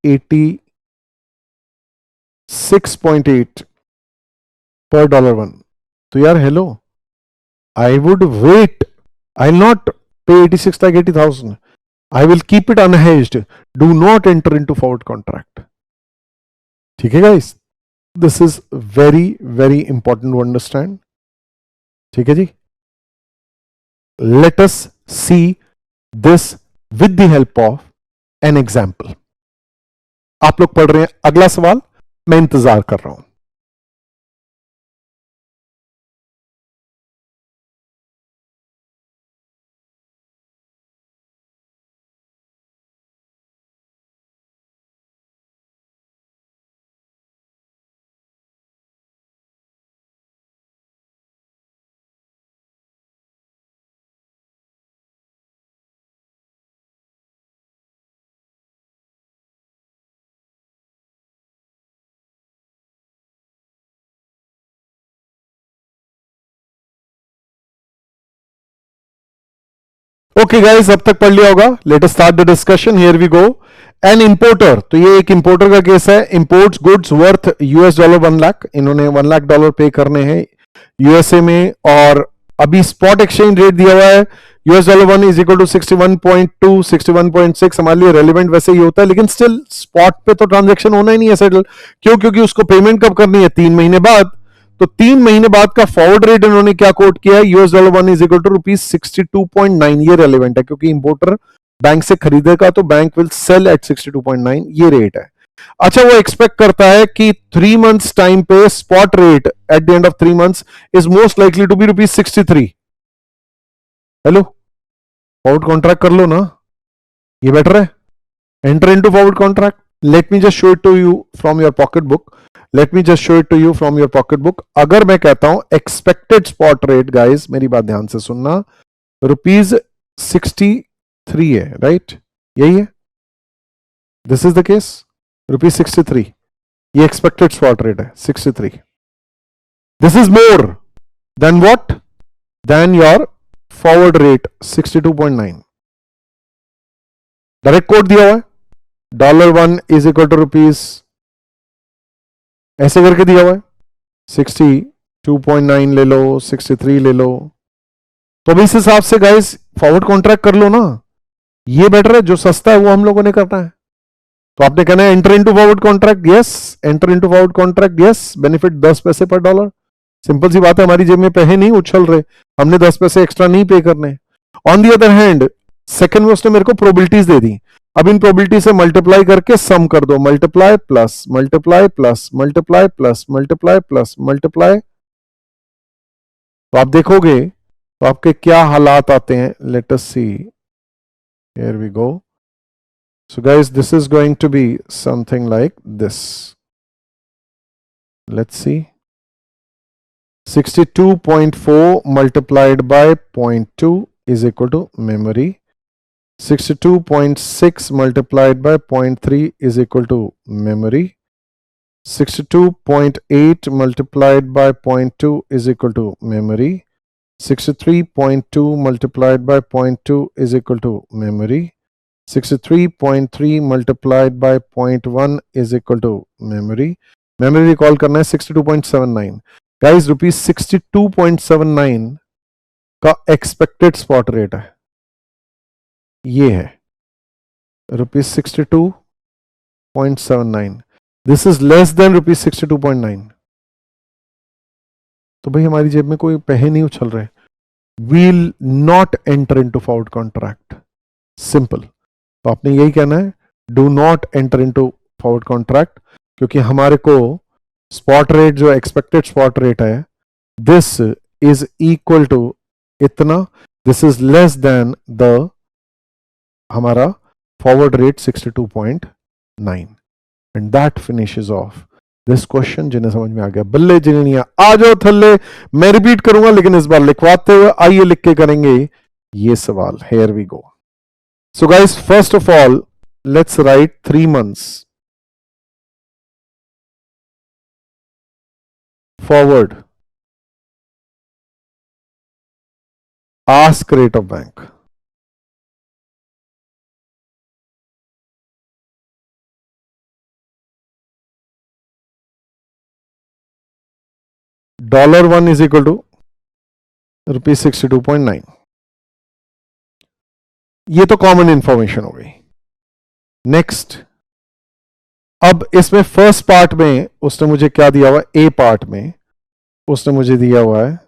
86.8 per $1। तो यार hello, I would wait, I'll not pay 86,80,000, I will keep it unhedged, do not enter into forward contract। ठीक है guys, this is very very important to understand। ठीक है जी, let us see this with the help of an example। आप लोग पढ़ रहे हैं, अगला सवाल मैं इंतजार कर रहा हूं। ओके गाइस, अब तक पढ़ लिया होगा। Let us start the discussion, here we go. An importer, तो ये एक इंपोर्टर का केस है, इंपोर्ट्स गुड्स वर्थ $1 लाख, इन्होंने $1 लाख पे करने हैं यूएसए में, और अभी स्पॉट एक्सचेंज रेट दिया हुआ है $1 इज इक्वल टू 61.2, 61.6। हमारे लिए रेलिवेंट वैसे ही होता है, लेकिन स्टिल स्पॉट पे तो ट्रांजेक्शन होना ही नहीं है सेटल, क्यों, क्योंकि उसको पेमेंट कब करनी है, 3 महीने बाद। तो 3 महीने बाद का फॉरवर्ड रेट इन्होंने क्या कोट किया है, $1 इज इक्वल टू रुपीज 62.9। ये रेलिवेंट है क्योंकि इंपोर्टर बैंक से खरीदेगा तो बैंक विल सेल एट 62.9, ये रेट है। अच्छा, वो एक्सपेक्ट करता है कि 3 मंथ्स टाइम पे spot rate at the end of 3 months is most likely to be rupees 63। Hello, forward contract कर लो ना, ये बेटर है, enter into forward contract. Let me just show it to you from your pocket book, let me just show it to you from your pocket book. अगर मैं कहता हूं expected spot rate, guys मेरी बात ध्यान से सुनना, रुपीज 63 है, राइट, यही है, this is the case, rupees 63, ये एक्सपेक्टेड स्पॉट रेट है 63। This is more than what, then your forward rate 62.9। Direct code दिया हुआ है, $1 इज इक्वल टू रुपीज ऐसे करके दिया हुआ है 62.9 ले लो, 63 ले लो, तो अब इस हिसाब से गाइस फॉरवर्ड कॉन्ट्रैक्ट कर लो ना, ये बेटर है, जो सस्ता है वो हम लोगों ने करना है। तो आपने कहना है enter into forward contract, yes, enter into forward contract, yes, benefit 10 पैसे पर डॉलर। सिंपल सी बात है, हमारी जेब में पैसे नहीं उछल रहे, हमने 10 पैसे एक्स्ट्रा नहीं पे करने। On the other hand second में उसने मेरे को प्रोबेबिलिटीज दे दी, अब इन प्रोबेबिलिटी से मल्टीप्लाई करके सम कर दो, multiply plus multiply plus multiply plus multiply plus multiply, तो आप देखोगे तो आपके क्या हालात आते हैं। Let us see, here we go. So guys, this is going to be something like this. Let's see. 62.4 multiplied by 0.2 is equal to memory. 62.6 multiplied by 0.3 is equal to memory. 62.8 multiplied by 0.2 is equal to memory. 63.2 multiplied by 0.2 is equal to memory. 63.3 multiplied by 0.1 is equal to memory. Memory recall करना है 62.79। Guys rupees 62.79 का expected spot rate है, ये है rupees 62.79। This is less than rupees 62.9। तो भाई हमारी जेब में कोई पैसे नहीं उछल रहे, we'll not enter into forward contract, simple. तो आपने यही कहना है, do not enter into forward contract, क्योंकि हमारे को स्पॉट रेट जो एक्सपेक्टेड स्पॉट रेट है, दिस इज इक्वल टू इतना, this is less than the हमारा forward rate 62.9 and that finishes off this question. जिन्हें समझ में आ गया बल्ले, जिन्हें नहीं आ जाओ थल्ले। मैं रिपीट करूंगा लेकिन इस बार लिखवाते हुए, आइए लिख के करेंगे ये सवाल। Here we go. So guys, first of all, let's write 3 months forward ask rate of bank. $1 is equal to rupees 62.9। ये तो कॉमन इंफॉर्मेशन हो गई। नेक्स्ट, अब इसमें फर्स्ट पार्ट में उसने मुझे क्या दिया हुआ है, ए पार्ट में उसने मुझे दिया हुआ है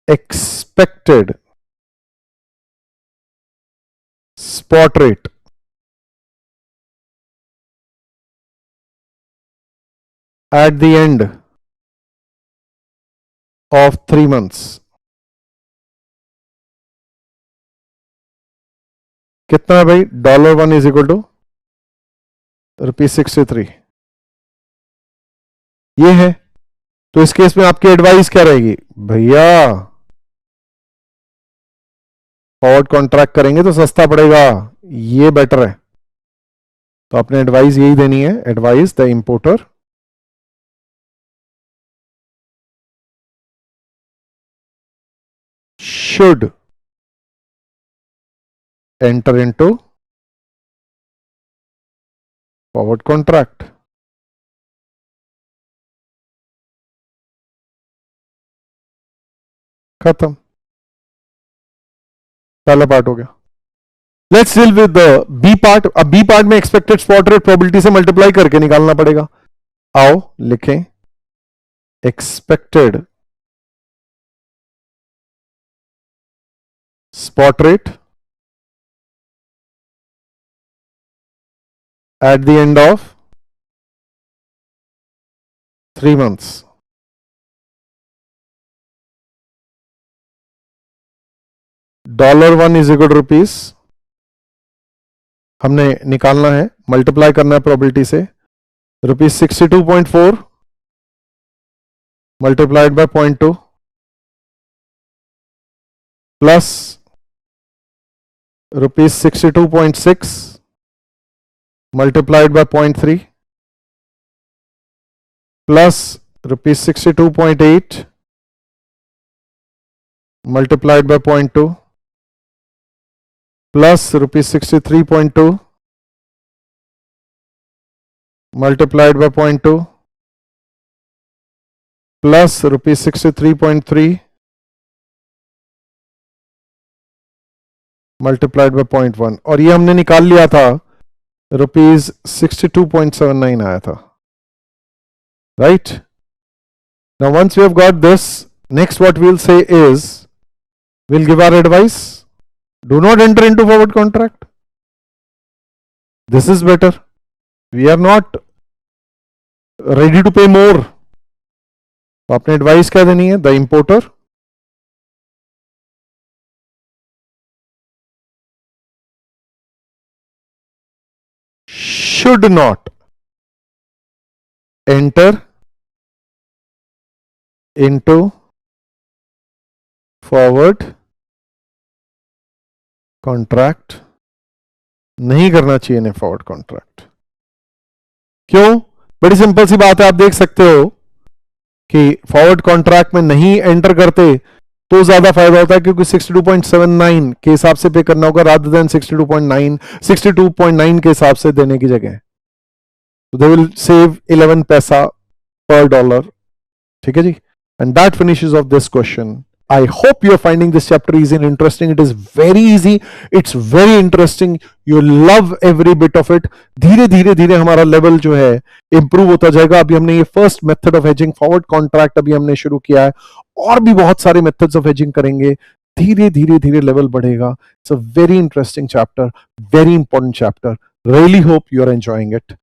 expected spot rate at the end of 3 months। कितना है भाई, $1 इज इक्वल टू रुपीज 63, ये है। तो इस केस में आपकी एडवाइस क्या रहेगी, भैया फॉरवर्ड कॉन्ट्रैक्ट करेंगे तो सस्ता पड़ेगा, ये बेटर है। तो आपने एडवाइस यही देनी है, advice the importer should enter into forward contract। खत्म, पहला पार्ट हो गया। Let's deal with the B part. अब बी पार्ट में एक्सपेक्टेड स्पॉट रेट प्रोबेबिलिटी से मल्टीप्लाई करके निकालना पड़ेगा। आओ लिखें, expected spot rate at the end of 3 months। $1 is equal to rupees, हमने निकालना है, मल्टीप्लाई करना है प्रोबेबिलिटी से, rupees 62.4 multiplied by 0.2 plus rupees 62.6 multiplied by 0.3 plus rupees 62.8 multiplied by 0.2 plus rupees 63.2 multiplied by 0.2 plus ₹63.3 multiplied by 0.1, और ये हमने निकाल लिया था ₹62.79 आया था, right? Now once we have got this, next what we will say is, we'll give our advice. Do not enter into forward contract. This is better. We are not ready to pay more. तो आपने advice क्या देनी है? The importer should not enter into forward contract, नहीं करना चाहिए इन्हें forward contract. क्यों? बड़ी सिंपल सी बात है, आप देख सकते हो कि फॉरवर्ड कॉन्ट्रैक्ट में नहीं एंटर करते तो ज्यादा फायदा होता है, क्योंकि 62.79 के हिसाब से पे करना होगा रादर देन 62.9 के हिसाब से देने की जगह, तो दे विल सेव 11 पैसा पर डॉलर। ठीक है जी, and that finishes off this question. I hope you are finding this chapter easy and interesting. It is very easy. It's very interesting. You love every bit of it. धीरे धीरे हमारा level जो है improve होता जाएगा। अभी हमने ये first method of hedging forward contract अभी हमने शुरू किया है, और भी बहुत सारे मेथड्स ऑफ हेजिंग करेंगे। धीरे धीरे लेवल बढ़ेगा। It's a very interesting chapter, very important chapter. Really hope you are enjoying it.